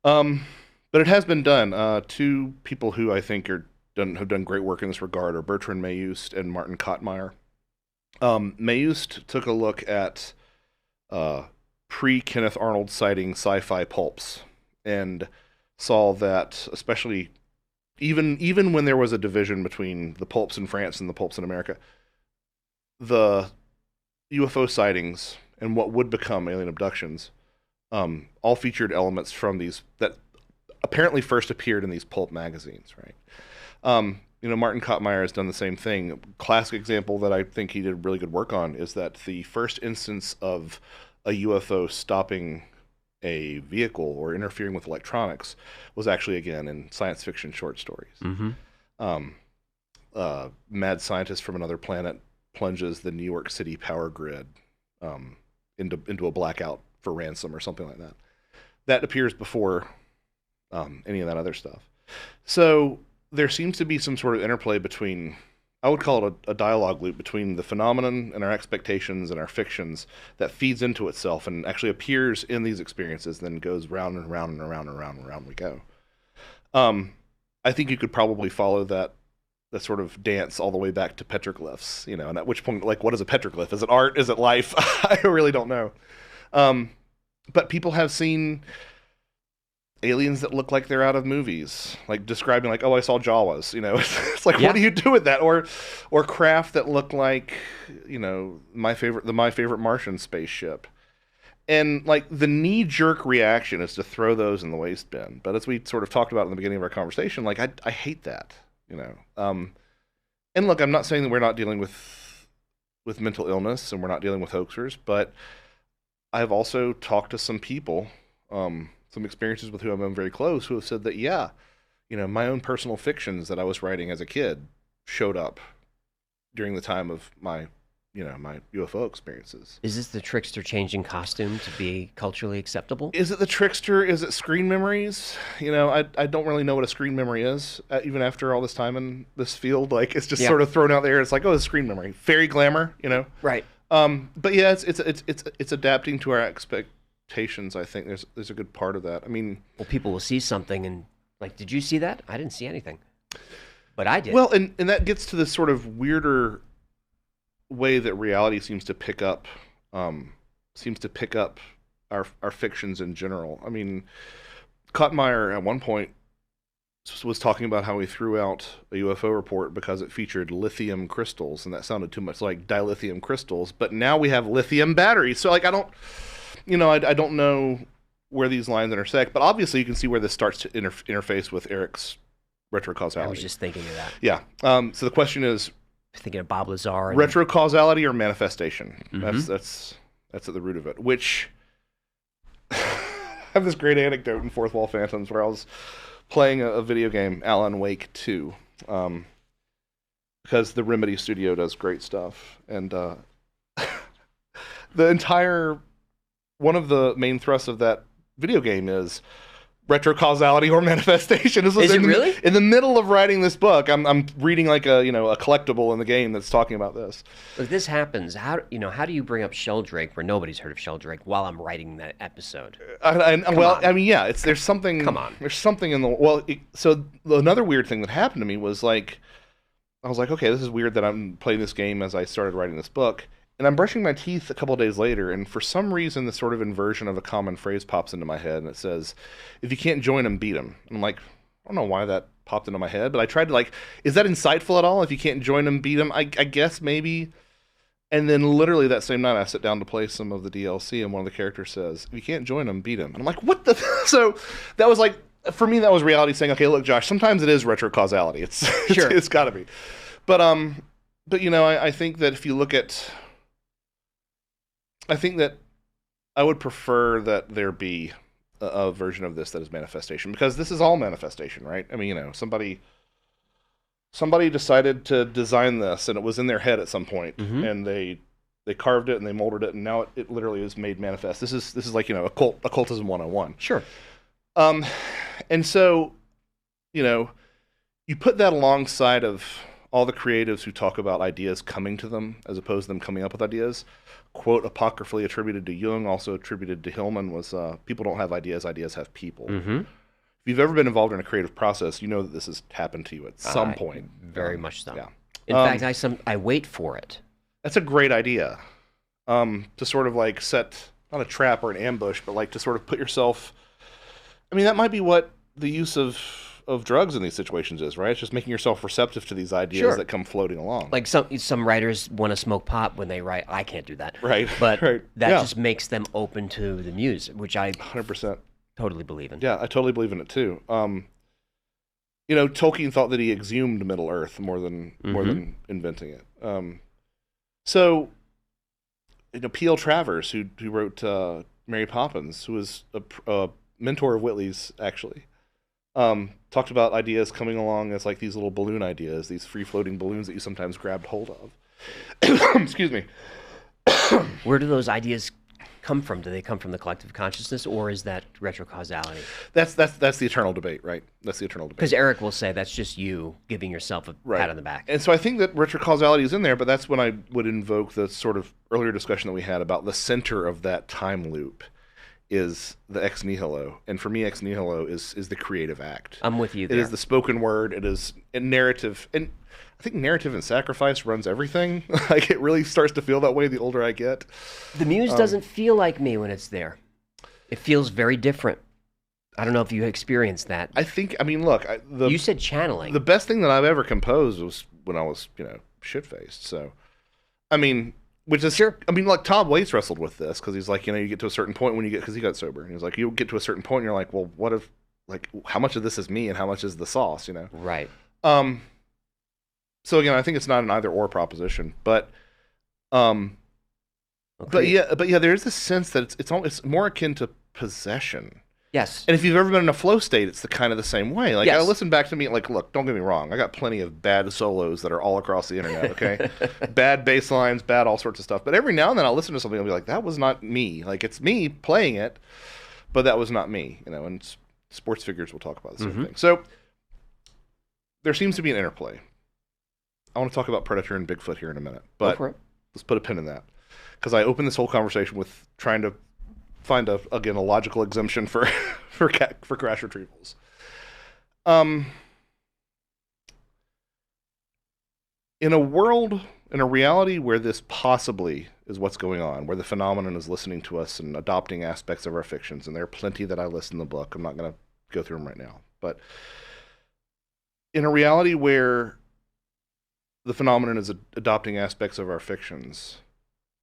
But But it has been done. Two people who I think have done great work in this regard are Bertrand Mayust and Martin Kottmeyer. Mayust took a look at pre-Kenneth Arnold sighting sci-fi pulps and saw that, especially even when there was a division between the pulps in France and the pulps in America, the UFO sightings and what would become alien abductions all featured elements from these that apparently first appeared in these pulp magazines, right? Martin Kottmeyer has done the same thing. Classic example that I think he did really good work on is that the first instance of a UFO stopping a vehicle or interfering with electronics was actually, again, in science fiction short stories. Mad scientist from another planet plunges the New York City power grid into a blackout for ransom or something like that. That appears before any of that other stuff. So there seems to be some sort of interplay between, I would call it a dialogue loop between the phenomenon and our expectations and our fictions that feeds into itself and actually appears in these experiences, then goes round and round and around and around and around we go. I think you could probably follow that sort of dance all the way back to petroglyphs, and at which point, like, what is a petroglyph? Is it art? Is it life? I really don't know. But people have seen aliens that look like they're out of movies, like describing like, oh, I saw Jawas, it's like, what do you do with that? Or craft that look like, my favorite Martian spaceship. And like the knee-jerk reaction is to throw those in the waste bin. But as we sort of talked about in the beginning of our conversation, like I hate that, And look, I'm not saying that we're not dealing with mental illness and we're not dealing with hoaxers, but I've also talked to some people, some experiences with whom I'm very close, who have said that, my own personal fictions that I was writing as a kid showed up during the time of my UFO experiences. Is this the trickster changing costume to be culturally acceptable? Is it the trickster? Is it screen memories? I don't really know what a screen memory is, even after all this time in this field. Like, it's just sort of thrown out there. It's like, oh, it's screen memory. Fairy glamour, Right. But yeah, it's adapting to our expectations. I think there's a good part of that. I mean, well, people will see something and like, did you see that? I didn't see anything, but I did. Well, and that gets to this sort of weirder way that reality seems to pick up our fictions in general. I mean, Kottmeyer at one point was talking about how he threw out a UFO report because it featured lithium crystals, and that sounded too much like dilithium crystals. But now we have lithium batteries, so like I don't know where these lines intersect, but obviously you can see where this starts to interface with Eric's retrocausality. I was just thinking of that. Yeah. So the question is, thinking of Bob Lazar. Retrocausality or manifestation? Mm-hmm. That's at the root of it. Which I have this great anecdote in Fourth Wall Phantoms where I was playing a video game, Alan Wake 2, because the Remedy studio does great stuff, and one of the main thrusts of that video game is retrocausality or manifestation. Is it really? In the middle of writing this book, I'm reading like a collectible in the game that's talking about this. If this happens, how do you bring up Sheldrake where nobody's heard of Sheldrake while I'm writing that episode? There's something. Come on. There's something in the So another weird thing that happened to me was like, I was like, okay, this is weird that I'm playing this game as I started writing this book. And I'm brushing my teeth a couple of days later, and for some reason, this sort of inversion of a common phrase pops into my head, and it says, if you can't join them, beat them. And I'm like, I don't know why that popped into my head, but I tried to is that insightful at all? If you can't join them, beat them? I guess maybe. And then literally that same night, I sit down to play some of the DLC, and one of the characters says, if you can't join them, beat them. And I'm like, what the? So that was like, for me, that was reality saying, okay, look, Josh, sometimes it is retrocausality. It's got to be. But I think that if you look at, I think that I would prefer that there be a version of this that is manifestation, because this is all manifestation, right? I mean, somebody decided to design this, and it was in their head at some point, and they carved it and they molded it, and now it literally is made manifest. This is like occultism 101. Sure. And so, you put that alongside of all the creatives who talk about ideas coming to them as opposed to them coming up with ideas. Quote apocryphally attributed to Jung, also attributed to Hillman, was people don't have ideas, ideas have people. Mm-hmm. if you've ever been involved in a creative process, you know that this has happened to you at some point. Very much so. Yeah. In fact, I wait for it. That's a great idea. To sort of like set, not a trap or an ambush, but like to sort of put yourself, I mean, that might be what the use of drugs in these situations is, right? It's just making yourself receptive to these ideas that come floating along. Like some writers want to smoke pot when they write. I can't do that. Right. But right. that Yeah. just makes them open to the muse, which I 100% totally believe in. Yeah, I totally believe in it too. You know, Tolkien thought that he exhumed Middle Earth more than inventing it. So, you know, P.L. Travers, who wrote Mary Poppins, who was a mentor of Whitley's, actually, talked about ideas coming along as like these little balloon ideas, these free-floating balloons that you sometimes grabbed hold of. Excuse me. Where do those ideas come from? Do they come from the collective consciousness, or is that retrocausality? That's the eternal debate, right? That's the eternal debate. Because Eric will say that's just you giving yourself a pat on the back. And so I think that retrocausality is in there, but that's when I would invoke the sort of earlier discussion that we had about the center of that time loop is the ex nihilo. And for me, ex nihilo is the creative act. I'm with you there. It is the spoken word. It is a narrative. And I think narrative and sacrifice runs everything. Like, it really starts to feel that way the older I get. The muse doesn't feel like me when it's there. It feels very different. I don't know if you experienced that. I mean, look. You said channeling. The best thing that I've ever composed was when I was, shit-faced. So, I mean, which is, sure. I mean, like, Tom Waits wrestled with this because he's like, you get to a certain point because he got sober. And he's like, you get to a certain point and you're like, well, what if, like, how much of this is me and how much is the sauce, Right. So again, I think it's not an either or proposition, but but yeah, there is this sense that it's more akin to possession. Yes. And if you've ever been in a flow state, it's kind of the same way. Like, yes. I listen back to me, like, look, don't get me wrong, I got plenty of bad solos that are all across the internet. Okay, bad bass lines, bad all sorts of stuff. But every now and then I'll listen to something and I'll be like, that was not me. Like, it's me playing it, but that was not me. And sports figures will talk about the same thing. So there seems to be an interplay. I want to talk about Predator and Bigfoot here in a minute, but let's put a pin in that, because I opened this whole conversation with trying to find a logical exemption for crash retrievals. In a reality where this possibly is what's going on, where the phenomenon is listening to us and adopting aspects of our fictions, and there are plenty that I list in the book. I'm not going to go through them right now, but in a reality where the phenomenon is adopting aspects of our fictions,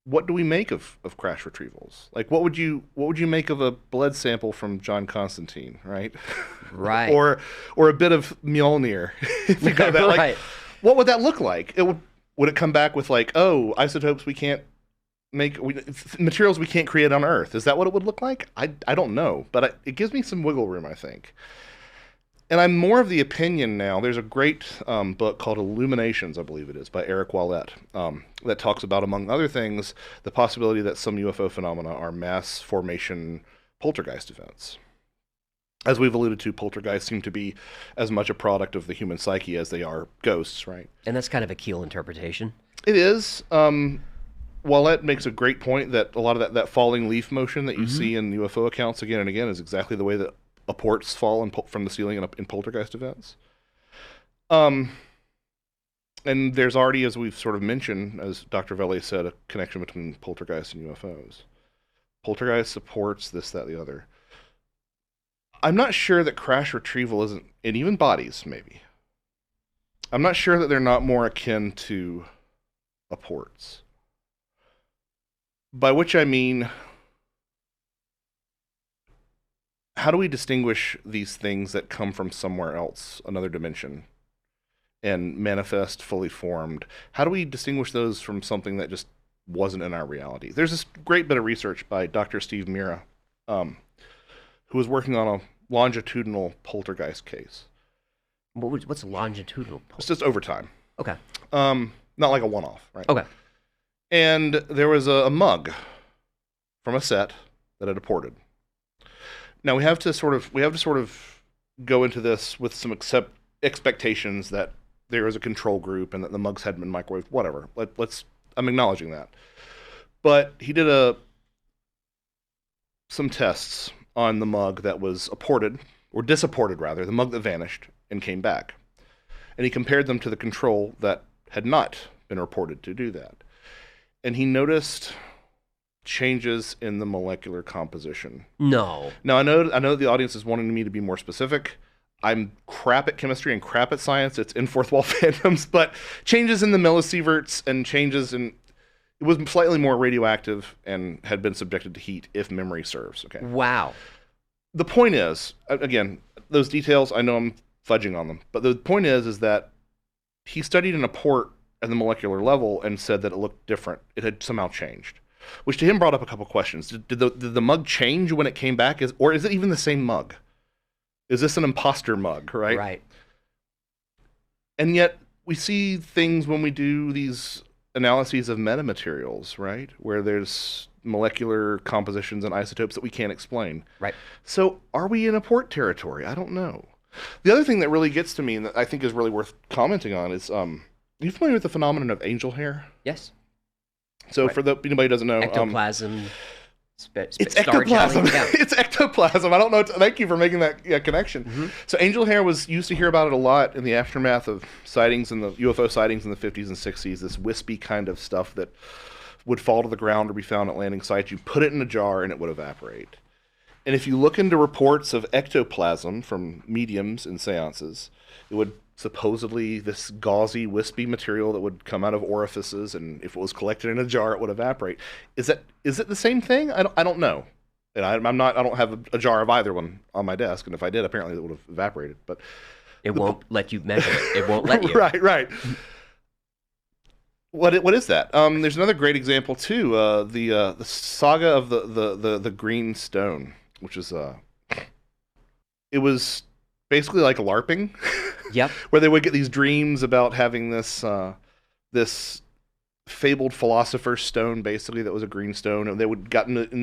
what do we make of crash retrievals? Like, what would you make of a blood sample from John Constantine, right? Right. or a bit of Mjolnir, if you got that. Like, right. What would that look like? Would it come back with like, oh, isotopes we can't make, materials we can't create on Earth? Is that what it would look like? I don't know, but it gives me some wiggle room, I think. And I'm more of the opinion now. There's a great book called Illuminations, I believe it is, by Eric Wallet, that talks about, among other things, the possibility that some UFO phenomena are mass formation poltergeist events. As we've alluded to, poltergeists seem to be as much a product of the human psyche as they are ghosts, right? And that's kind of a Keel interpretation. It is. Wallet makes a great point that a lot of that falling leaf motion that you see in UFO accounts again and again is exactly the way that apports fall from the ceiling in poltergeist events. And there's already, as we've sort of mentioned, as Dr. Vele said, a connection between poltergeist and UFOs. Poltergeist supports this, that, the other. I'm not sure that crash retrieval isn't, and even bodies, maybe. I'm not sure that they're not more akin to apports. By which I mean, how do we distinguish these things that come from somewhere else, another dimension, and manifest fully formed? How do we distinguish those from something that just wasn't in our reality? There's this great bit of research by Dr. Steve Mira, who was working on a longitudinal poltergeist case. What's a longitudinal poltergeist? It's just over time. Okay. Not like a one-off, right? Okay. And there was a mug from a set that had apported. Now we have to sort of go into this with some expectations that there is a control group and that the mugs hadn't been microwaved. Whatever. I'm acknowledging that. But he did some tests on the mug that was apported or disapported rather, the mug that vanished and came back. And he compared them to the control that had not been reported to do that. And he noticed changes in the molecular composition. No. Now, I know the audience is wanting me to be more specific. I'm crap at chemistry and crap at science. It's in fourth wall phantoms, but changes in the millisieverts and changes in... It was slightly more radioactive and had been subjected to heat, if memory serves. Okay. Wow. The point is, again, those details, I know I'm fudging on them, but the point is that he studied in a port at the molecular level and said that it looked different. It had somehow changed, which to him brought up a couple questions. Did the mug change when it came back, or is it even the same mug? Is this an imposter mug, right? Right. And yet we see things when we do these analyses of metamaterials, right, where there's molecular compositions and isotopes that we can't explain. Right. So are we in a port territory? I don't know. The other thing that really gets to me and that I think is really worth commenting on is, are you familiar with the phenomenon of angel hair? Yes. So for anybody who doesn't know, ectoplasm. It's ectoplasm. Yeah. It's ectoplasm. I don't know. Thank you for making that connection. Mm-hmm. So angel hair used to hear about it a lot in the aftermath of sightings and the UFO sightings in the 50s and 60s. This wispy kind of stuff that would fall to the ground or be found at landing sites. You put it in a jar and it would evaporate. And if you look into reports of ectoplasm from mediums and seances, it would supposedly this gauzy, wispy material that would come out of orifices, and if it was collected in a jar, it would evaporate. Is it the same thing? I don't know. And I don't have a jar of either one on my desk, and if I did, apparently it would have evaporated. But it won't let you measure it. It won't let you. Right. What is that? There's another great example too. The saga of the green stone, which is it was basically like LARPing. Yep. Where they would get these dreams about having this this fabled philosopher's stone, basically that was a green stone, and they would get into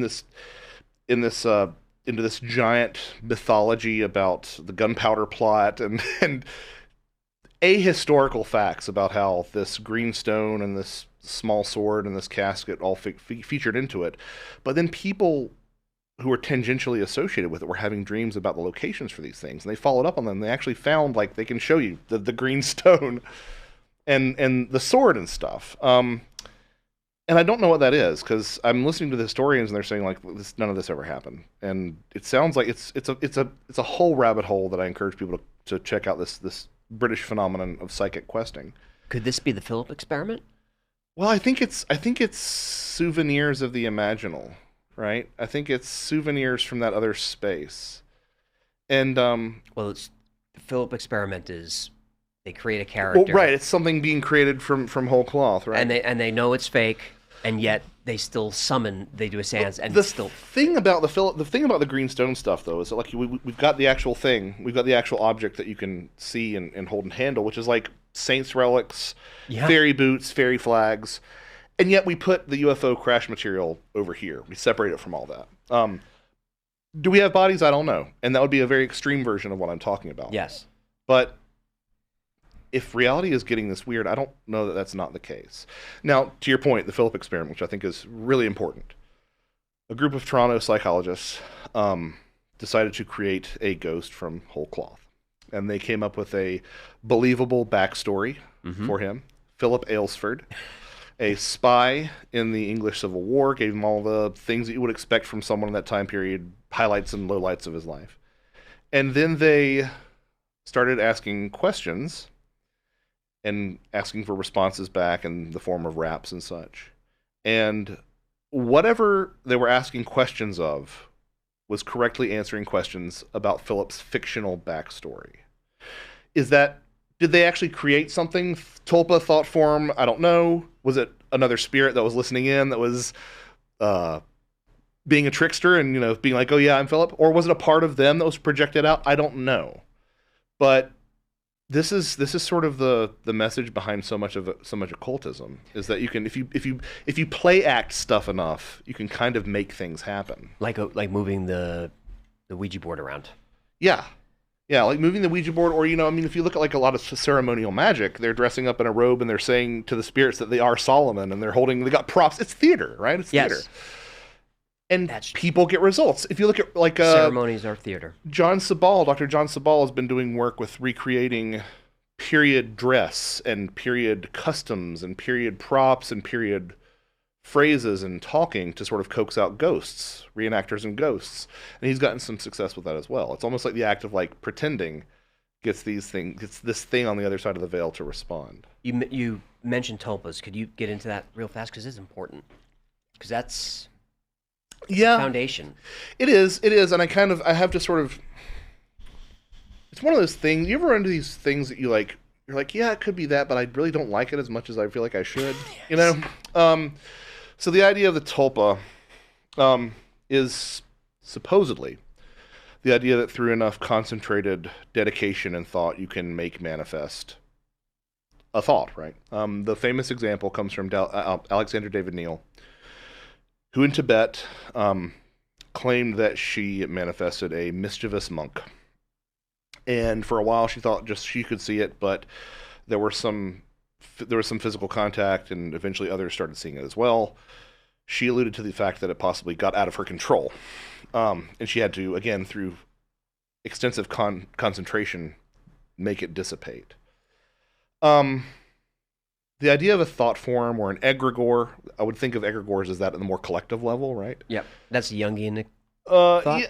this giant mythology about the gunpowder plot and ahistorical facts about how this green stone and this small sword and this casket all featured into it. But then people who were tangentially associated with it were having dreams about the locations for these things, and they followed up on them. They actually found, like, they can show you the green stone and the sword and stuff. And I don't know what that is, because I'm listening to the historians and they're saying, like, none of this ever happened. And it sounds like it's a whole rabbit hole that I encourage people to check out, this British phenomenon of psychic questing. Could this be the Philip experiment? Well, I think it's souvenirs of the imaginal. Right? I think it's souvenirs from that other space. And well, it's the Philip experiment is they create a character. Well, right, it's something being created from whole cloth, right? And they know it's fake, and yet they still they do a seance, and the still thing about the thing about the green stone stuff though is that, like, we've got the actual thing, we've got the actual object that you can see and hold and handle, which is like saints' relics, fairy boots, fairy flags. And yet we put the UFO crash material over here. We separate it from all that. Do we have bodies? I don't know. And that would be a very extreme version of what I'm talking about. Yes. But if reality is getting this weird, I don't know that that's not the case. Now, to your point, the Philip experiment, which I think is really important. A group of Toronto psychologists decided to create a ghost from whole cloth. And they came up with a believable backstory for him. Philip Aylesford, a spy in the English Civil War, gave him all the things that you would expect from someone in that time period, highlights and lowlights of his life. And then they started asking questions and asking for responses back in the form of raps and such. And whatever they were asking questions of was correctly answering questions about Philip's fictional backstory. Did they actually create something? Tulpa, thought form, I don't know. Was it another spirit that was listening in, that was being a trickster and, being like, oh yeah, I'm Philip? Or was it a part of them that was projected out? I don't know. But this is sort of the message behind so much occultism, is that you can, if you play act stuff enough, you can kind of make things happen. Like moving the Ouija board around. Yeah. Yeah, like moving the Ouija board, or, if you look at, like, a lot of ceremonial magic, they're dressing up in a robe and they're saying to the spirits that they are Solomon, and they got props. It's theater, right? It's theater. And people get results. If you look at like ceremonies are theater. Dr. John Sabal has been doing work with recreating period dress and period customs and period props and period phrases and talking to sort of coax out ghosts, reenactors and ghosts. And he's gotten some success with that as well. It's almost like the act of like pretending gets this thing on the other side of the veil to respond. You mentioned tulpas. Could you get into that real fast? Because it's important. Because that's foundation. It is. And I have to sort of, it's one of those things, you ever run into these things that you're like, yeah, it could be that, but I really don't like it as much as I feel like I should, you know? So the idea of the tulpa is supposedly the idea that through enough concentrated dedication and thought, you can make manifest a thought, right? The famous example comes from Alexander David Neal, who in Tibet claimed that she manifested a mischievous monk. And for a while she thought just she could see it, but there was some physical contact, and eventually others started seeing it as well. She alluded to the fact that it possibly got out of her control. And she had to, again, through extensive concentration, make it dissipate. The idea of a thought form or an egregore, I would think of egregores as that at the more collective level, right? Yep, that's Jungian thought?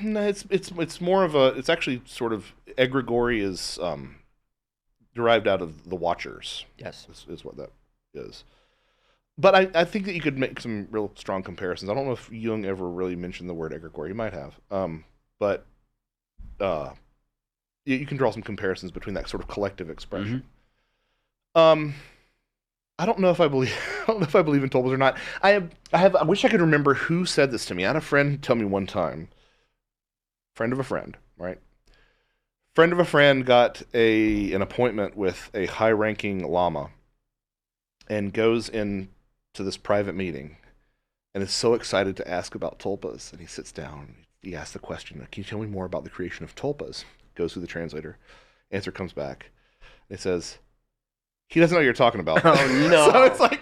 No, it's more of a, it's actually sort of, egregory is derived out of the Watchers. Yes. Is what that is. But I think that you could make some real strong comparisons. I don't know if Jung ever really mentioned the word egregore. He might have. But you can draw some comparisons between that sort of collective expression. Mm-hmm. I don't know if I believe in tulpas or not. I wish I could remember who said this to me. I had a friend tell me one time. Friend of a friend, right? Friend of a friend got an appointment with a high-ranking lama and goes in to this private meeting and is so excited to ask about tulpas. And he sits down. He asks the question, can you tell me more about the creation of tulpas? Goes through the translator. Answer comes back. It says, he doesn't know what you're talking about. Oh, no. So it's like,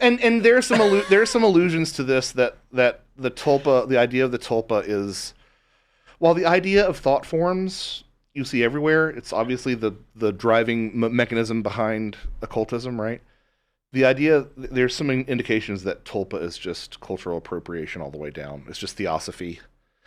and there's some allusions to this that the tulpa, the idea of the tulpa is, while the idea of thought forms you see everywhere, it's obviously the driving mechanism behind occultism, right? The idea, there's some indications that tulpa is just cultural appropriation all the way down. It's just theosophy.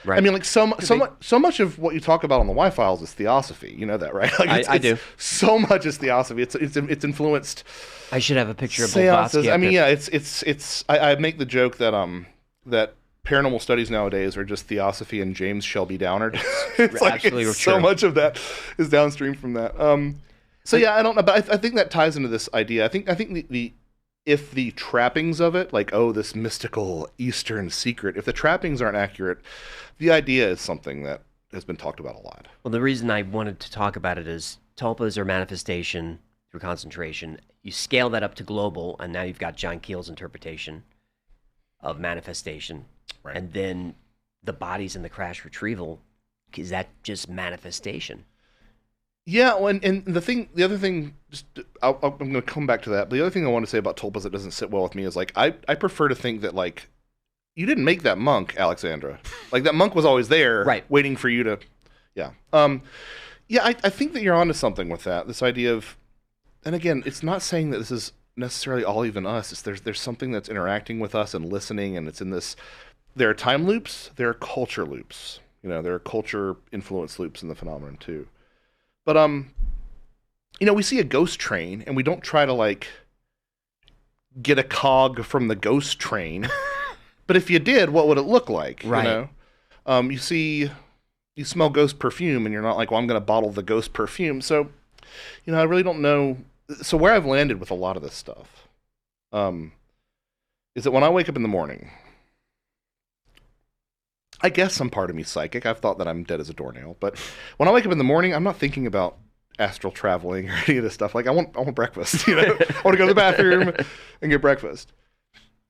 Right. I mean, like so much of what you talk about on the Y-Files is theosophy. You know that, right? Like I do. So much is theosophy. It's influenced. I should have a picture of seances. Blavatsky. I mean, yeah, it's. I make the joke that that paranormal studies nowadays are just theosophy and James Shelby Downard. It's like absolutely so much of that is downstream from that. So yeah, I don't know, but I think that ties into this idea. I think if the trappings of it, like, oh, this mystical Eastern secret, if the trappings aren't accurate, the idea is something that has been talked about a lot. Well, the reason I wanted to talk about it is tulpas are manifestation through concentration. You scale that up to global, and now you've got John Keel's interpretation of manifestation. Right. And then the bodies in the crash retrieval, is that just manifestation? Yeah, well, and the other thing, I'm going to come back to that. But the other thing I want to say about tulpas that doesn't sit well with me is, like, I prefer to think that, like, you didn't make that monk, Alexandra. Like, that monk was always there, right, waiting for you to, yeah. I think that you're onto something with that. This idea of, and again, it's not saying that this is necessarily all even us. It's there's something that's interacting with us and listening, and it's in this. There are time loops. There are culture loops. You know, there are culture influence loops in the phenomenon too. But you know, we see a ghost train, and we don't try to, like, get a cog from the ghost train. But if you did, what would it look like? Right. You know, you smell ghost perfume, and you're not like, well, I'm going to bottle the ghost perfume. So, you know, I really don't know. So where I've landed with a lot of this stuff, is that when I wake up in the morning, I guess some part of me is psychic. I've thought that I'm dead as a doornail, but when I wake up in the morning, I'm not thinking about astral traveling or any of this stuff. Like, I want breakfast. You know, I want to go to the bathroom and get breakfast.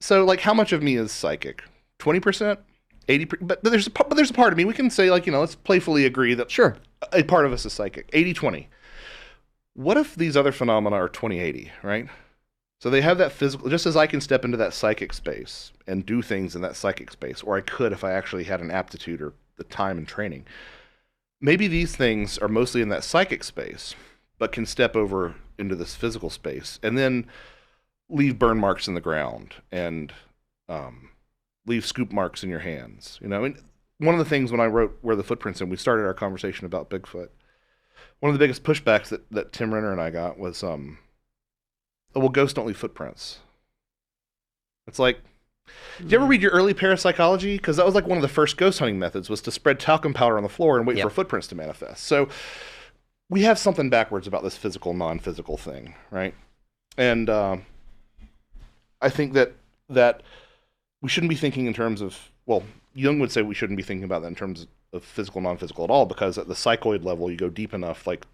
So, like, how much of me is psychic? 20%, 80%. But there's a part of me. We can say, like, you know, let's playfully agree that sure, a part of us is psychic. 80-20. What if these other phenomena are 20-80? Right? So they have that physical, just as I can step into that psychic space and do things in that psychic space, or I could if I actually had an aptitude or the time and training. Maybe these things are mostly in that psychic space, but can step over into this physical space and then leave burn marks in the ground and leave scoop marks in your hands. You know, and one of the things when I wrote Where the Footprints, and we started our conversation about Bigfoot, one of the biggest pushbacks that Tim Renner and I got was, oh, well, ghosts don't leave footprints. It's like, did you ever read your early parapsychology? Because that was like one of the first ghost hunting methods, was to spread talcum powder on the floor and wait for footprints to manifest. So we have something backwards about this physical, non-physical thing, right? And I think that we shouldn't be thinking in terms of, well, Jung would say we shouldn't be thinking about that in terms of physical, non-physical at all, because at the psychoid level, you go deep enough, like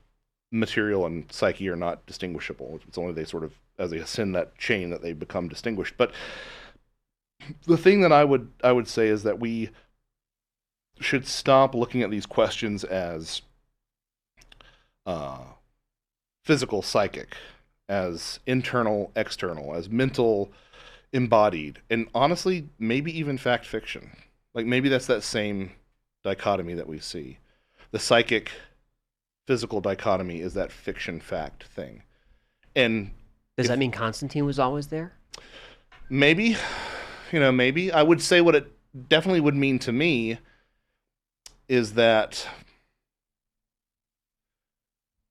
material and psyche are not distinguishable. It's only they sort of, as they ascend that chain, that they become distinguished. But the thing that I would say is that we should stop looking at these questions as physical, psychic, as internal, external, as mental, embodied, and honestly, maybe even fact fiction. Like maybe that's that same dichotomy that we see. The psychic, physical dichotomy is that fiction fact thing. And does that mean Constantine was always there? Maybe, maybe. I would say what it definitely would mean to me is that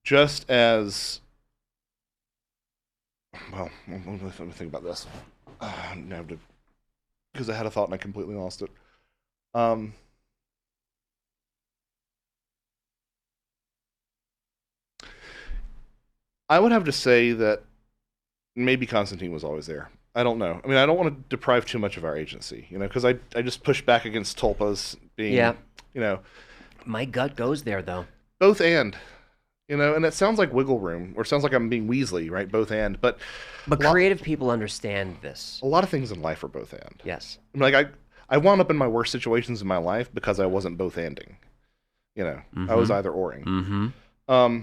just as, well, let me think about this. Because I had a thought and I completely lost it. I would have to say that maybe Constantine was always there. I don't know. I mean, I don't want to deprive too much of our agency, because I just push back against tulpas being, My gut goes there, though. Both and, and it sounds like wiggle room, or sounds like I'm being Weasley, right? Both and, but creative people understand this. A lot of things in life are both and. Yes. I mean, like I wound up in my worst situations in my life because I wasn't both anding. I was either oring. Mm-hmm.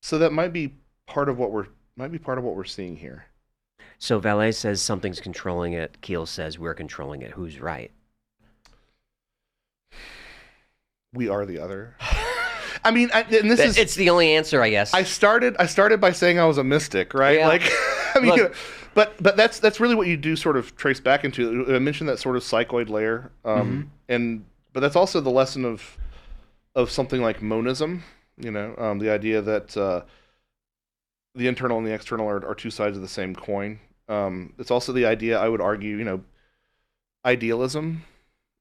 So that might be part of what we're seeing here. So Valet says something's controlling it. Keel says we're controlling it. Who's right? We are the other. I mean, it's the only answer, I guess. I started by saying I was a mystic, right? Yeah. Like, I mean, Look, but that's really what you do sort of trace back into. I mentioned that sort of psychoid layer, but that's also the lesson of something like monism. The idea that the internal and the external are two sides of the same coin. It's also the idea, I would argue, idealism.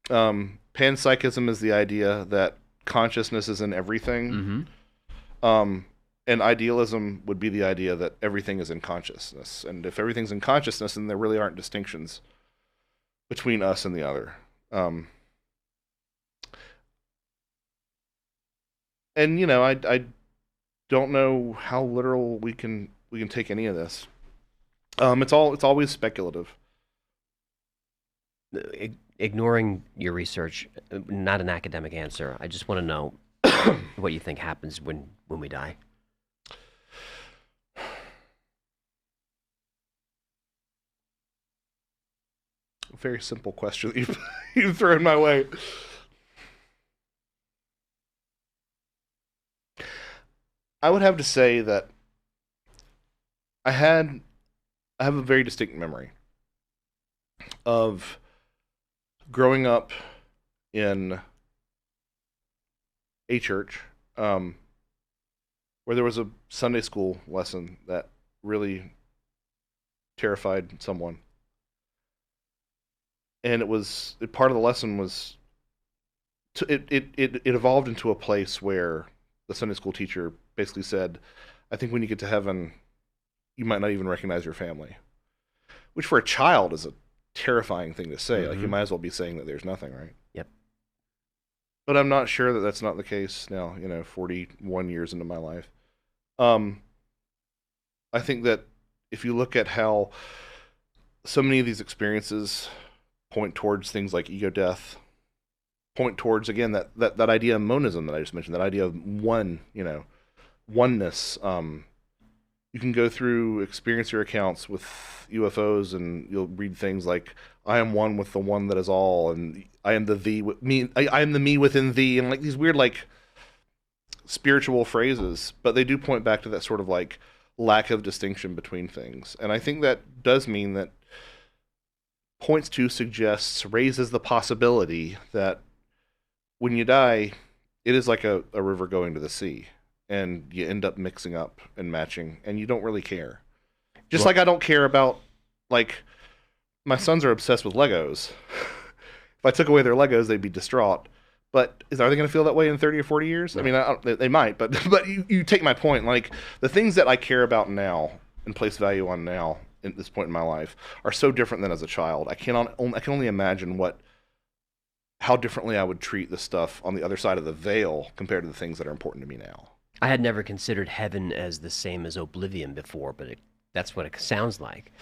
Panpsychism is the idea that consciousness is in everything. And idealism would be the idea that everything is in consciousness. And if everything's in consciousness, then there really aren't distinctions between us and the other. And I don't know how literal we can take any of this. It's always speculative. Ignoring your research, not an academic answer. I just want to know what you think happens when we die. Very simple question that you've thrown my way. I would have to say that I have a very distinct memory of growing up in a church where there was a Sunday school lesson that really terrified someone. And part of the lesson was, it evolved into a place where the Sunday school teacher basically said, I think when you get to heaven, you might not even recognize your family. Which for a child is a terrifying thing to say. Like, you might as well be saying that there's nothing, right? Yep. But I'm not sure that that's not the case now, 41 years into my life. I think that if you look at how so many of these experiences point towards things like ego death, point towards, again, that idea of monism that I just mentioned, that idea of oneness, you can go through experiencer accounts with UFOs, and you'll read things like, "I am one with the one that is all," and "I am the thee me. I am the me within thee," and like these weird like spiritual phrases. But they do point back to that sort of like lack of distinction between things, and I think that does mean that points to, suggests, raises the possibility that when you die, it is like a river going to the sea, and you end up mixing up and matching, and you don't really care. Just like I don't care about, like, my sons are obsessed with Legos. If I took away their Legos, they'd be distraught. But are they going to feel that way in 30 or 40 years? I mean, they might, but you take my point. Like, the things that I care about now and place value on now at this point in my life are so different than as a child. I can only imagine how differently I would treat the stuff on the other side of the veil compared to the things that are important to me now. I had never considered heaven as the same as oblivion before, but that's what it sounds like.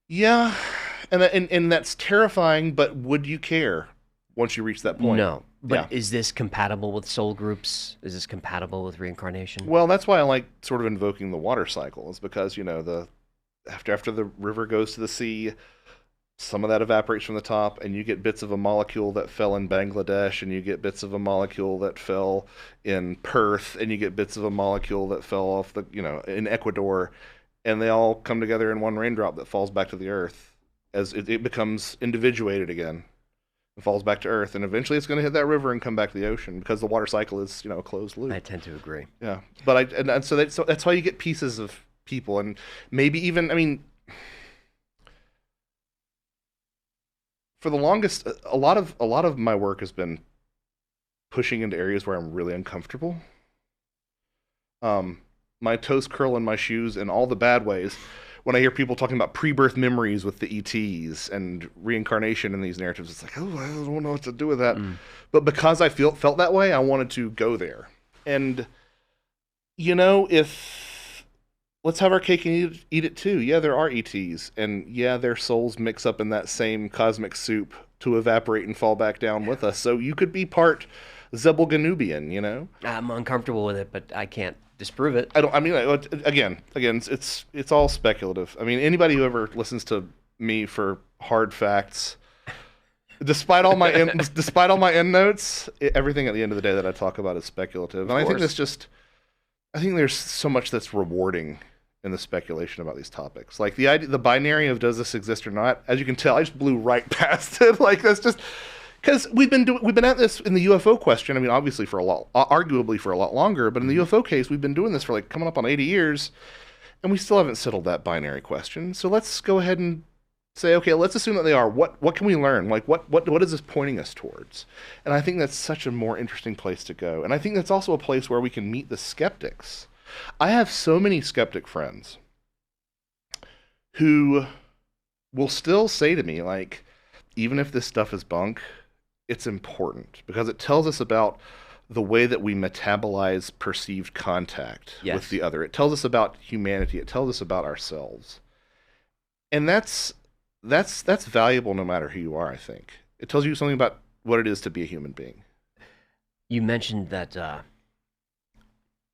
Yeah, and that's terrifying, but would you care once you reach that point? No, but is this compatible with soul groups? Is this compatible with reincarnation? Well, that's why I like sort of invoking the water cycle, is because, after the river goes to the sea, some of that evaporates from the top, and you get bits of a molecule that fell in Bangladesh, and you get bits of a molecule that fell in Perth, and you get bits of a molecule that fell off in Ecuador, and they all come together in one raindrop that falls back to the earth as it becomes individuated again. It falls back to earth, and eventually it's going to hit that river and come back to the ocean, because the water cycle is, a closed loop. I tend to agree. Yeah, but so that's why you get pieces of people, and maybe even, for the longest, a lot of my work has been pushing into areas where I'm really uncomfortable. My toes curl in my shoes in all the bad ways when I hear people talking about pre-birth memories with the ETs and reincarnation in these narratives. It's like, oh, I don't know what to do with that. But because I felt that way, I wanted to go there. And if let's have our cake and eat it too. Yeah, there are ETs, and yeah, their souls mix up in that same cosmic soup to evaporate and fall back down with us. So you could be part Zebulganubian, I'm uncomfortable with it, but I can't disprove it. Again, it's all speculative. I mean, anybody who ever listens to me for hard facts, despite all my end notes, everything at the end of the day that I talk about is speculative. And I think I think there's so much that's rewarding in the speculation about these topics. Like the binary of does this exist or not, as you can tell, I just blew right past it. Like, that's just because we've been at this in the UFO question. I mean, obviously arguably for a lot longer, but in the UFO case, we've been doing this for like coming up on 80 years, and we still haven't settled that binary question. So let's go ahead and say, okay, let's assume that they are. What can we learn? Like, what is this pointing us towards? And I think that's such a more interesting place to go. And I think that's also a place where we can meet the skeptics. I have so many skeptic friends who will still say to me, like, even if this stuff is bunk, it's important because it tells us about the way that we metabolize perceived contact with the other. It tells us about humanity. It tells us about ourselves. And that's valuable no matter who you are, I think. It tells you something about what it is to be a human being. You mentioned that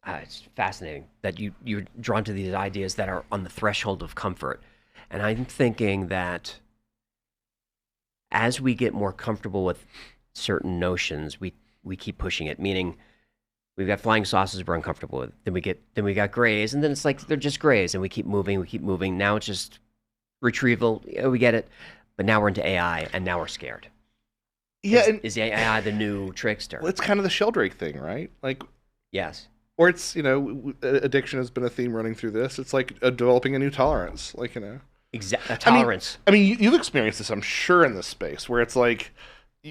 it's fascinating that you're drawn to these ideas that are on the threshold of comfort. And I'm thinking that as we get more comfortable with certain notions, we keep pushing it, meaning we've got flying saucers we're uncomfortable with. Then we got grays, and then it's like they're just grays, and we keep moving. Now it's just retrieval. We get it. But now we're into AI, and now we're scared. Yeah. Is AI the new trickster? Well, it's kind of the Sheldrake thing, right? Like, yes. Or it's, addiction has been a theme running through this. It's like developing a new tolerance, like, a tolerance. I mean, you've experienced this, I'm sure, in this space where it's like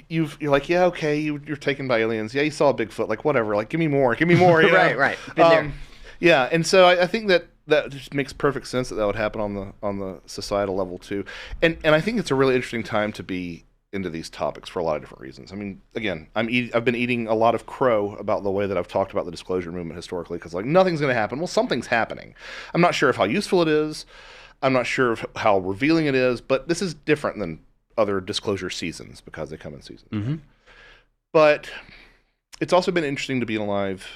you're like, yeah, okay, you're taken by aliens. Yeah, you saw a Bigfoot. Like, whatever. Like, give me more. Right. Been there. Yeah, and so I think that just makes perfect sense that would happen on the societal level too. And I think it's a really interesting time to be into these topics for a lot of different reasons. I mean, again, I've been eating a lot of crow about the way that I've talked about the disclosure movement historically, because like nothing's going to happen. Well, something's happening. I'm not sure of how useful it is. I'm not sure of how revealing it is, but this is different than other disclosure seasons because they come in seasons. Mm-hmm. But it's also been interesting to be alive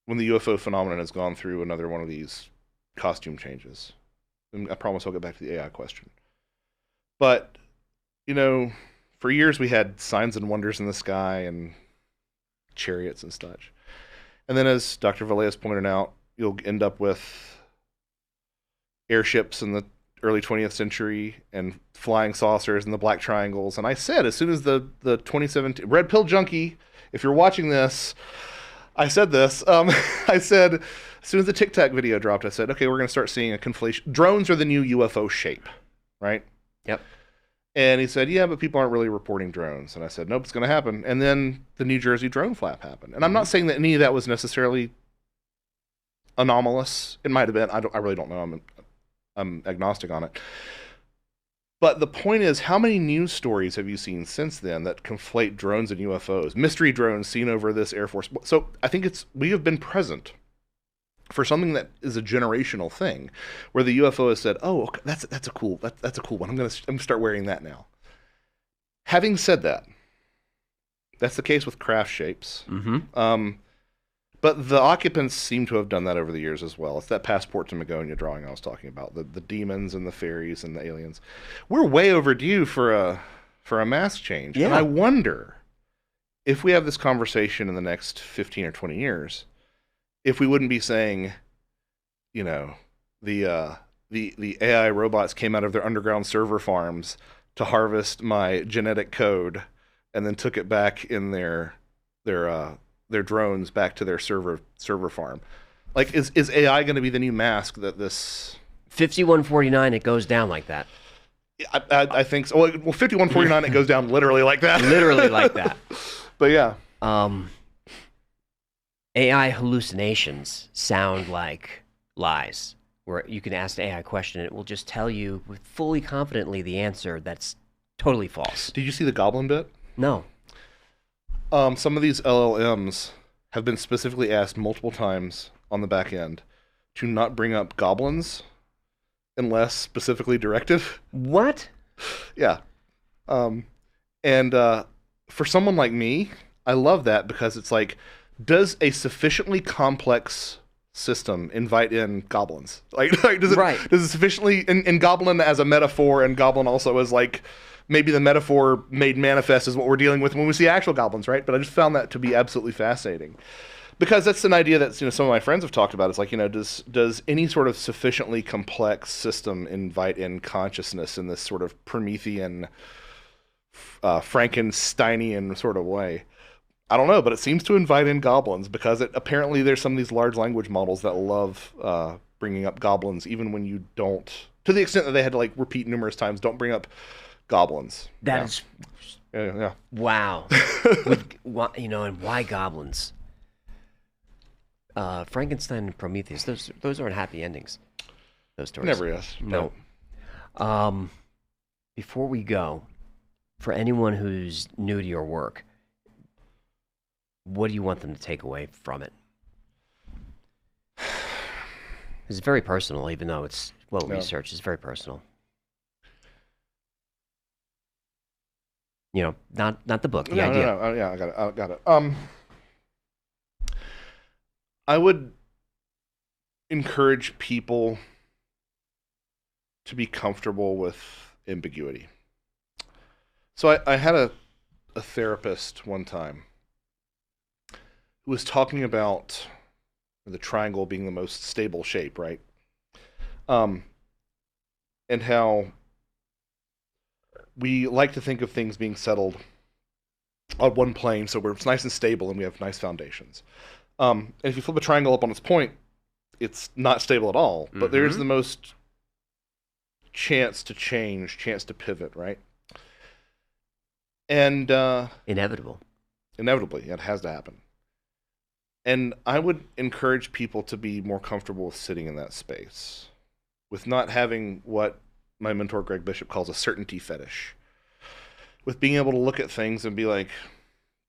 when the UFO phenomenon has gone through another one of these costume changes. And I promise I'll get back to the AI question. But, you know, for years we had signs and wonders in the sky and chariots and such. And then as Dr. Villegas pointed out, you'll end up with airships in the early 20th century and flying saucers and the black triangles. And I said, as soon as the 2017 Red Pill Junkie, if you're watching this, I said this. I said, as soon as the Tic Tac video dropped, I said, okay, we're going to start seeing a conflation. Drones are the new UFO shape, right? Yep. And he said, yeah, but people aren't really reporting drones. And I said, nope, it's going to happen. And then the New Jersey drone flap happened. And I'm not saying that any of that was necessarily anomalous. It might have been. I really don't know. I'm agnostic on it. But the point is, how many news stories have you seen since then that conflate drones and UFOs? Mystery drones seen over this Air Force. So I think we have been present for something that is a generational thing, where the UFO has said, "Oh, okay, that's a cool one. I'm gonna start wearing that now." Having said that, that's the case with craft shapes. Mm-hmm. But the occupants seem to have done that over the years as well. It's that Passport to Magonia drawing I was talking about, the demons and the fairies and the aliens. We're way overdue for a mask change. Yeah. And I wonder if we have this conversation in the next 15 or 20 years, if we wouldn't be saying, you know, the AI robots came out of their underground server farms to harvest my genetic code and then took it back in their drones back to their server farm. Like, is AI going to be the new mask that this 5149? It goes down like that. I think so. Well, 5149 it goes down literally like that. Literally like that. But yeah. AI hallucinations sound like lies, where you can ask the AI question and it will just tell you with fully confidently the answer that's totally false. Did you see the goblin bit? No. Some of these LLMs have been specifically asked multiple times on the back end to not bring up goblins unless specifically directed. What? Yeah. And for someone like me, I love that because it's like, does a sufficiently complex system invite in goblins? Like does it sufficiently, and goblin as a metaphor, and goblin also as like, maybe the metaphor made manifest is what we're dealing with when we see actual goblins, right? But I just found that to be absolutely fascinating. Because that's an idea that, you know, some of my friends have talked about. It's like, you know, does any sort of sufficiently complex system invite in consciousness in this sort of Promethean, Frankensteinian sort of way? I don't know, but it seems to invite in goblins because apparently there's some of these large language models that love bringing up goblins, even when you don't, to the extent that they had to like repeat numerous times, don't bring up goblins. That is, yeah. Wow. You know, and why goblins? Frankenstein and Prometheus, those aren't happy endings. Those stories. Never is. No. Before we go, for anyone who's new to your work, what do you want them to take away from it? It's very personal, even though it's research. It's very personal. You know, not the book, the idea. No. Yeah, I got it. I would encourage people to be comfortable with ambiguity. So I had a therapist one time who was talking about the triangle being the most stable shape, right? And how we like to think of things being settled on one plane, so it's nice and stable and we have nice foundations. And if you flip a triangle up on its point, it's not stable at all, but there's the most chance to change, chance to pivot, right? And inevitably, it has to happen. And I would encourage people to be more comfortable with sitting in that space, with not having what my mentor Greg Bishop calls a certainty fetish, with being able to look at things and be like,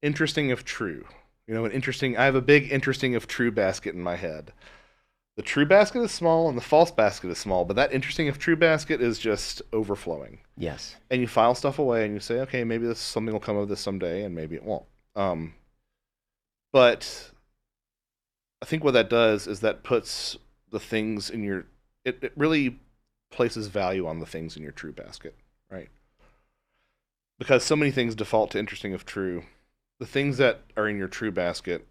interesting if true. You know, I have a big interesting if true basket in my head. The true basket is small and the false basket is small, but that interesting if true basket is just overflowing. Yes. And you file stuff away and you say, okay, maybe something will come of this someday, and maybe it won't. But I think what that does is that puts the things in your it really places value on the things in your true basket, right? Because so many things default to interesting if true. The things that are in your true basket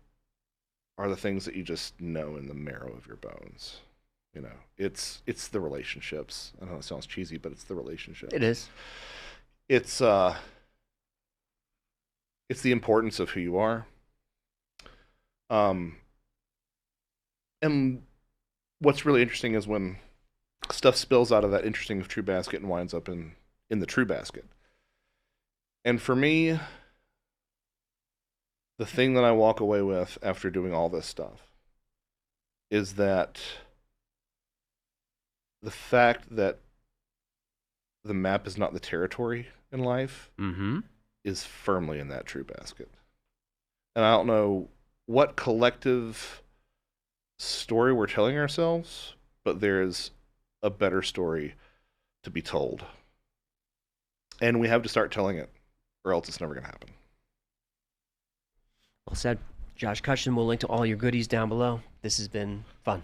are the things that you just know in the marrow of your bones. You know, it's the relationships. I know it sounds cheesy, but it's the relationships. It is. It's the importance of who you are. And what's really interesting is when stuff spills out of that interesting of true basket and winds up in the true basket. And for me, the thing that I walk away with after doing all this stuff is that the fact that the map is not the territory in life is firmly in that true basket. And I don't know what collective story we're telling ourselves, but there is a better story to be told. And we have to start telling it, or else it's never going to happen. Well said. Josh Cutchin, we'll link to all your goodies down below. This has been fun.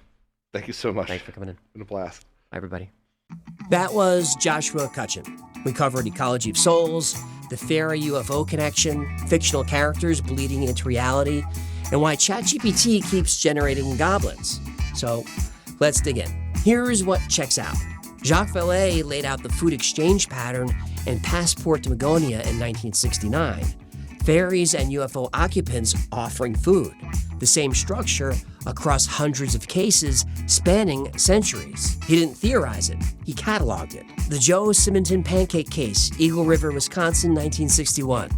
Thank you so much. Thanks for coming in. It's been a blast. Bye, everybody. That was Joshua Cutchin. We covered Ecology of Souls, the fairy UFO connection, fictional characters bleeding into reality, and why ChatGPT keeps generating goblins. So let's dig in. Here's what checks out. Jacques Vallée laid out the food exchange pattern in Passport to Magonia in 1969. Fairies and UFO occupants offering food. The same structure across hundreds of cases spanning centuries. He didn't theorize it, he cataloged it. The Joe Simonton pancake case, Eagle River, Wisconsin, 1961.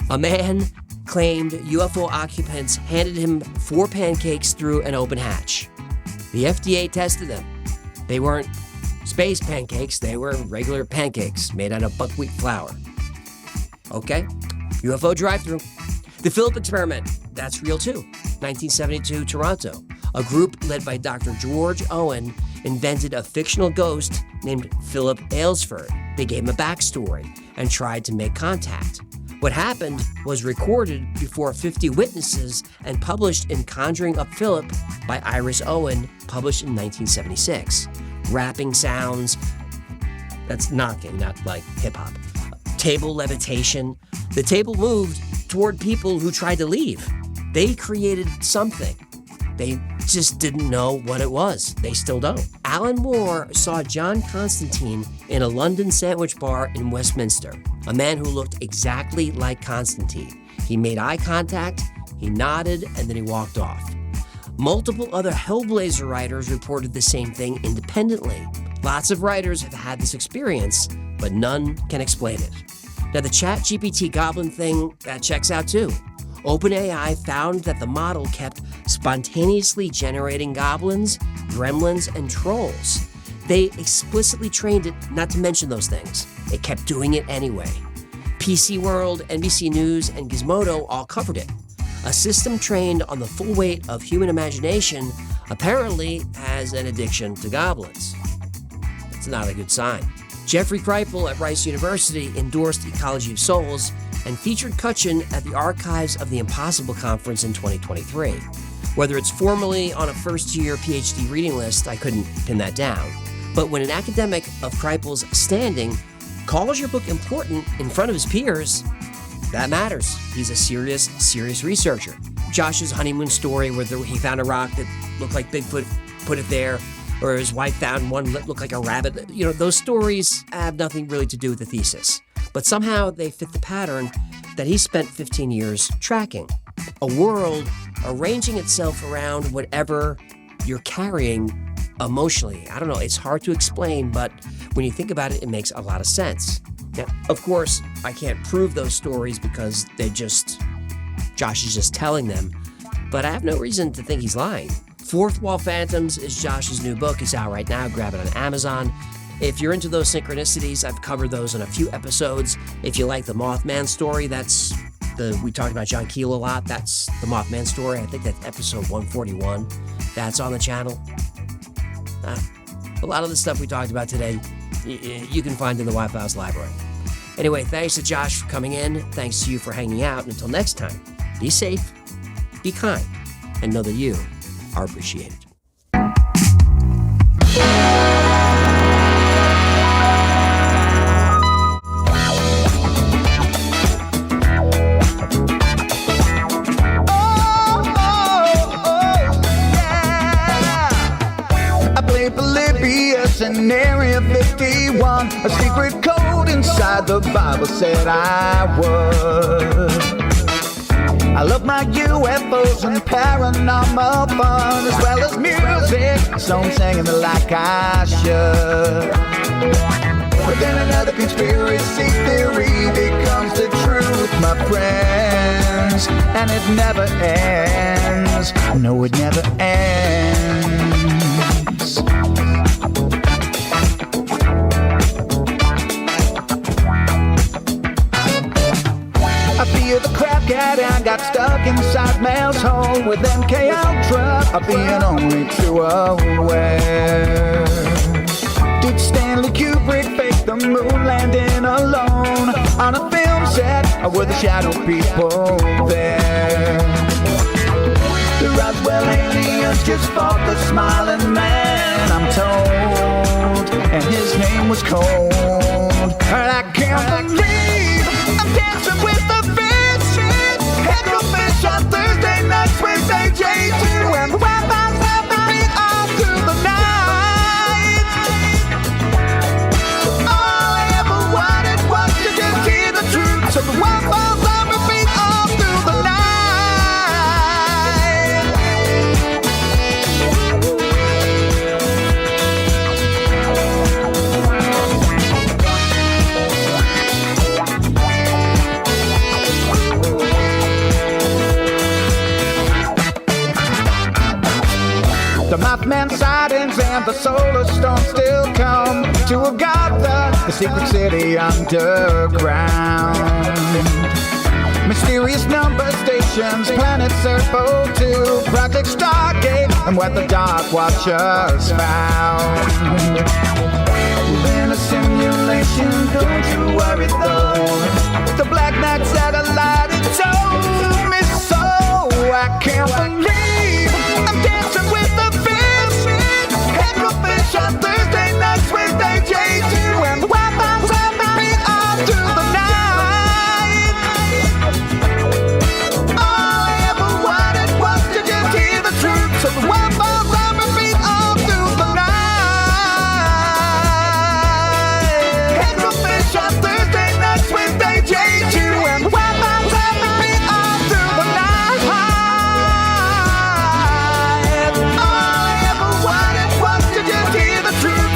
A man claimed UFO occupants handed him 4 pancakes through an open hatch. The FDA tested them. They weren't space pancakes, they were regular pancakes made out of buckwheat flour. Okay, UFO drive-thru. The Philip experiment, that's real too. 1972, Toronto. A group led by Dr. George Owen invented a fictional ghost named Philip Aylesford. They gave him a backstory and tried to make contact. What happened was recorded before 50 witnesses and published in Conjuring Up Philip by Iris Owen, published in 1976. Rapping sounds, that's knocking, not like hip-hop. Table levitation. The table moved toward people who tried to leave. They created something. They just didn't know what it was. They still don't. Alan Moore saw John Constantine in a London sandwich bar in Westminster, a man who looked exactly like Constantine. He made eye contact, he nodded, and then he walked off. Multiple other Hellblazer writers reported the same thing independently. Lots of writers have had this experience, but none can explain it. Now, the ChatGPT goblin thing, that checks out too. OpenAI found that the model kept spontaneously generating goblins, gremlins, and trolls. They explicitly trained it not to mention those things. It kept doing it anyway. PC World, NBC News, and Gizmodo all covered it. A system trained on the full weight of human imagination apparently has an addiction to goblins. It's not a good sign. Jeffrey Kripal at Rice University endorsed Ecology of Souls and featured Cutchin at the Archives of the Impossible Conference in 2023. Whether it's formally on a first-year PhD reading list, I couldn't pin that down. But when an academic of Kripal's standing calls your book important in front of his peers, that matters. He's a serious researcher. Josh's honeymoon story where he found a rock that looked like Bigfoot, put it there, or his wife found one that looked like a rabbit. You know, those stories have nothing really to do with the thesis. But somehow they fit the pattern that he spent 15 years tracking. A world arranging itself around whatever you're carrying emotionally. I don't know, it's hard to explain, but when you think about it, it makes a lot of sense. Now, of course, I can't prove those stories because Josh is just telling them, but I have no reason to think he's lying. Fourth Wall Phantoms is Josh's new book. It's out right now. Grab it on Amazon. If you're into those synchronicities, I've covered those in a few episodes. If you like the Mothman story, we talked about John Keel a lot. That's the Mothman story. I think that's episode 141. That's on the channel. A lot of the stuff we talked about today, you can find in the White House library. Anyway, thanks to Josh for coming in. Thanks to you for hanging out. And until next time, be safe, be kind, and know that you are appreciated. In Area 51, a secret code inside the Bible said I would. I love my UFOs and paranormal fun, as well as music, so I'm singing it like I should. But then another conspiracy theory becomes the truth, my friends, and it never ends. No, it never ends. I feel the crap cat and got stuck inside Mel's hole with MK Ultra of being only too aware. Did Stanley Kubrick fake the moon landing alone on a film set, or were the shadow people there? The Roswell aliens just fought the smiling man, I'm told, and his name was Cold. And I can't believe I'm dancing with the fishes. Hecklefish on Thursday nights with AJ2, and Wi-Fi's helping me all through the night. All I ever wanted was to just hear the truth, so the Wi-Fi's on repeat all through the night. The Mothman sightings and the solar storm still come to Agatha, the secret city underground. Mysterious number stations, planet Serpo 2, Project Stargate, and what the Dark Watchers found. We're in a simulation, don't you worry though. The Black Knight satellite, it told me so. I can't believe I'm dancing with the fishes. Hecklefish on Thursday nights with AJ2, and Wi-Fi's on repeat all through the night. All I ever wanted was to just hear the truth, so the Wi-Fi's on repeat all through the night. Hecklefish on Thursday nights with AJ2, and Wi-Fi's on repeat all through the night.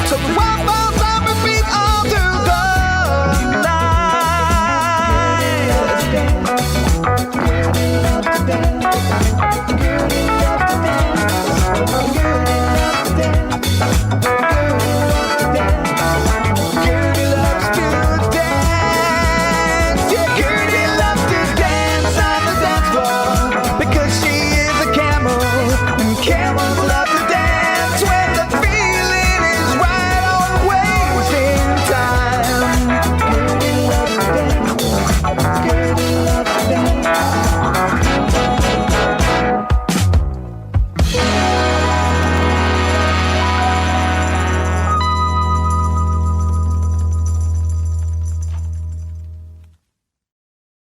So the Wi-Fi's on repeat all through the Gertie loves to dance. Yeah, Gertie loves to dance on the dance floor because she is a camel, and camels